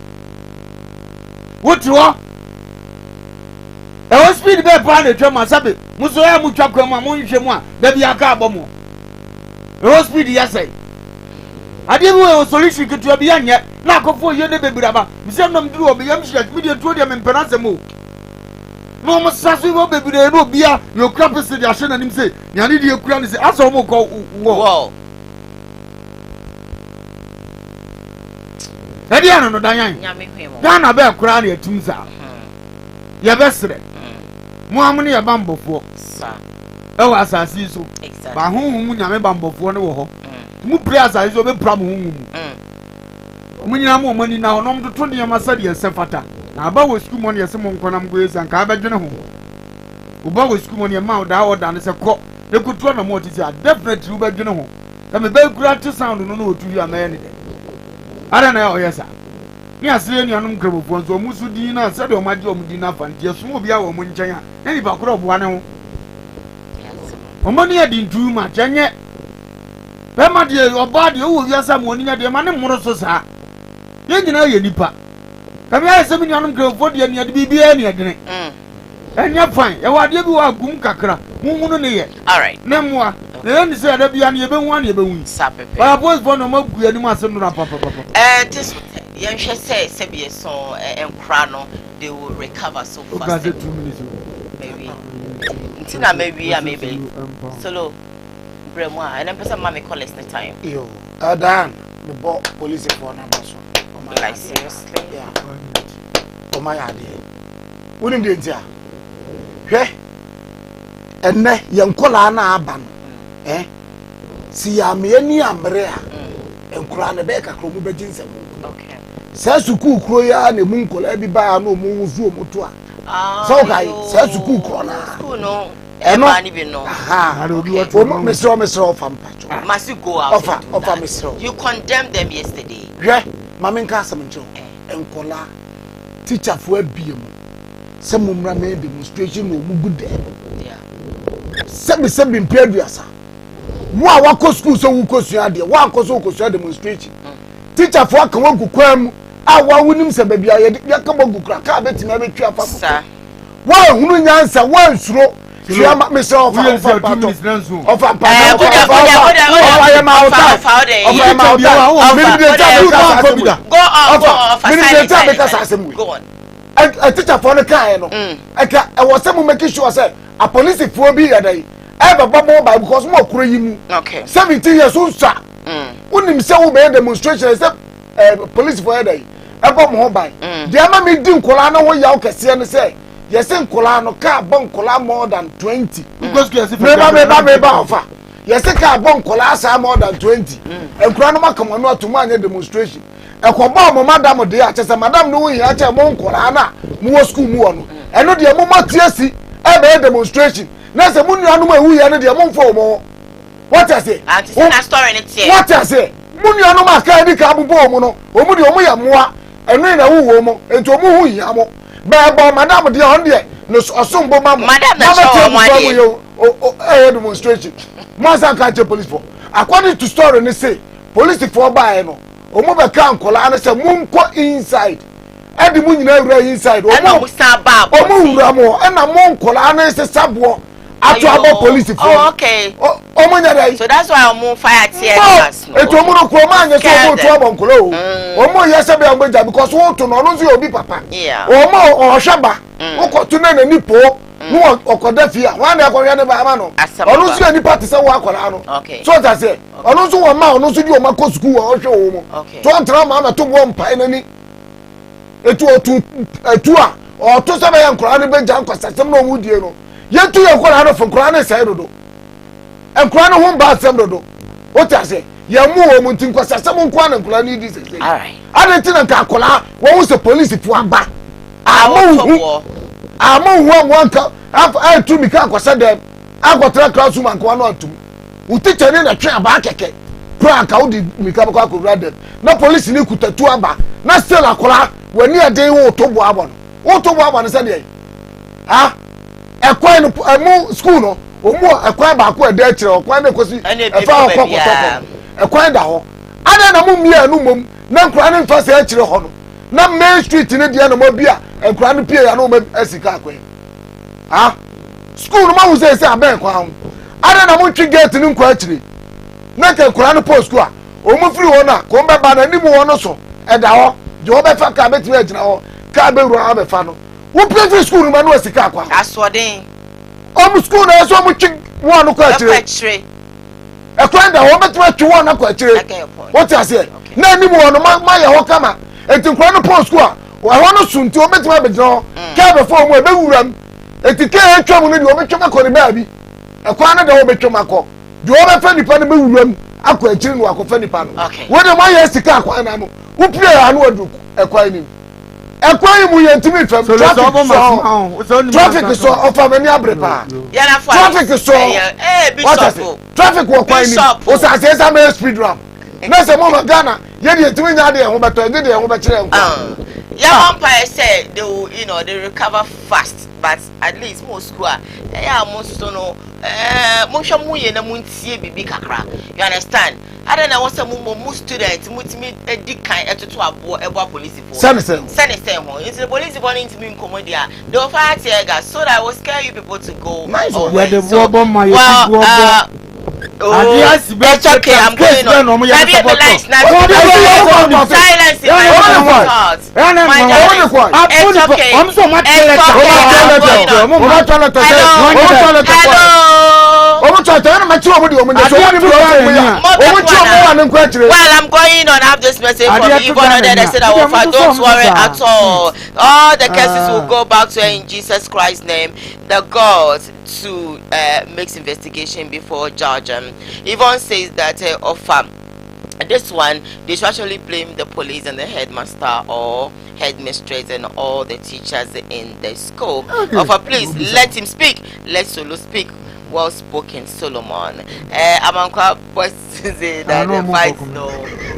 [SPEAKER 2] e o speed be pa na twa masabe muso ya mu twa kwam mo nhwe mu a da bia ka abo mo e o speed ya sai ade bi o solution ketu abi anya na akofo ye ne bebiraba misem no mduru obi yam shia media tuo de mempenase mo no mo sasu wo bebire no bia yo krap se dia hye nanim se nyane de ekura ne se aso mo ko wo ade ano no danyan
[SPEAKER 1] nyame hwemo
[SPEAKER 2] Ghana be kura na etum sa ye besre mo amune ye bambofo
[SPEAKER 1] sa
[SPEAKER 2] e wa asasi so ba honhum nyame bambofo ne wo ho mu pray asasi so be pra mo honhum munyina mo mani na onom to ne yamasa de sefata na aba wo school money yese mo nkonam go yesa nka abadwene ho uba wo school money ma da order ne se ko ekutu na mo tisi definitely ubadwene ho ka me be kura to sound no no otu ya ma ye ne de ara na o yesa ni asire ni anum krabofo nso musu din na se de o maje o mudin na fanti eso obi a wo mo nchen a na ni ba kura obo ne ho o mo ni adi ntu ma chenye be ma de oba de o wo yesa mo ni nya de ma ne moro so sa ye nyina ye nipa kami aye semi nyanum krofo de ania de bibia ania dene enya fine e wa de bi wa gum kakra munhunu ne ye
[SPEAKER 1] all right
[SPEAKER 2] ne moa ne ni se da bia ne ye be hu ania be hu
[SPEAKER 1] sapepe
[SPEAKER 2] ba boys for no magu ani ma se no papa
[SPEAKER 1] this ye nhwe se be so enkra no they will recover so fast
[SPEAKER 2] 2 minutes
[SPEAKER 1] maybe ntina maybe ya maybe solo bremo and person mama call us the time
[SPEAKER 4] yo adan me bo police for na baso
[SPEAKER 1] like seriously
[SPEAKER 4] yeah o my ade woni de ntia hwe enne ye nkola na aba no si ya me ani amre a nkola na be kakro mu begin se
[SPEAKER 1] okay
[SPEAKER 4] Say suku kro ya na mu nkola bi ba na omu wuzu omoto a. So kai say suku kro na.
[SPEAKER 1] School no. Eba ni bi no.
[SPEAKER 4] Aha. Mesro fam pacho.
[SPEAKER 1] Must you go out?
[SPEAKER 4] Offer mesro.
[SPEAKER 1] You condemned them yesterday.
[SPEAKER 4] Hwe, mama nka asem ncho. Enkola teacher fo abiem. Say mumra na demonstration no mu gude.
[SPEAKER 1] Yeah.
[SPEAKER 4] Sebi mpeduasa. Mo a wako school so wuko sua de. Wa akoso wuko sua demonstration. Teacher fo aka wangu kwam a wa wunim se bia ye ka bogu kra ka betima betwa afa.
[SPEAKER 1] Sir.
[SPEAKER 4] Wa hunu nyansa wa nsuro. Fiama me say offer pato. Offer pato. Go on. A teacher for the car no. I was some making sure say a police for be a day. Ever bubble by because more crazy.
[SPEAKER 1] Okay.
[SPEAKER 4] 17 years old sir. Unim say we demonstration except police for a day. Ever more by. The ama me dim kola na wo ya o kese ne say. Yes, in kola no car bon kola more than 20. Because meba offer. Yes, a car bon kola sa more than 20. And Kranoma come on to man demonstration. A combo madam de achesa madam no we acha mon kola na mu school mu ono. And no de mo matiasi e demonstration. Na se mu nua no ma hu ye no de mo mfo mo. What I say?
[SPEAKER 1] Auntie na story ne tie.
[SPEAKER 4] What I say? Mu nua no ma ka di ka bubo mo no. Omu de omu ya moa. Enu na wu wo mo. Enti omu hu ya mo. But madam de on there no osumbo mama
[SPEAKER 1] madam na show one
[SPEAKER 4] demonstration masa catch police for according to story they say police for buy no omo be kan kola na say munko inside e di mu nyina wura inside
[SPEAKER 1] omo saba
[SPEAKER 4] omo wura mo e na mon kola na say sabo ato abo police for
[SPEAKER 1] okay
[SPEAKER 4] omo nya dai
[SPEAKER 1] so that's why omo fire tear gas no
[SPEAKER 4] eto omo no ko ma anya so omo to abo nkolo omo yese be agbeja because won to no nso obi papa omo ohweba okotu na nani po no okoda fia wan na akoya ne ba ama no onu nso ani party se wo akola no so that say onu nso wo ma onu nso di o ma ko school wo hwe wo mo to antra ma na to bo mpa nani etu a o to se be yankora ne benja nkosasem na omu die no yetu yankora no fo na sai dodo enkora no ho ba asem dodo o ta se ya mu wo mu tin nkosasem nkora na nkora ni di se
[SPEAKER 1] all right
[SPEAKER 4] adenti na ka akola wo se police fu aba amu wanka I to me ka kwasa dem akotra classroom anko no atum utiche ni na twe aba keke prank how di me ka kwa ko radem na police ni kutatu aba na still akola wani ade wo to bo aba no se dey ha ekwan no amu school no omu ekwan ba ko ade akire okwan na kosi efa okoko ekwan da ho ada na mu mia no mom na nkura ne mfa se akire ho no na main street ni dia no mo bia nkura no pie ya no mo asika akwan ha school no ma wo say aben kwa ho ada na mo twi gate ni nkwa akire na ke nkura no post school a o mo free ho na ko mbe ba na ni mo no so e da ho je wo be fa ka beti we agina ho ka be ru ha be fa no wo play school no ma no asika akwa
[SPEAKER 1] asoden
[SPEAKER 4] o mo school na so mo twi wo no kwa akire e kwa da ho beti we twi wo na kwa akire what you say na ni mo no ma ye ho kama enti nkura no post school a wo ho no sunti o beti we be gina ka be fa mo e be wuram enti ke atwa mo no di o betwa makọ ni ba bi e kwa na da wo betwa makọ di o be fa nipa no be wuram akọ akiri no akọ fa nipa no wo de ma ye sika akwa na no wo pie ya no adu e kwa ni e kwa yi mu ye ntimi fam traffic so ofa mani abrepa traffic so bishop traffic wo kwa ni o sa se sa me speed ramp na se mo Ghana ye de ntimi nya de ho beto de ho be kire nko
[SPEAKER 1] yeah, umpire said they will, they recover fast, but at least most school, most no, most muye na muntie bibi kakra. You understand? I don't know what's a most students, multi kind to abo police force.
[SPEAKER 4] Senate,
[SPEAKER 1] it's the police for into me commodia. They will fire tear gas, so that I will scare you people to go.
[SPEAKER 3] Nice. Where the
[SPEAKER 1] it's okay, I'm going on. Maybe the lights now. Silence in my heart. It's okay. I'm so much well, I'm going on. I have this message from Yvonne that said, don't worry at all. All the cases will go back to her in Jesus Christ's name. The God to makes investigation before judge. Yvonne says that this one, they should actually blame the police and the headmaster or headmistress and all the teachers in the school. Offer, please let him speak. Let Solo speak. Well spoken, Solomon. I'm on boys say that the fight no.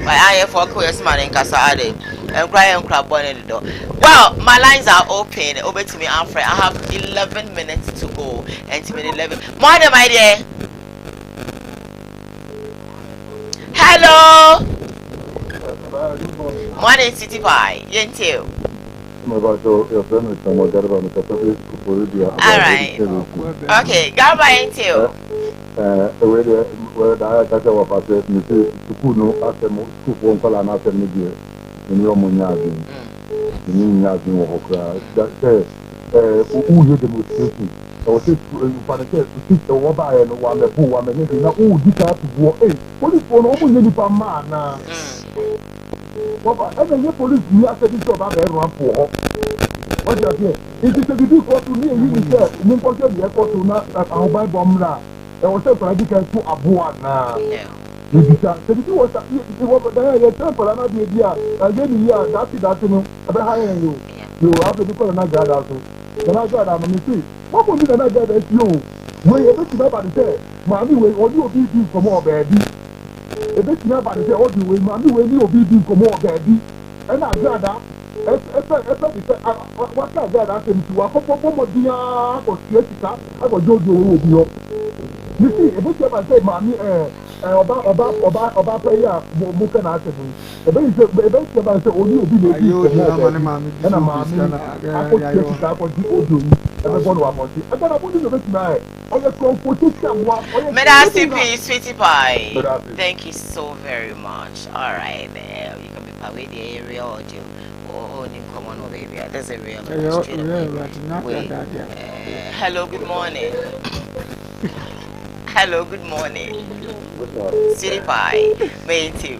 [SPEAKER 1] My eye for Koya's man in Casade and cry and crab one in the door. Well, my lines are open. Over to me, Alfred. I have 11 minutes to go. And to me 11. Morning, my dear. Hello. Morning, City Pie. Yentil. Alright. Okay, Garba Yentil.
[SPEAKER 12] Police, we are taking to about everyone for what you are here. It is a big for to me, you said, important the effort to not our by bomb. There was a practical to avoid now. You decide, so you was there, for another idea, again, yeah, that's it, that's no, about you. You have to call another guy out. Then I got I'm see. What would you another guy that you? When you bet about the say, Mammy, will you be for more baby? A bit about the say, oh, you will, Mammy, will you be for more baby? And I got that. What can I ask him to a couple of dear or Jessica? I will go to you. You see, a bit about say, Mammy, about prayer, Mukan after me. The base about the only be the and a mammy, I put Jessica for the audio. Everyone want it. I got to put in the best night. On the competition,
[SPEAKER 1] Medasi, sweetie pie. Thank you so very much. All right, you can be away the area audio. Oh, in common over area. That's a real hello, good morning. Hello, good morning. City pie. Me too.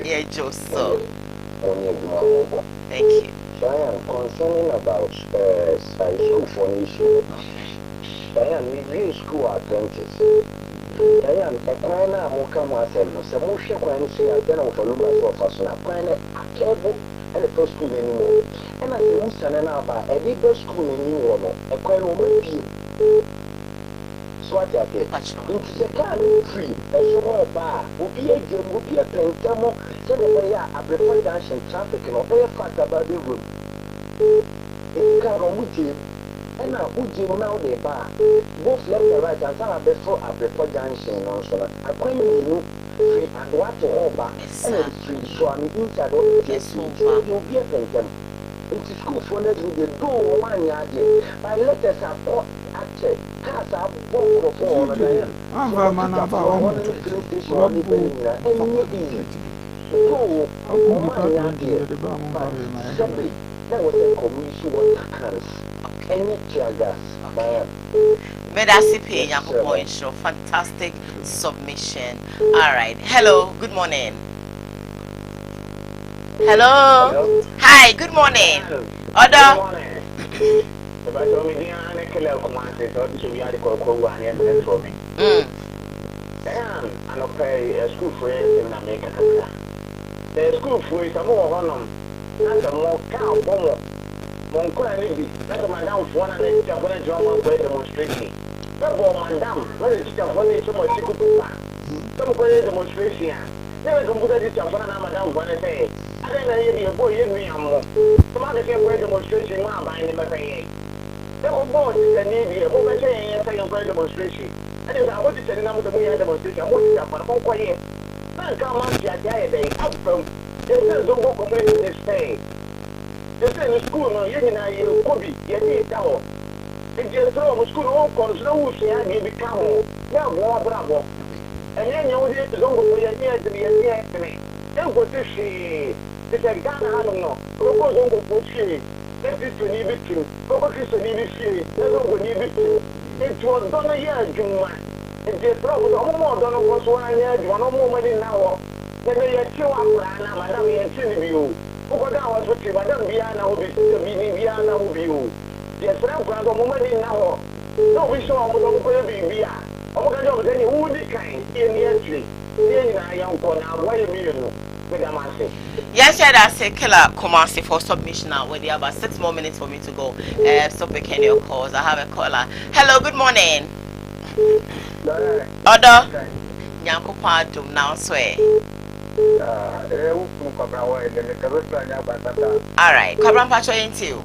[SPEAKER 1] Yeah, Joseph. Thank you.
[SPEAKER 13] So I am concerning about school formation. I am reviewing school apprentice. I am a corner who come myself. So most of them say I don't follow my person. I find a cable and a post school anymore. And I say, Mr. Naba, a big school anymore. A corner with you. So what I get into the car free. A small bar will be a game, will be a plain demo. So I prefer dancing traffic and all fact about the room. It's car on with you. And now, would you now the bar? Both left and right, and some before I prefer dancing on so I quite you free and what to all back. And it's free, so I'm inside of the place. You'll be a painter. It's school for next with the door 1 yard. My letters are caught actually. Cars are both for the I'm man about one of the police station on the Benina. And easy. So, my idea, but that was a commission what cars. Any tear gas.
[SPEAKER 1] Medasi point show. Fantastic submission. All right. Hello. Good morning. Hello. Hi. Good morning. Order.
[SPEAKER 13] I don't pay a school for it in America. The school for it, I'm more on and a more cow. Monquani, that's a madam for one and a teacher when I draw one way demonstration. Therefore, madam, when a teacher when they show a secret, some way demonstration. Never come put a teacher for an madam when I say, I don't know a boy in me. Some other same way demonstration, one by the buffet. There were boys that need a woman saying, yes, I am for demonstration. And if I want to send them to me a demonstration, I want to have one quiet. Man, come on, day out from there's no more complaining this day. They say in school, no, you know, you could be, you need to. If you throw school, all comes, no, say, I need to come. Now, more bravo. And then you need to go for your year to be a year to me. Then what is she? It's a Ghana, I don't know. Go go for she. That is to need it to. Go to need it, she. That's what we need it to. It was done a year, June. If you throw no more, don't know what's 1 year, you are no more money now. Then they are 2 hours, madam, and you. Because I was with you, Madame Biana will be Biana will be you. Yes, I'm going to moment in now. No, we saw a little baby. I'm going to say, who the kind in the entry? I am going to avoid me.
[SPEAKER 1] Yes, yeah, that's a killer Kumasi for submission now. With about 6 more minutes for me to go. Stop picking your calls. I have a caller. Hello, good morning. Odo. Nyanko Padum now swear. All right, Kabran Pacho into you.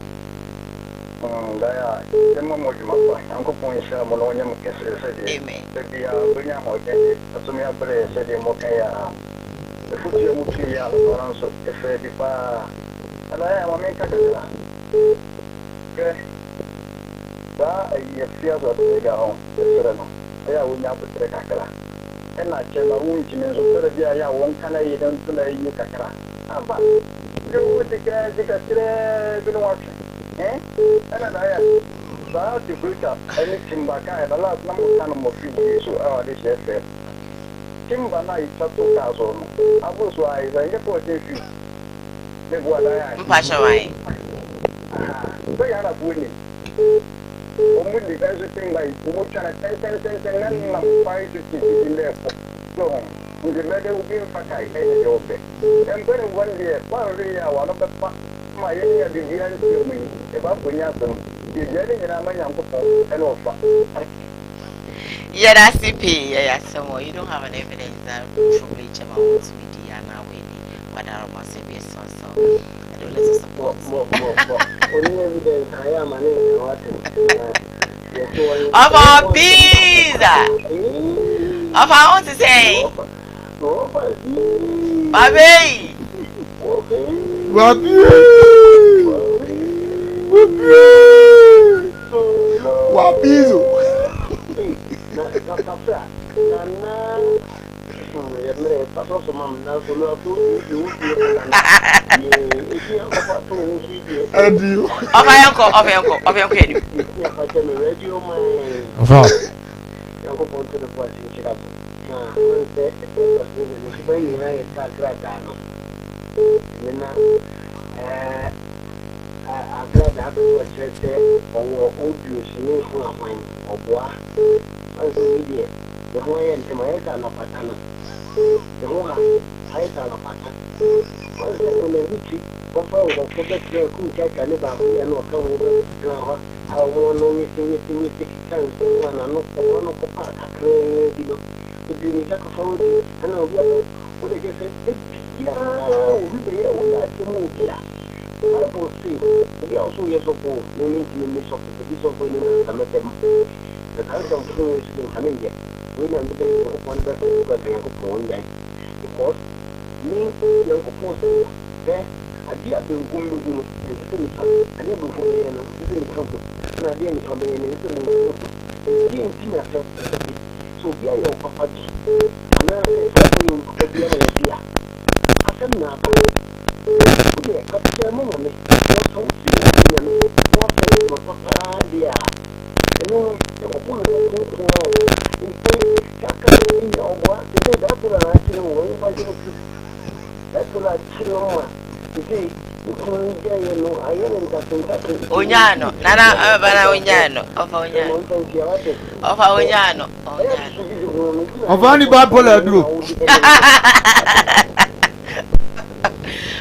[SPEAKER 13] And I tell my wound to me, so that I won't can I don't play you kakara. But you would take a been watching. Eh? And I am about to break up anything back. I have a lot of number of fees, so this year. Timber night, 2,000. I was wise, I get what if you live what I am.
[SPEAKER 1] Pasha,
[SPEAKER 13] they are not winning. Only everything like much and 10 cents and then 5 to 6 in there. So, with the medal will be in fact, I hate it okay. And then 1 year, 1 year, one of the my area, the year to me, about when you have them, you're getting an American and offer.
[SPEAKER 1] Yeah, that's CP. Yeah, so you don't have an evidence that probably Chema wants to be now waiting. But I don't want to be so. I don't let support.
[SPEAKER 13] Only evidence I am an
[SPEAKER 1] of our pizza. Of I want to say, Baby.
[SPEAKER 4] Wapizo.
[SPEAKER 13] the whole end to my head and of Patana. The whole height and of Patana. Once when they reach it, offer the project cool check and about and will come over. I want only to 6 times one and not one of the park. To be in Jacob and I'll be what they get. Yeah, we are to move here. I will see. We also yes of all, no need to miss of the piece of winning and let them. The kind of thing is being coming yet. We don't be one better because they have a phone day. Because me, young person, there, I did been going to do I never for the end of the country. And I didn't come in and didn't see myself. So, be a young papa. And then I said, idea. I said, now, yeah, but the moment, what's on the what's idea. No,
[SPEAKER 1] Onyano, Nana, Bana Onyano, of Onyano,
[SPEAKER 3] of any bipolar group.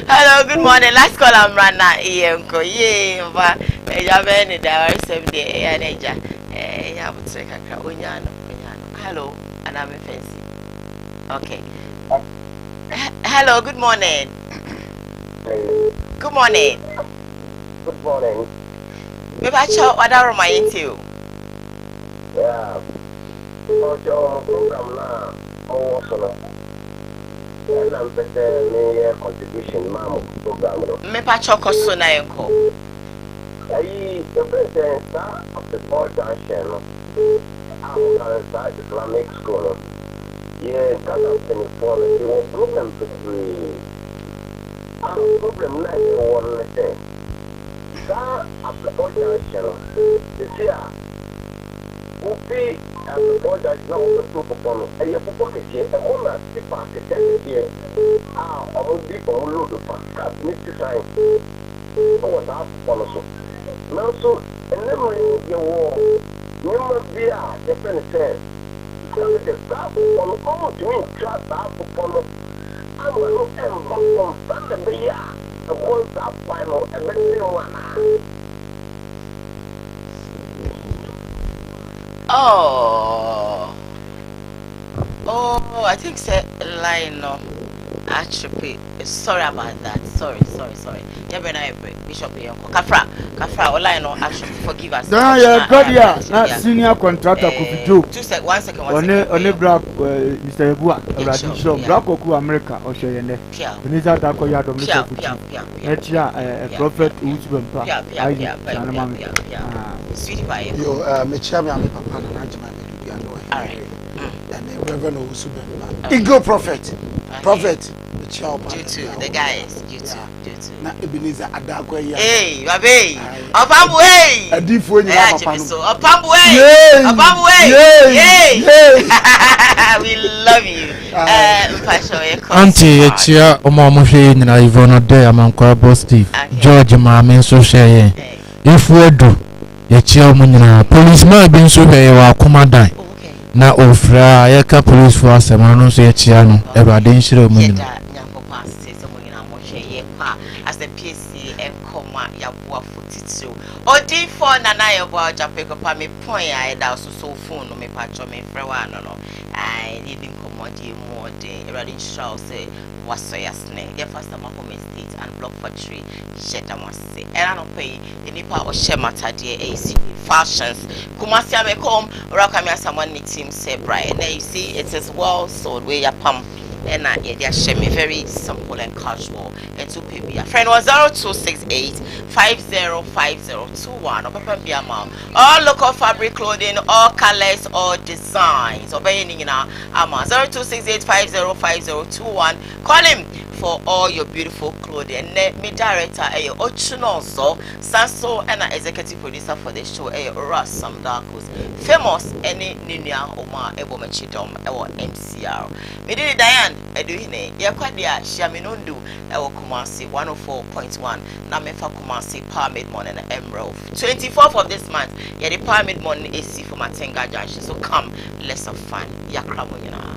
[SPEAKER 1] Hello, good morning. Last call I'm Rana Ianko. Yea, Yaveni, there are 7 days, and I would say, Onyano. Hello, and I'm a fancy. Okay. Hello, good morning. Good morning.
[SPEAKER 13] Good morning.
[SPEAKER 1] Maybe I shall order my interview.
[SPEAKER 13] Yeah. For your program now, also. And I'm better contribution, ma'am, program.
[SPEAKER 1] Me Pacho so na enko.
[SPEAKER 13] The president of the board junction, I'm Islamic school. Yeah, got up in the fall, you will problem to me. I'm problem like one thing. That of the board junction, you see, Upi and the board junction now the proof upon it. And you put it here, and all that people are here. All people will load the fact, need to sign. Oh, that's policy. Now, so, and never in your war, you must be a different sense. because the staff on almost me trust staff follow. I'm going to from Sunday be the whole staff final and then one.
[SPEAKER 1] Oh, I think say line no. Actually, sorry about that. Sorry. Yeah, when I Bishop Yonko. Kafra, line no. Actually, forgive us.
[SPEAKER 3] No, yeah, God, yeah. Not senior contractor could do.
[SPEAKER 1] 1 second.
[SPEAKER 3] On a black, Mr. Ebua, Black Oku America, or Shayane. Benita Takoya, a prophet who's been
[SPEAKER 1] sweetie pie.
[SPEAKER 4] You, Michelle, Papa, and
[SPEAKER 1] all right.
[SPEAKER 4] And Reverend Osuben. Eagle prophet. The child.
[SPEAKER 1] You too. The guys. You too.
[SPEAKER 4] Na Ebenezer Adakwe.
[SPEAKER 1] Hey, baby. Opambu hey.
[SPEAKER 4] A deep way.
[SPEAKER 1] Opambu hey. We love you.
[SPEAKER 5] Auntie, chia omo hwe nyina Ivona de amankwa boss Steve. George Maame so hwe if we do ye chia omo nyina policeman bi so hwe wa komadan. Na ofra ya ka police force no so ye chia no Ewrade nhire omo nyina.
[SPEAKER 1] As the PC and comma ya boa 42. Odi for nana ya boa japeko pa me point ya da so phone no me patcho me frewa no. I need commodity more day. Ewrade shall say waso yasne. Ye first time home state and block for tree. Sheta must say. And I don't pay any part of shemata de AC fashions. Kumasi amekom rakami someone team say bright. And you see it is well sold where ya pump. And they share me very simple and casual. And to pay me a friend was 0268 505021 or Papa Biama. All local fabric clothing, all colors, all designs. Obeying in our 0268 505021. Call him for all your beautiful clothing. And me director a Ochunoso Sanso and an executive producer for the show a Ross Samdakos. Famous any Ninia Oma Ebomachidom or MCR. Me did Diane Eduhine Yakwadia Shaminundu Ewo Kumasi 104.1 Namefa Kumasi Power Mid Morning and Emerald 24th of this month. Yeah, the Power Mid Morning AC for Matenga Junction. So come, let's have fun. Yakramunina.